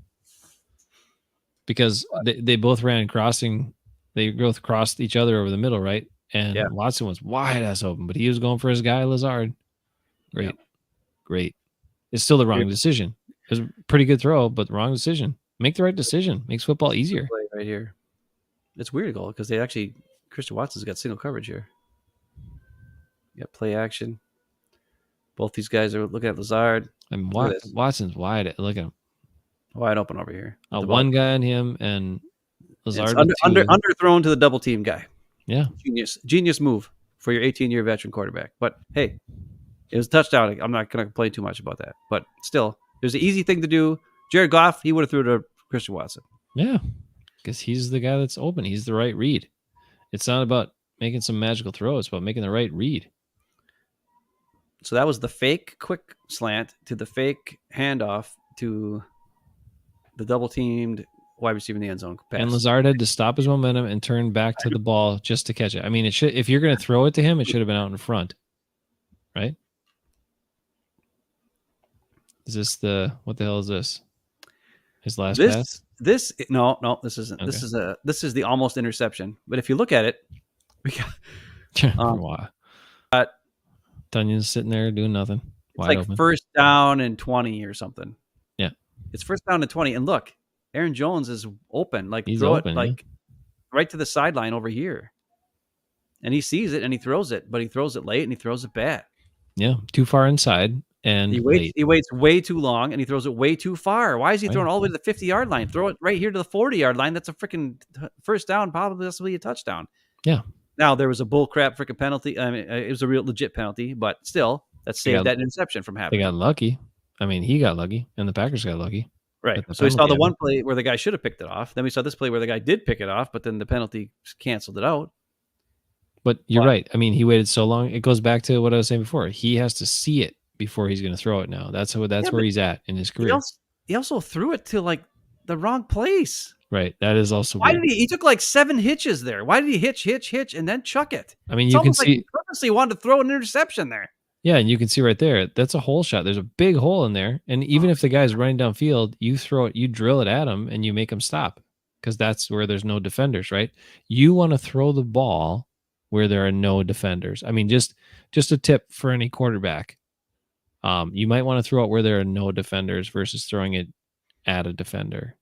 Because they both ran crossing. They both crossed each other over the middle, right? And Watson was wide ass open, but he was going for his guy, Lazard. Great. It's still the wrong decision. It was a pretty good throw, but the wrong decision. Make the right decision. Makes football easier. Right here. It's weird goal because Christian Watson's got single coverage here. You got play action. Both these guys are looking at Lazard. And Watson's wide. Look at him. Wide open over here. One guy on him and Lazard. Underthrown to the double team guy. Yeah. Genius move for your 18-year veteran quarterback. But hey, it was a touchdown. I'm not going to complain too much about that. But still, there's an easy thing to do. Jared Goff, he would have threw to Christian Watson. Yeah. Because he's the guy that's open. He's the right read. It's not about making some magical throw. It's about making the right read. So that was the fake quick slant to the fake handoff to the double-teamed wide receiver in the end zone pass. And Lazard had to stop his momentum and turn back to the ball just to catch it. I mean, it should, if you're going to throw it to him, it should have been out in front, right? Is this what the hell is this? His last pass? No, this isn't. Okay. This is the almost interception. But if you look at it, we got Tunyon's sitting there doing nothing. It's like open. First down and 20 or something. Yeah. It's first down and 20. And look, Aaron Jones is open. Like, He's throw open, it yeah. like right to the sideline over here. And he sees it and he throws it, but he throws it late and he throws it bad. Yeah, too far inside and late. He waits way too long and he throws it way too far. Why is he Right. throwing all the way to the 50-yard line? Throw it right here to the 40-yard line. That's a freaking first down, possibly a touchdown. Yeah. Now, there was a bull crap freaking penalty. I mean, it was a real legit penalty, but still, that saved that interception from They happening. got lucky. I mean, he got lucky and the Packers got lucky. Right. So we saw the one play where the guy should have picked it off. Then we saw this play where the guy did pick it off, but then the penalty canceled it out. But you're right. I mean, he waited so long. It goes back to what I was saying before. He has to see it before he's going to throw it now. That's where he's at in his career. He also threw it to like the wrong place. Right. That is also why weird. did he took like 7 hitches there. Why did he hitch, and then chuck it? I mean, it's you can almost see like he purposely wanted to throw an interception there. Yeah, and you can see right there, that's a hole shot. There's a big hole in there. And even if the guy's running downfield, you throw it, you drill it at him and you make him stop because that's where there's no defenders, right? You want to throw the ball where there are no defenders. I mean, just a tip for any quarterback. You might want to throw it where there are no defenders versus throwing it at a defender.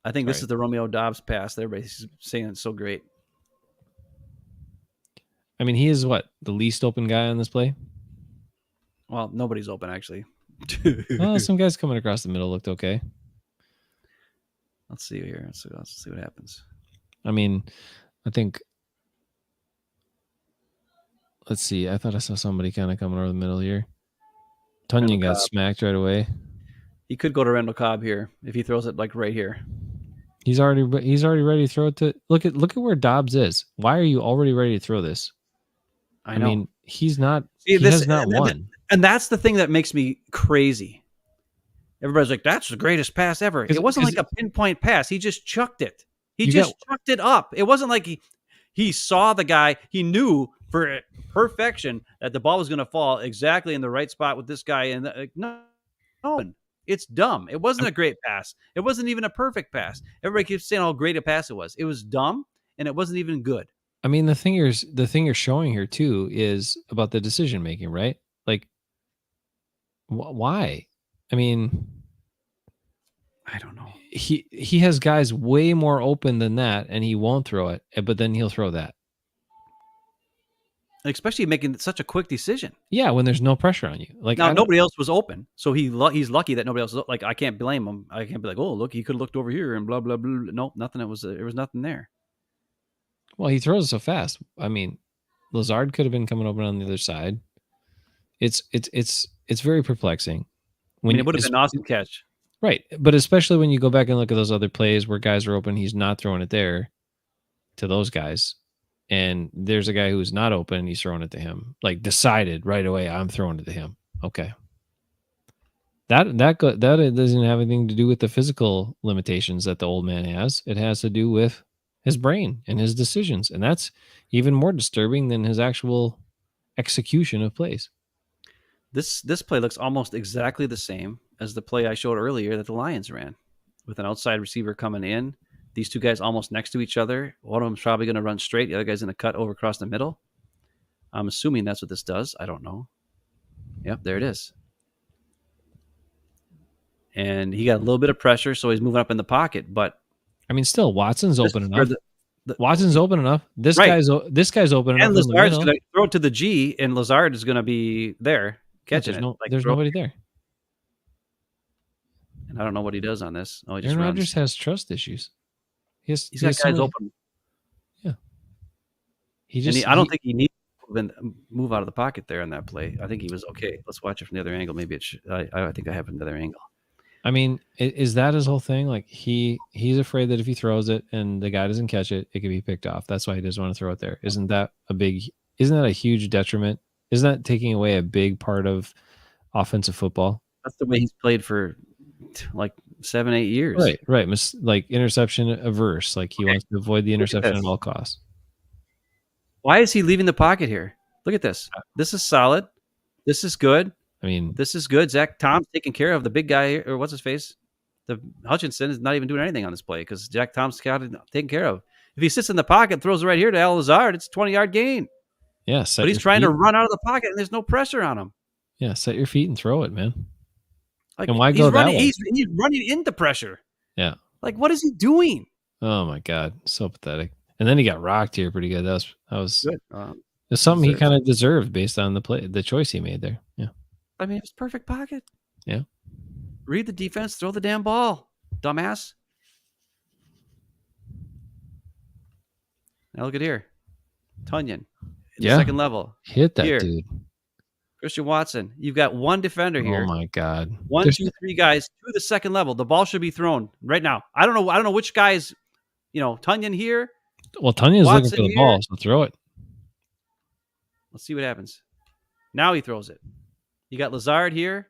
I think this is the Romeo Doubs pass. Everybody's saying it's so great. I mean, he is the least open guy on this play? Well, nobody's open, actually. Well, some guys coming across the middle looked okay. Let's see here. Let's see what happens. I mean, I think... Let's see. I thought I saw somebody kind of coming over the middle here. Tunyon got smacked right away. He could go to Randall Cobb here if he throws it like right here. He's already ready to throw it to... Look at where Doubs is. Why are you already ready to throw this? I mean, he's not... he has not won. And that's the thing that makes me crazy. Everybody's like, that's the greatest pass ever. It wasn't like a pinpoint pass. He just chucked it. He just chucked it up. It wasn't like he saw the guy. He knew for perfection that the ball was going to fall exactly in the right spot with this guy. And no, it's dumb. It wasn't a great pass. It wasn't even a perfect pass. Everybody keeps saying how great a pass it was. It was dumb, and it wasn't even good. I mean, the thing you're showing here too is about the decision making, right? Like, why? I mean, I don't know. He has guys way more open than that, and he won't throw it, but then he'll throw that. Especially making such a quick decision. Yeah, when there's no pressure on you. Like, now nobody else was open, so he's lucky that nobody else was. Like, I can't blame him. I can't be like, oh, look, he could have looked over here and blah blah blah. No, nothing. There was nothing there. Well, he throws it so fast. I mean, Lazard could have been coming open on the other side. It's very perplexing. It would have been an awesome catch. Right. But especially when you go back and look at those other plays where guys are open, he's not throwing it there to those guys. And there's a guy who's not open and he's throwing it to him. Like, decided right away, I'm throwing it to him. Okay. That doesn't have anything to do with the physical limitations that the old man has. It has to do with his brain and his decisions. And that's even more disturbing than his actual execution of plays. This play looks almost exactly the same as the play I showed earlier that the Lions ran, with an outside receiver coming in. These two guys almost next to each other. One of them's probably going to run straight. The other guy's going to cut over across the middle. I'm assuming that's what this does. I don't know. Yep, there it is. And he got a little bit of pressure, so he's moving up in the pocket. But I mean, still, Watson's open enough. Watson's open enough. This guy's open enough. And Lazard's going to throw it to the G, and Lazard is going to be there catching it. There's nobody there. And I don't know what he does on this. Oh, he just Aaron runs. Rodgers has trust issues. He's got guys open. Yeah. I don't think he needs to move out of the pocket there in that play. I think he was okay. Let's watch it from the other angle. Maybe I think I have another angle. I mean, is that his whole thing? Like, he's afraid that if he throws it and the guy doesn't catch it, it could be picked off. That's why he doesn't want to throw it there. Isn't that a huge detriment? Isn't that taking away a big part of offensive football? That's the way he's played for like 7-8 years. Right. Like, interception averse. Like, he wants to avoid the interception at all costs. Why is he leaving the pocket here? Look at this. This is solid. This is good. I mean, this is good. Zach Tom's taking care of the big guy, or what's his face? The Hutchinson is not even doing anything on this play because Jack Tom's got it taken care of. If he sits in the pocket, throws it right here to Al Lazard, it's a 20-yard gain. Yeah, but he's trying to run out of the pocket, and there's no pressure on him. Yeah, set your feet and throw it, man. Like, and why go that way? He's running into pressure. Yeah. Like, what is he doing? Oh my god, so pathetic. And then he got rocked here pretty good. That was Good. it's something he Deserved. kind of deserved based on the choice he made there. Yeah. I mean, it was perfect pocket. Yeah. Read the defense, throw the damn ball, dumbass. Now look at here. Tunyon in the second level. Hit that Here. dude. Christian Watson. You've got one defender here. Oh my god. 1, 2, 3 guys to the second level. The ball should be thrown right now. I don't know which guys, Tunyon here. Well, Tunyon's looking Watson for the here. ball, so throw it. Let's see what happens. Now he throws it. You got Lazard here.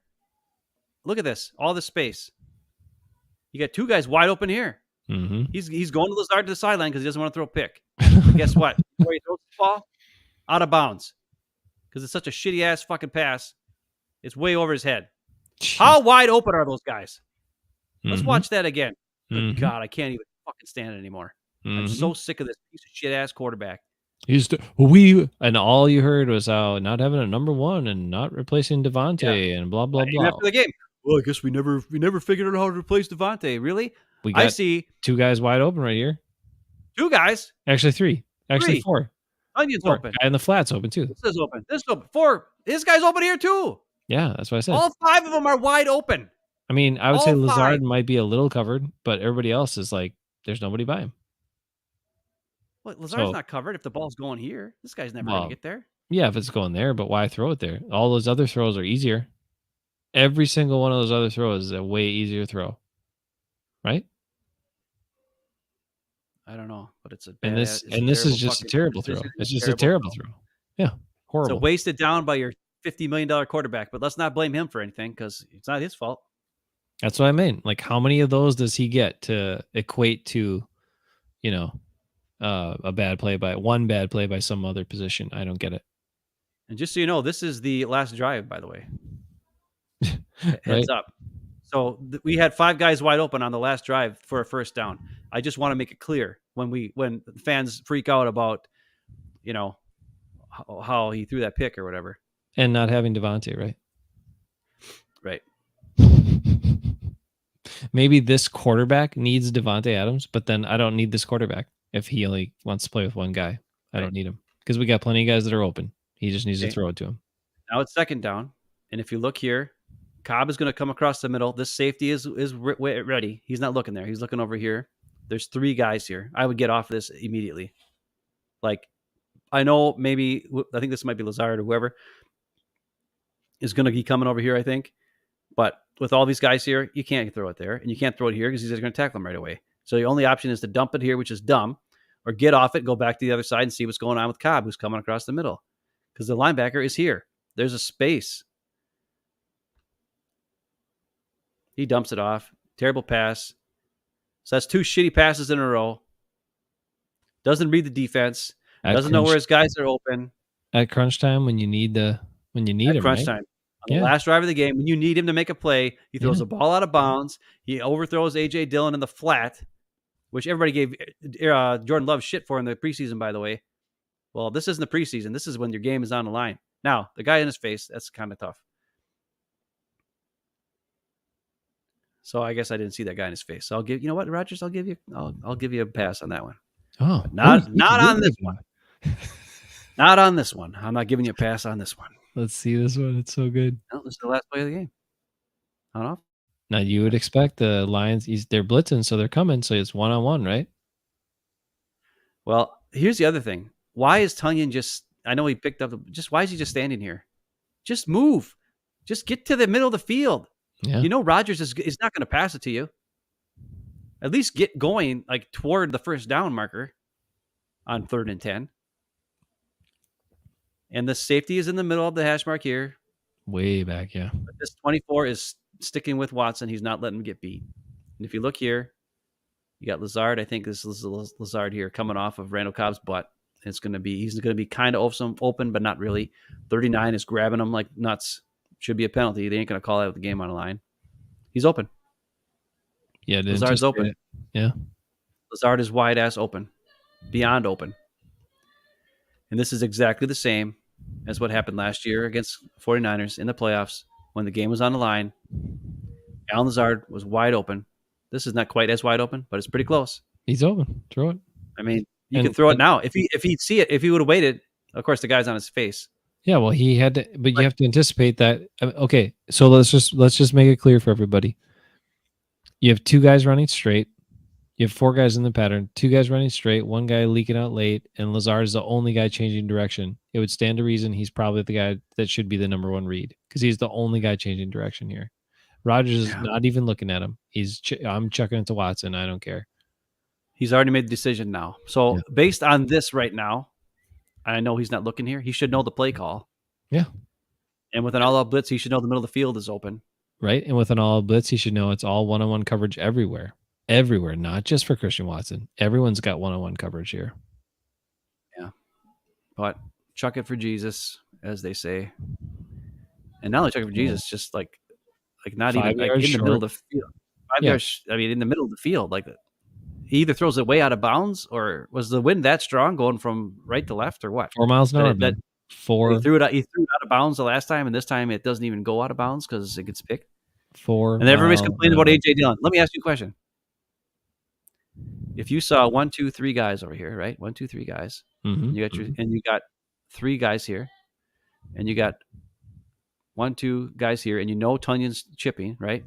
Look at this. All this space. You got two guys wide open here. Mm-hmm. He's going to Lazard to the sideline because he doesn't want to throw a pick. But guess what? Before he throws the ball, out of bounds. Because it's such a shitty ass fucking pass. It's way over his head. How wide open are those guys? Let's watch that again. Good God, I can't even fucking stand it anymore. I'm so sick of this piece of shit ass quarterback. And all you heard was how not having a number one and not replacing Devontae and blah blah blah. After the game, well, I guess we never figured out how to replace Devontae. Really? I see two guys wide open right here. Two guys. Actually, three. Actually, four. Onion's open. Guy in the flat's open too. This is open. This is open. Four. This guy's open here too. Yeah, that's what I said. All five of them are wide open. I mean, I would say Lazard five. might be a little covered, but everybody else is like, there's nobody by him. Well, Lazard's not covered if the ball's going here. This guy's never going to get there. Yeah, if it's going there, but why throw it there? All those other throws are easier. Every single one of those other throws is a way easier throw. Right? I don't know, but it's a and this is just a terrible throw. It's just a terrible throw. Yeah, horrible. So wasted down by your $50 million quarterback, but let's not blame him for anything because it's not his fault. That's what I mean. Like, how many of those does he get to equate to, a bad play by some other position? I don't get it. And just so you know, this is the last drive, by the way. Right? Heads up. So we had five guys wide open on the last drive for a first down. I just want to make it clear when fans freak out about, how he threw that pick or whatever. And not having Devontae, right? Right. Maybe this quarterback needs Devontae Adams, but then I don't need this quarterback if he only wants to play with one guy. I don't need him because we got plenty of guys that are open. He just needs to throw it to him. Now it's second down. And if you look here, Cobb is going to come across the middle. This safety is ready. He's not looking there. He's looking over here. There's three guys here. I would get off this immediately. Like, I know I think this might be Lazard or whoever is going to be coming over here, I think. But with all these guys here, you can't throw it there. And you can't throw it here because he's going to tackle him right away. So the only option is to dump it here, which is dumb, or get off it, go back to the other side and see what's going on with Cobb, who's coming across the middle. Because the linebacker is here. There's a space. He dumps it off. Terrible pass. So that's two shitty passes in a row. Doesn't read the defense. Doesn't know where his guys are open. At crunch time when you need him. Crunch time. On the last drive of the game, when you need him to make a play, he throws a ball out of bounds. He overthrows A.J. Dillon in the flat, which everybody gave Jordan Love shit for in the preseason, by the way. Well, this isn't the preseason. This is when your game is on the line. Now, the guy in his face, that's kind of tough. So I guess I didn't see that guy in his face. So I'll give, Rodgers, I'll give you a pass on that one. Oh, but not on this one. Not on this one. I'm not giving you a pass on this one. Let's see this one. It's so good. No, this is the last play of the game. I don't know. Now you would expect the Lions, they're blitzing, so they're coming. So it's 1-on-1, right? Well, here's the other thing. Why is Tunyon I know he picked up why is he just standing here? Just move. Just get to the middle of the field. Yeah. Rodgers is not going to pass it to you. At least get going like toward the first down marker on 3rd and 10. And the safety is in the middle of the hash mark here. Way back, yeah. But this 24 is sticking with Watson. He's not letting him get beat. And if you look here, you got Lazard. I think this is Lazard here coming off of Randall Cobb's butt. He's going to be kind of open, but not really. 39 is grabbing him like nuts. Should be a penalty. They ain't going to call out the game on the line. He's open. Yeah, Lazard's open. Yeah. Lazard is wide ass open. Beyond open. And this is exactly the same as what happened last year against 49ers in the playoffs when the game was on the line. Alan Lazard was wide open. This is not quite as wide open, but it's pretty close. He's open. Throw it. I mean, you And- could throw it now. If he'd see it, if he would have waited, of course, the guy's on his face. Yeah, well, he had to, but you have to anticipate that. Okay, so let's just make it clear for everybody. You have two guys running straight. You have four guys in the pattern. Two guys running straight. One guy leaking out late, and Lazard is the only guy changing direction. It would stand to reason he's probably the guy that should be the number one read because he's the only guy changing direction here. Rogers is not even looking at him. I'm chucking it to Watson. I don't care. He's already made the decision now. So based on this right now, I know he's not looking here. He should know the play call. Yeah. And with an all-out blitz, he should know the middle of the field is open. Right. And with an all-out blitz, he should know it's all one-on-one coverage everywhere. Everywhere, not just for Christian Watson. Everyone's got one-on-one coverage here. Yeah. But chuck it for Jesus, as they say. And not only chuck it for Jesus, just like not even like in the middle of the field. 5 yards, I mean, in the middle of the field. Like he either throws it way out of bounds, or was the wind that strong going from right to left, or what? 4 miles an hour. He threw it out of bounds the last time, and this time it doesn't even go out of bounds because it gets picked. 4 And everybody's complaining about A.J. Dillon. Let me ask you a question. If you saw 1, 2, 3 guys over here, right? 1, 2, 3 guys. Mm-hmm. You got 3 guys here, and you got 1, 2 guys here, and you know Tunyon's chipping, right?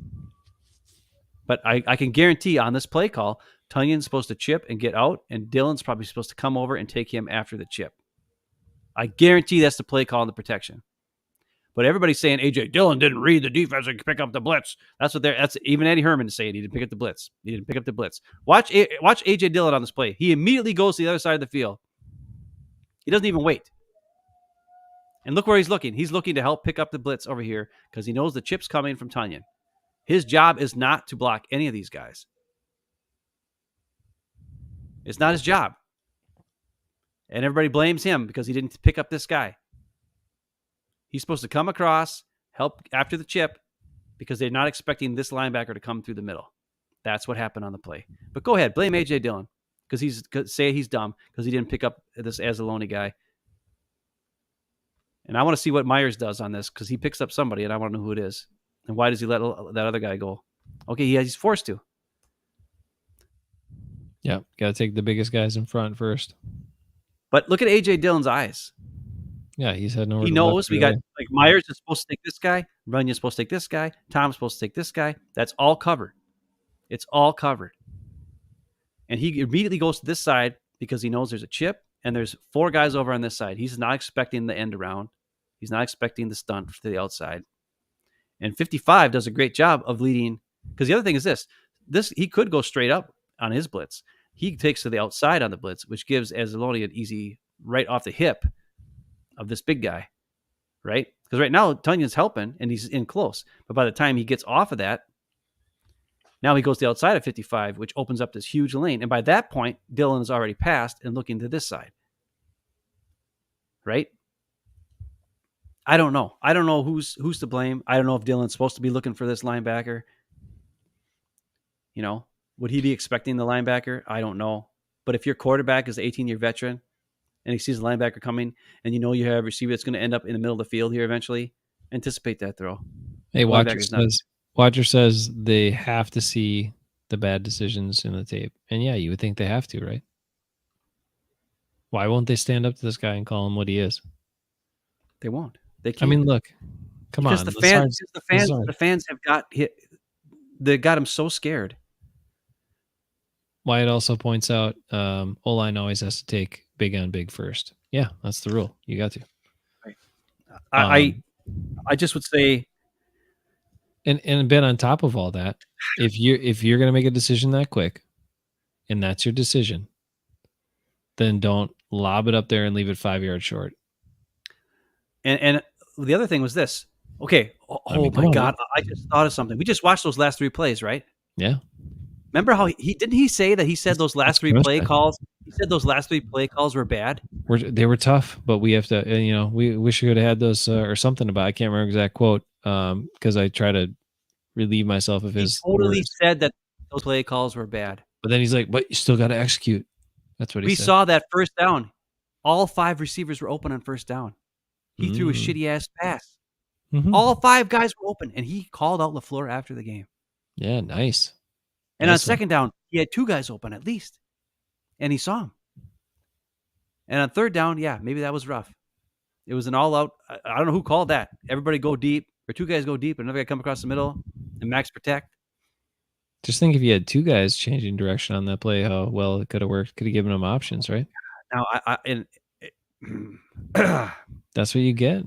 But I can guarantee on this play call, Tunyon's supposed to chip and get out, and Dillon's probably supposed to come over and take him after the chip. I guarantee that's the play call and the protection. But everybody's saying A.J. Dillon didn't read the defense and pick up the blitz. That's even Eddie Herman saying he didn't pick up the blitz. He didn't pick up the blitz. Watch A.J. Dillon on this play. He immediately goes to the other side of the field. He doesn't even wait. And look where he's looking. He's looking to help pick up the blitz over here because he knows the chip's coming from Tunyon. His job is not to block any of these guys. It's not his job. And everybody blames him because he didn't pick up this guy. He's supposed to come across, help after the chip, because they're not expecting this linebacker to come through the middle. That's what happened on the play. But go ahead, blame A.J. Dillon because say he's dumb because he didn't pick up this Anzalone guy. And I want to see what Myers does on this because he picks up somebody, and I want to know who it is. And why does he let that other guy go? Okay, he's forced to. Yeah, got to take the biggest guys in front first. But look at A.J. Dillon's eyes. Yeah, he's heading over. He knows we got like Myers is supposed to take this guy, Runyon's supposed to take this guy, Tom's supposed to take this guy. That's all covered. It's all covered. And he immediately goes to this side because he knows there's a chip and there's 4 guys over on this side. He's not expecting the end around. He's not expecting the stunt to the outside. And 55 does a great job of leading because the other thing is this he could go straight up on his blitz. He takes to the outside on the blitz, which gives Anzalone an easy right off the hip of this big guy, right? Because right now Tunyon's helping and he's in close. But by the time he gets off of that, now he goes to the outside of 55, which opens up this huge lane. And by that point, Dillon is already passed and looking to this side, right? I don't know. I don't know who's to blame. I don't know if Dillon's supposed to be looking for this linebacker. You know, would he be expecting the linebacker? I don't know. But if your quarterback is an 18-year veteran and he sees the linebacker coming and you know you have a receiver that's going to end up in the middle of the field here eventually, anticipate that throw. Hey, Watcher says they have to see the bad decisions in the tape. And yeah, you would think they have to, right? Why won't they stand up to this guy and call him what he is? They won't. They can't. I mean, look, come because on. The fans have got hit. They got him so scared. Wyatt also points out O-line always has to take big on big first. Yeah, that's the rule. You got to. Right. I just would say, and Ben, on top of all that, if you're going to make a decision that quick, and that's your decision, then don't lob it up there and leave it 5 yards short. And the other thing was this. Okay. Oh my God. I just thought of something. We just watched those last 3 plays, right? Yeah. Remember how he say that he said those last 3 play calls? He said those last 3 play calls were bad. They were tough, but we have to, we wish we could have had those or something about. I can't remember exact quote because I try to relieve myself of his. He totally said that those play calls were bad. But then he's like, "But you still got to execute." That's what he said. We saw that first down. All 5 receivers were open on first down. He threw a shitty ass pass. Mm-hmm. All 5 guys were open, and he called out LaFleur after the game. Yeah, nice. And on second down, he had 2 guys open at least, and he saw him. And on third down, yeah, maybe that was rough. It was an all-out. I don't know who called that. Everybody go deep, or 2 guys go deep, and another guy come across the middle, and max protect. Just think if you had 2 guys changing direction on that play, how well it could have worked. Could have given them options, right? Now, That's what you get.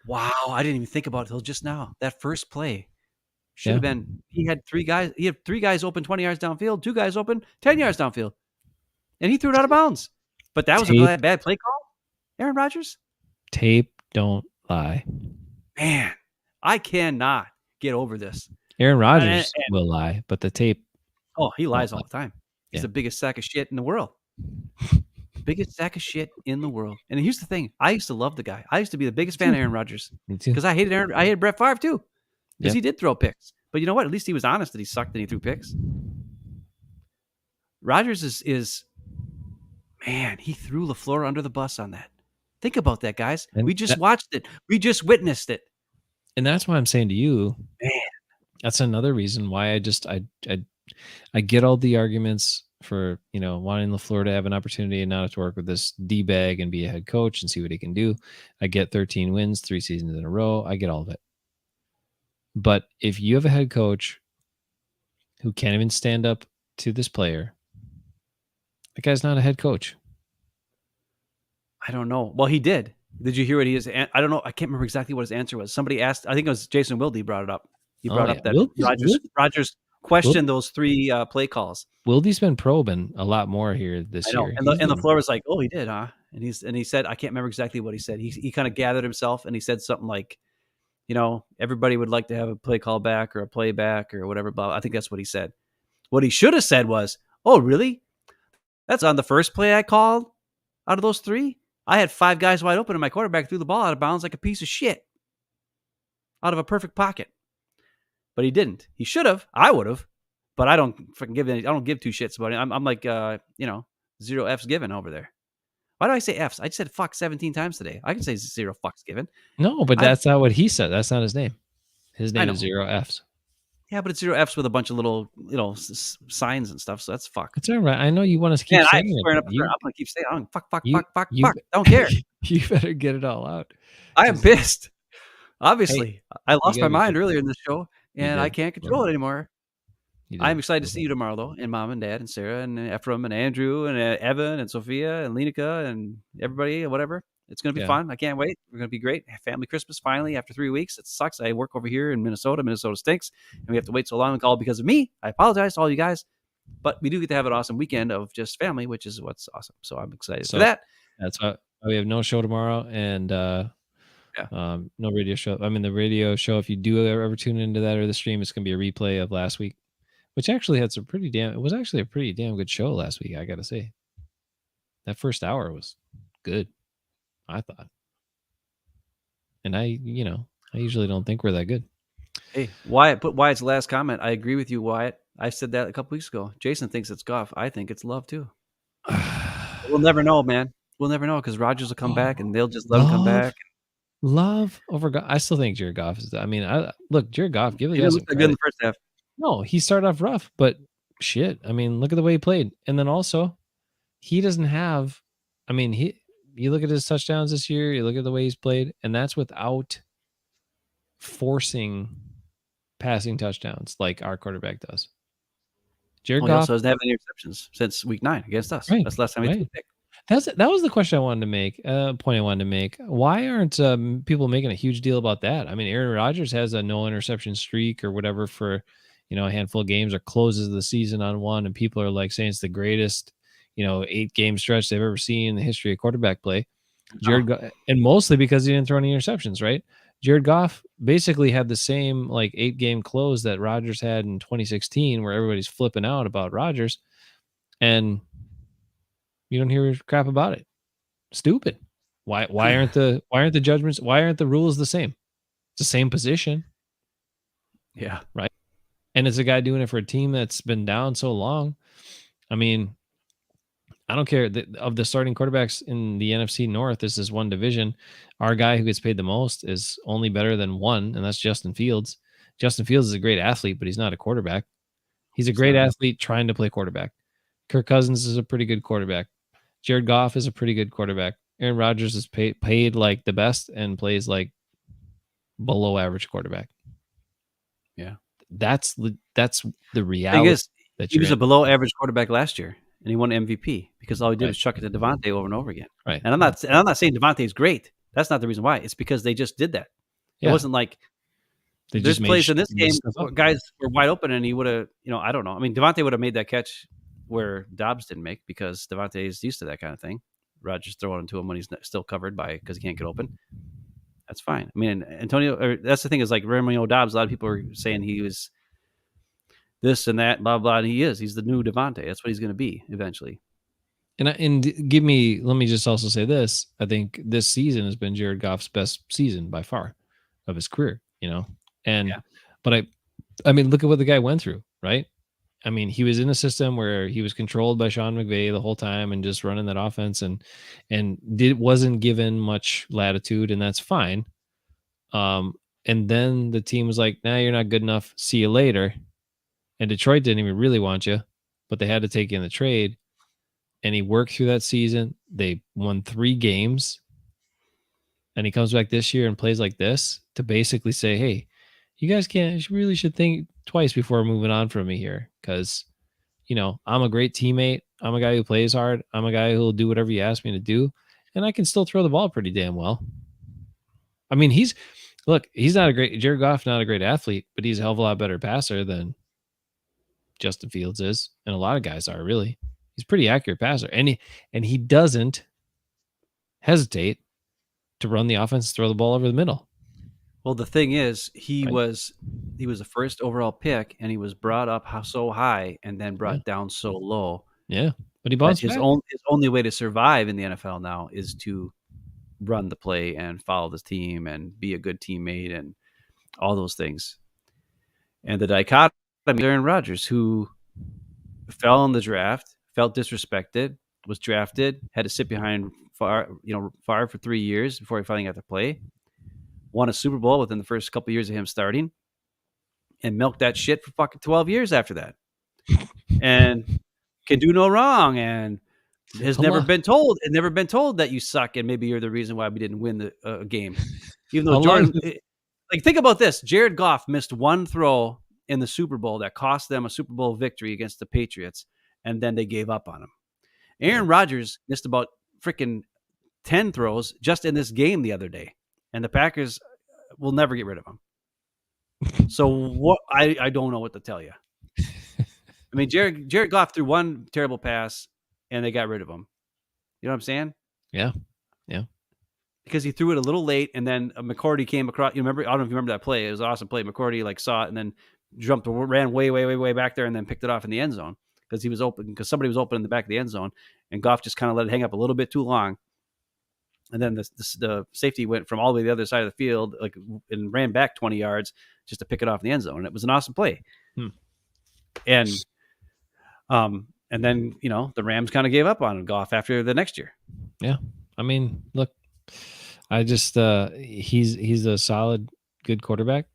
Wow, I didn't even think about it until just now. That first play should have been. He had 3 guys. He had 3 guys open 20 yards downfield, 2 guys open 10 yards downfield, and he threw it out of bounds. But that was a bad play call, Aaron Rodgers. Tape don't lie. Man, I cannot get over this. Aaron Rodgers will lie, but the tape. Oh, he lies all the time. He's the biggest sack of shit in the world. Biggest sack of shit in the world. And here's the thing. I used to love the guy. I used to be the biggest fan of Aaron Rodgers. Me too. Because I hated Brett Favre too. Because he did throw picks. But you know what? At least he was honest that he sucked and he threw picks. Rodgers is man, he threw LaFleur under the bus on that. Think about that, guys. And we just watched it. We just witnessed it. And that's why I'm saying to you, man, that's another reason why I get all the arguments for, wanting LaFleur to have an opportunity and not have to work with this D-bag and be a head coach and see what he can do. I get 13 wins, 3 seasons in a row. I get all of it. But if you have a head coach who can't even stand up to this player, that guy's not a head coach. I don't know. Well, he did. Did you hear what he is? I don't know. I can't remember exactly what his answer was. Somebody asked, I think it was Jason Wilde brought it up. He brought up that Rodgers questioned those 3 play calls. Wilde's been probing a lot more here this year. And LaFleur was like, "Oh, he did, huh?" And he said, I can't remember exactly what he said. He kind of gathered himself and he said something like, everybody would like to have a play call back or a play back or whatever. But I think that's what he said. What he should have said was, "Oh, really? That's on the first play I called out of those 3. I had 5 guys wide open and my quarterback threw the ball out of bounds like a piece of shit out of a perfect pocket." But he didn't. He should have. I would have. But I don't fucking I don't give 2 shits about it. I'm like, 0 F's given over there. Why do I say F's? I just said fuck 17 times today. I can say 0 fucks given. No, but that's not what he said. That's not his name. His name is 0 F's. Yeah, but it's 0 F's with a bunch of little, signs and stuff. So that's fuck. It's all right. I know you want to keep saying it. I'm going to keep saying it. Fuck. Don't care. You better get it all out. I am pissed. Obviously, I lost my mind earlier in the show, and I can't control it anymore. I'm excited to see you tomorrow, though, and Mom and Dad and Sarah and Ephraim and Andrew and Evan and Sophia and Lenica and everybody and whatever. It's going to be fun. I can't wait. We're going to be great. Family Christmas finally after 3 weeks. It sucks. I work over here in Minnesota. Minnesota stinks, and we have to wait so long all because of me. I apologize to all you guys, but we do get to have an awesome weekend of just family, which is what's awesome. So I'm excited for that. That's why we have no show tomorrow and no radio show. I mean, the radio show, if you do ever tune into that or the stream, it's going to be a replay of last week, which actually had some it was actually a pretty damn good show last week, I got to say. That first hour was good, I thought. And I usually don't think we're that good. Hey, Wyatt, put Wyatt's last comment. I agree with you, Wyatt. I said that a couple weeks ago. Jason thinks it's Goff. I think it's love, too. We'll never know, man. We'll never know because Rodgers will come back and they'll just let him come back. Love over Goff. I still think Jared Goff is. Look, Jared Goff. Give the guy some credit. Good in the first half. No, he started off rough, but shit. I mean, look at the way he played, and then also, he doesn't have. I mean, you look at his touchdowns this year. You look at the way he's played, and that's without forcing passing touchdowns like our quarterback does. Jared Goff also doesn't have any interceptions since week 9 against us. Right, that's the last time he threw a pick. That was the question I wanted to make. Point I wanted to make. Why aren't people making a huge deal about that? I mean, Aaron Rodgers has a no interception streak or whatever for a handful of games, or closes the season on one, and people are like saying it's the greatest 8-game stretch they've ever seen in the history of quarterback play. And mostly because he didn't throw any interceptions, right? Jared Goff basically had the same 8-game close that Rodgers had in 2016, where everybody's flipping out about Rodgers, and you don't hear crap about it. Stupid. Why aren't the judgments? Why aren't the rules the same? It's the same position. Yeah. Right. And it's a guy doing it for a team that's been down so long. I mean, I don't care of the starting quarterbacks in the NFC North. This is one division. Our guy who gets paid the most is only better than one, and that's Justin Fields. Justin Fields is a great athlete, but he's not a quarterback. He's a great athlete trying to play quarterback. Kirk Cousins is a pretty good quarterback. Jared Goff is a pretty good quarterback. Aaron Rodgers is paid like the best and plays like below average quarterback. Yeah. That's the reality. Thing is, that he was a below average quarterback last year, and he won MVP because all he did was chuck it to Devontae over and over again. Right. And I'm not saying Devontae's great. That's not the reason why. It's because they just did that. It wasn't like there's plays in this game where guys were wide open and he would have, I don't know. I mean, Devontae would have made that catch where Dobbs didn't make because Devontae is used to that kind of thing. Rodgers throwing it to him when he's still covered because he can't get open. That's fine. I mean, that's the thing is like Romeo Dobbs. A lot of people are saying he was this and that, blah, blah. And he's the new Devontae. That's what he's going to be eventually. Let me just also say this. I think this season has been Jared Goff's best season by far of his career, but I mean, look at what the guy went through, right? I mean, he was in a system where he was controlled by Sean McVay the whole time and just running that offense and wasn't given much latitude, and that's fine. And then the team was like, nah, you're not good enough. See you later. And Detroit didn't even really want you, but they had to take you in the trade. And he worked through that season. They won 3 games. And he comes back this year and plays like this to basically say, hey, you guys really should think twice before moving on from me here. Because, I'm a great teammate. I'm a guy who plays hard. I'm a guy who will do whatever you ask me to do. And I can still throw the ball pretty damn well. I mean, he's not Jared Goff, not a great athlete, but he's a hell of a lot better passer than Justin Fields is. And a lot of guys are really. He's a pretty accurate passer. And he doesn't hesitate to run the offense, throw the ball over the middle. Well, the thing is, he was the first overall pick, and he was brought up so high and then brought down so low. Yeah, but he bounced back. His only way to survive in the NFL now is to run the play and follow the team and be a good teammate and all those things. And the dichotomy, Aaron Rodgers, who fell in the draft, felt disrespected, was drafted, had to sit behind Favre for 3 years before he finally got to play. Won a Super Bowl within the first couple of years of him starting, and milked that shit for fucking 12 years after that, and can do no wrong, and has never been told that you suck and maybe you're the reason why we didn't win the game. Even though Jordan, think about this: Jared Goff missed one throw in the Super Bowl that cost them a Super Bowl victory against the Patriots, and then they gave up on him. Aaron Rodgers missed about freaking 10 throws just in this game the other day, and the Packers will never get rid of him. So what? I don't know what to tell you. I mean, Jared Goff threw one terrible pass, and they got rid of him. You know what I'm saying? Yeah. Because he threw it a little late, and then McCourty came across. You remember? I don't know if you remember that play. It was an awesome play. McCourty saw it and then ran way back there, and then picked it off in the end zone because he was open. Because somebody was open in the back of the end zone, and Goff just kind of let it hang up a little bit too long. And then the safety went from all the way to the other side of the field, and ran back 20 yards just to pick it off in the end zone. And it was an awesome play. And then the Rams kind of gave up on Goff after the next year. Yeah, I mean, look, I just he's a solid, good quarterback,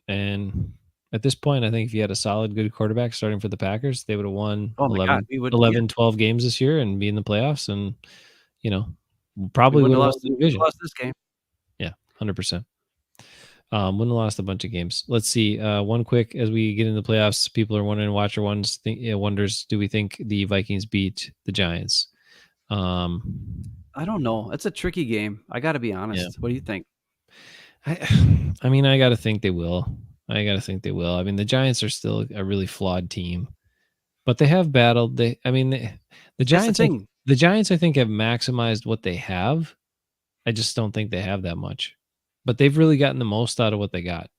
and at this point, I think if you had a solid, good quarterback starting for the Packers, they would have won 12 games this year and be in the playoffs, and probably would have lost the division. Lost this game. Yeah, 100%. Wouldn't have lost a bunch of games. Let's see. One quick as we get into the playoffs. People are wondering. Watcher wonders. Do we think the Vikings beat the Giants? I don't know. It's a tricky game. I got to be honest. Yeah. What do you think? I mean, I got to think they will. I mean, the Giants are still a really flawed team, but they have battled. The Giants. The Giants, I think, have maximized what they have. I just don't think they have that much. But they've really gotten the most out of what they got.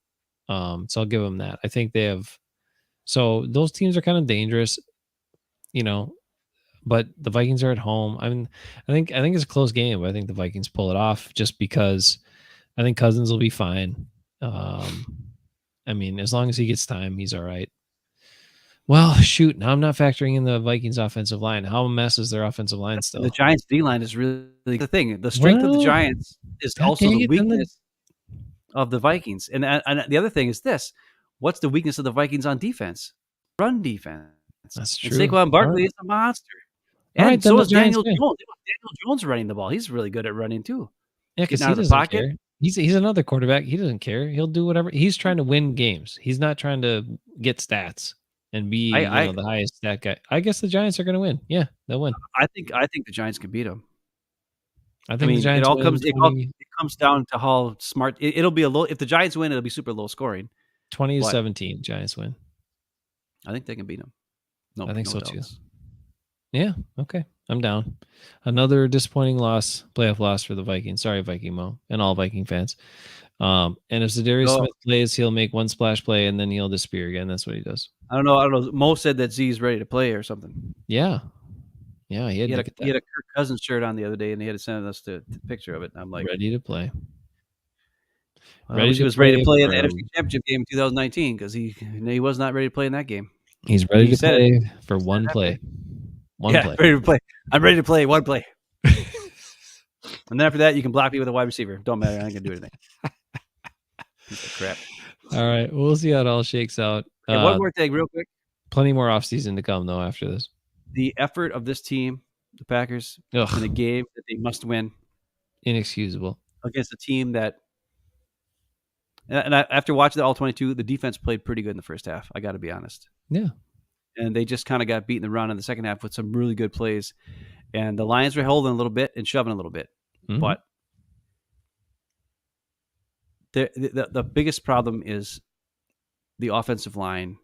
So I'll give them that. I think they have. So those teams are kind of dangerous, but the Vikings are at home. I mean, I think it's a close game, but I think the Vikings pull it off just because I think Cousins will be fine. I mean, as long as he gets time, he's all right. Well, shoot. Now I'm not factoring in the Vikings offensive line. How a mess is their offensive line still? The Giants D-line is really the thing. The strength of the Giants is also the weakness of the Vikings. And the other thing is this. What's the weakness of the Vikings on defense? run defense. That's And true. Saquon All Barkley right. is a monster. All right, And then so the is Giants Daniel win. Jones. Daniel Jones running the ball. He's really good at running too. Yeah, because Getting he out of the doesn't pocket. care. He's another quarterback. He doesn't care. He'll do whatever. He's trying to win games. He's not trying to get stats and be, the highest stat guy. I guess the Giants are going to win. Yeah, they'll win. I think the Giants can beat them. I I think the mean, Giants win it 20, comes down to how smart it'll be. If the Giants win, it'll be super low scoring. 20 to But 17. Giants win. I think they can beat them. No, I think no so doubts. too. Yeah. Okay. I'm down. Another disappointing playoff loss for the Vikings. Sorry, Viking Mo, and all Viking fans. And if Zadarius No. Smith plays, he'll make one splash play and then he'll disappear again. That's what he does. I don't know. Mo said that Z's ready to play or something. Yeah. Yeah. He had He had a Kirk Cousins shirt on the other day, and he had to send us the picture of it. And I'm like, ready to play. I wish he was ready to play in the NFC Championship game in 2019 because he was not ready to play in that game. He's ready to play for one play. One play. Ready to play. I'm ready to play one play. And then after that, you can block me with a wide receiver. Don't matter. I ain't gonna do anything. Crap. All right, we'll see how it all shakes out. One more thing, real quick. Plenty more offseason to come, though. After this, the effort of this team, the Packers, in a game that they must win, inexcusable against a team that. And after watching the all 22, the defense played pretty good in the first half. I got to be honest. Yeah. And they just kind of got beaten the run in the second half with some really good plays. And the Lions were holding a little bit and shoving a little bit. Mm-hmm. But the biggest problem is the offensive line.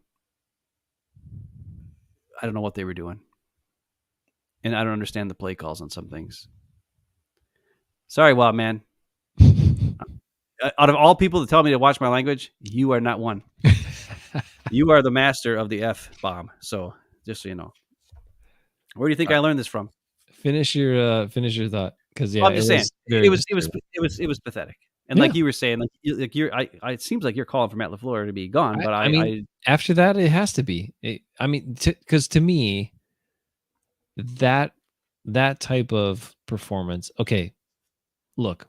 I don't know what they were doing. And I don't understand the play calls on some things. Sorry, Wild Man. Out of all people to tell me to watch my language, you are not one. You are the master of the F-bomb. So just so you know. Where do you think I learned this from? Finish your thought, because I'm just saying it was pathetic. And like you were saying, it seems like you're calling for Matt LaFleur to be gone. But I mean, after that, it has to be. Because to me, that type of performance. Okay, look,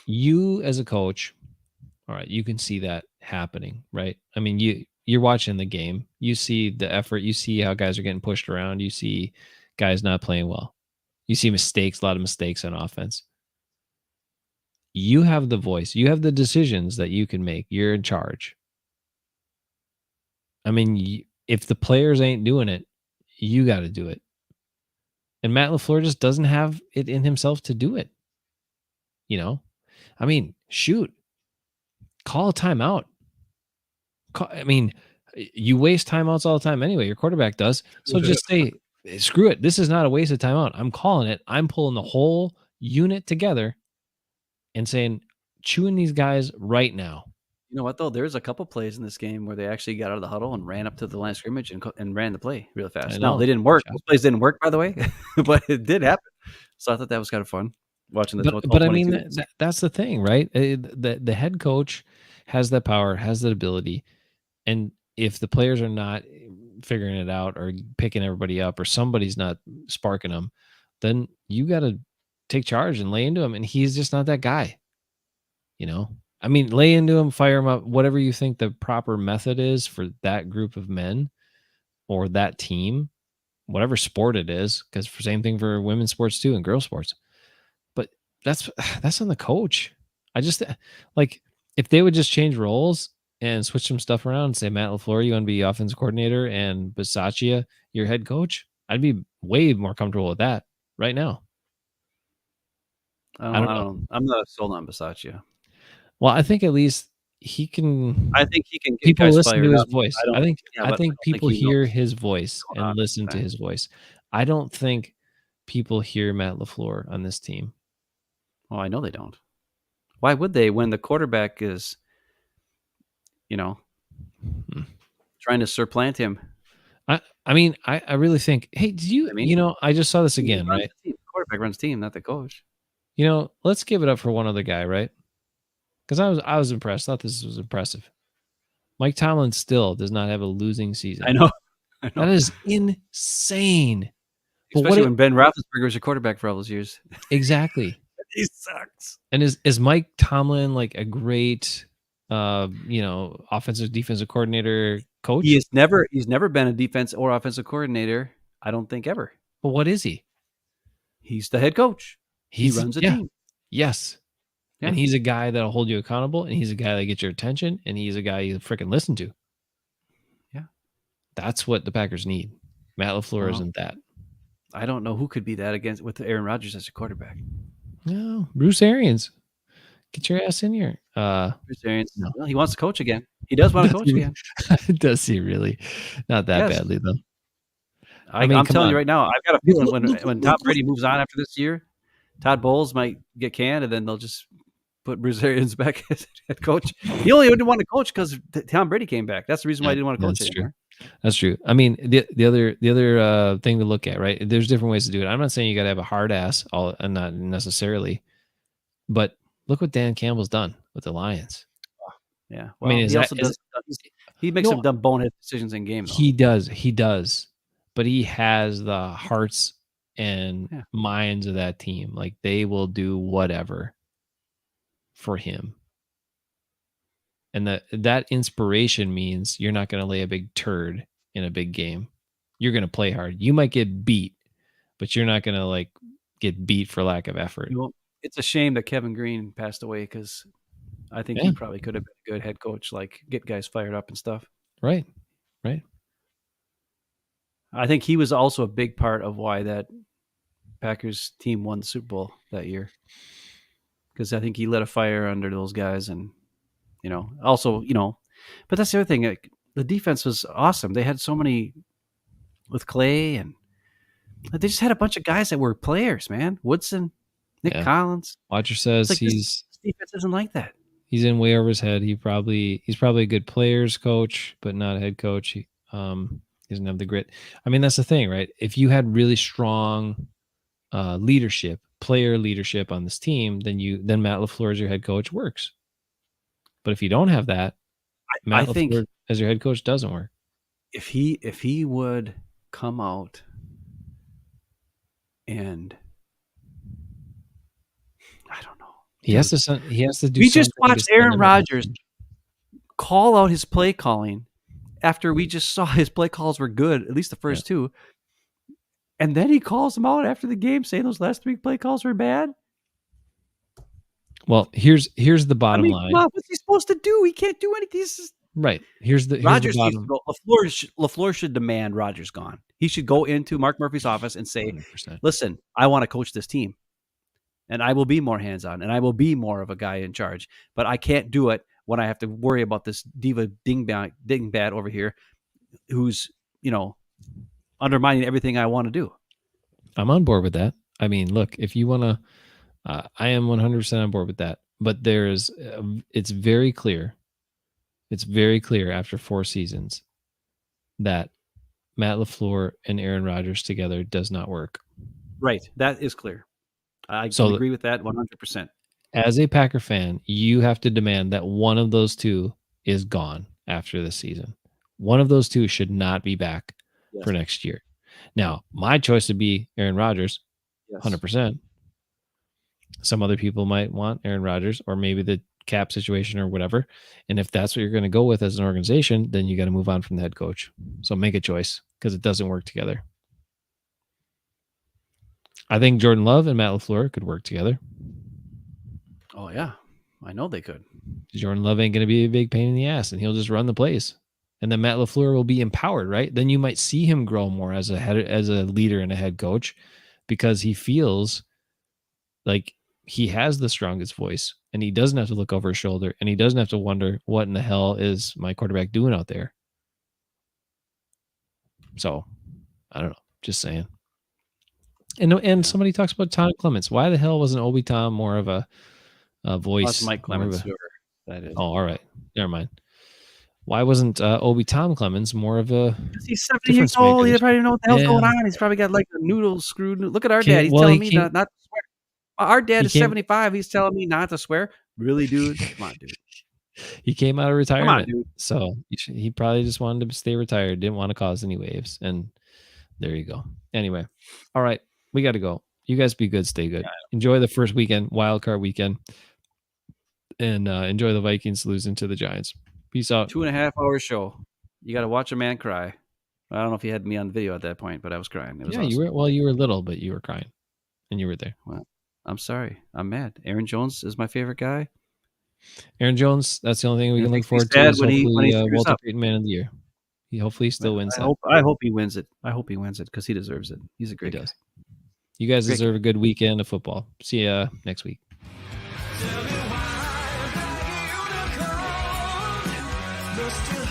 you as a coach, all right, you can see that happening, right? I mean, you're watching the game, you see the effort, you see how guys are getting pushed around, you see guys not playing well, you see mistakes, a lot of mistakes on offense. You have the voice, you have the decisions that you can make. You're in charge. I mean, if the players ain't doing it, you got to do it. And Matt LaFleur just doesn't have it in himself to do it. I mean, shoot, call a timeout. You waste timeouts all the time anyway. Your quarterback does. So just say, screw it. This is not a waste of timeout. I'm calling it. I'm pulling the whole unit together and saying, chewing these guys right now. You know what, though? There's a couple plays in this game where they actually got out of the huddle and ran up to the line of scrimmage and ran the play real fast. No, they didn't work. Those plays didn't work, by the way, but it did happen. So I thought that was kind of fun watching the. But I mean, that's the thing, right? The head coach has that power, has that ability, and if the players are not figuring it out or picking everybody up, or somebody's not sparking them, then you got to take charge and lay into him. And he's just not that guy. I mean, lay into him, fire him up, whatever you think the proper method is for that group of men or that team, whatever sport it is, because same thing for women's sports too and girls sports. But that's on the coach. I just like, if they would just change roles and switch some stuff around and say, Matt LaFleur, you want to be offensive coordinator, and Bisaccia, your head coach, I'd be way more comfortable with that right now. I don't know. I'm not sold on Bisaccia. Well, I think at least he can. I think he can get people guys listen to his up. voice. I think people hear his voice and listen to his voice. I don't think people hear Matt LaFleur on this team. Oh, I know they don't. Why would they when the quarterback is, trying to supplant him? I mean, I really think, hey, did you, I just saw this again, right? The quarterback runs the team, not the coach. Let's give it up for one other guy, right? Because I was impressed. Thought this was impressive. Mike Tomlin still does not have a losing season. I know. That is insane. Especially when Ben Roethlisberger was your quarterback for all those years. Exactly. He sucks. And is Mike Tomlin like a great, offensive defensive coordinator, coach. He's never been a defense or offensive coordinator. I don't think ever. But what is he? He's the head coach. He runs a team. Yes. Yeah. And he's a guy that'll hold you accountable, and he's a guy that gets your attention, and he's a guy you freaking listen to. Yeah. That's what the Packers need. Matt LaFleur Well, isn't that. I don't know who could be that against with Aaron Rodgers as a quarterback. No, Bruce Arians. Get your ass in here. Bruce Arians. No. Well, he wants to coach again. He does want to coach again. Does he really? Not that badly, though. I'm telling you right now, I've got a feeling when Tom Brady moves on after this year, Todd Bowles might get canned, and then they'll just put Bruce Arians back as head coach. He only didn't want to coach because Tom Brady came back. That's the reason why he didn't want to coach anymore. That's true. I mean, the other thing to look at, right? There's different ways to do it. I'm not saying you got to have a hard ass, and not necessarily, but look what Dan Campbell's done with the Lions. Yeah, well, I mean, he makes some dumb bonehead decisions in game. Though. He does, but he has the hearts and minds of that team. Like, they will do whatever for him. And that inspiration means you're not going to lay a big turd in a big game. You're going to play hard. You might get beat, but you're not going to get beat for lack of effort. Well, it's a shame that Kevin Green passed away, because I think he probably could have been a good head coach, get guys fired up and stuff. Right. I think he was also a big part of why that Packers team won the Super Bowl that year, because I think he lit a fire under those guys, and also, but that's the other thing. The defense was awesome. They had so many with Clay, and they just had a bunch of guys that were players, man. Woodson, Nick Collins. Watcher says this defense isn't like that. He's in way over his head. He's probably a good players coach, but not a head coach. He doesn't have the grit. I mean, that's the thing, right? If you had really strong player leadership on this team, then Matt LaFleur as your head coach works. But if you don't have that, Matt LaFleur as your head coach doesn't work. If he would come out and I don't know. He has to do. We just watched Aaron Rodgers call out his play calling after we just saw his play calls were good, at least the first two. And then he calls them out after the game saying those last 3 play calls were bad. Well, here's the bottom line. What's he supposed to do? He can't do anything. Right. Here's the bottom. LaFleur should demand Rodgers gone. He should go into Mark Murphy's office and say, 100%. Listen, I want to coach this team, and I will be more hands-on, and I will be more of a guy in charge, but I can't do it when I have to worry about this diva dingbat over here who's, undermining everything I want to do. I'm on board with that. I mean, look, if you want to, I am 100% on board with that. But it's very clear. It's very clear after 4 seasons that Matt LaFleur and Aaron Rodgers together does not work. Right. That is clear. I agree with that 100%. As a Packer fan, you have to demand that one of those two is gone after this season. One of those two should not be back for next year. Now, my choice would be Aaron Rodgers, 100%. Some other people might want Aaron Rodgers, or maybe the cap situation or whatever. And if that's what you're going to go with as an organization, then you got to move on from the head coach. So make a choice, because it doesn't work together. I think Jordan Love and Matt LaFleur could work together. Oh, yeah. I know they could. Jordan Love ain't going to be a big pain in the ass, and he'll just run the place. And then Matt LaFleur will be empowered, right? Then you might see him grow more as a leader and a head coach, because he feels like he has the strongest voice, and he doesn't have to look over his shoulder, and he doesn't have to wonder what in the hell is my quarterback doing out there. So I don't know, just saying. And somebody talks about Tom Clements. Why the hell wasn't Obi Tom more of a voice? That's Mike Clements. That is. Oh, all right. Never mind. Why wasn't Obi Tom Clemens more of a? He's 70 years old. He probably don't know what the hell's going on. He's probably got a noodle screwed. Look at our dad. He's telling me not to swear. Our dad is 75. He's telling me not to swear. Really, dude? Come on, dude. He came out of retirement. Come on, dude. So he probably just wanted to stay retired. Didn't want to cause any waves. And there you go. Anyway. All right. We got to go. You guys be good. Stay good. Enjoy the first weekend, wild card weekend. And enjoy the Vikings losing to the Giants. Peace out. 2.5 hour show. You got to watch a man cry. I don't know if you had me on video at that point, but I was crying. It was awesome. you were. Well, you were little, but you were crying, and you were there. Well, I'm sorry. I'm mad. Aaron Jones is my favorite guy. Aaron Jones. That's the only thing we can look forward to. sad Is when he hopefully screws Walter up. Payton Man of the Year. Hopefully he still wins that. I hope he wins it. I hope he wins it because he deserves it. He's a great guy. You guys Great deserve a good weekend of football. See ya next week. Tell me why are you to come? There's still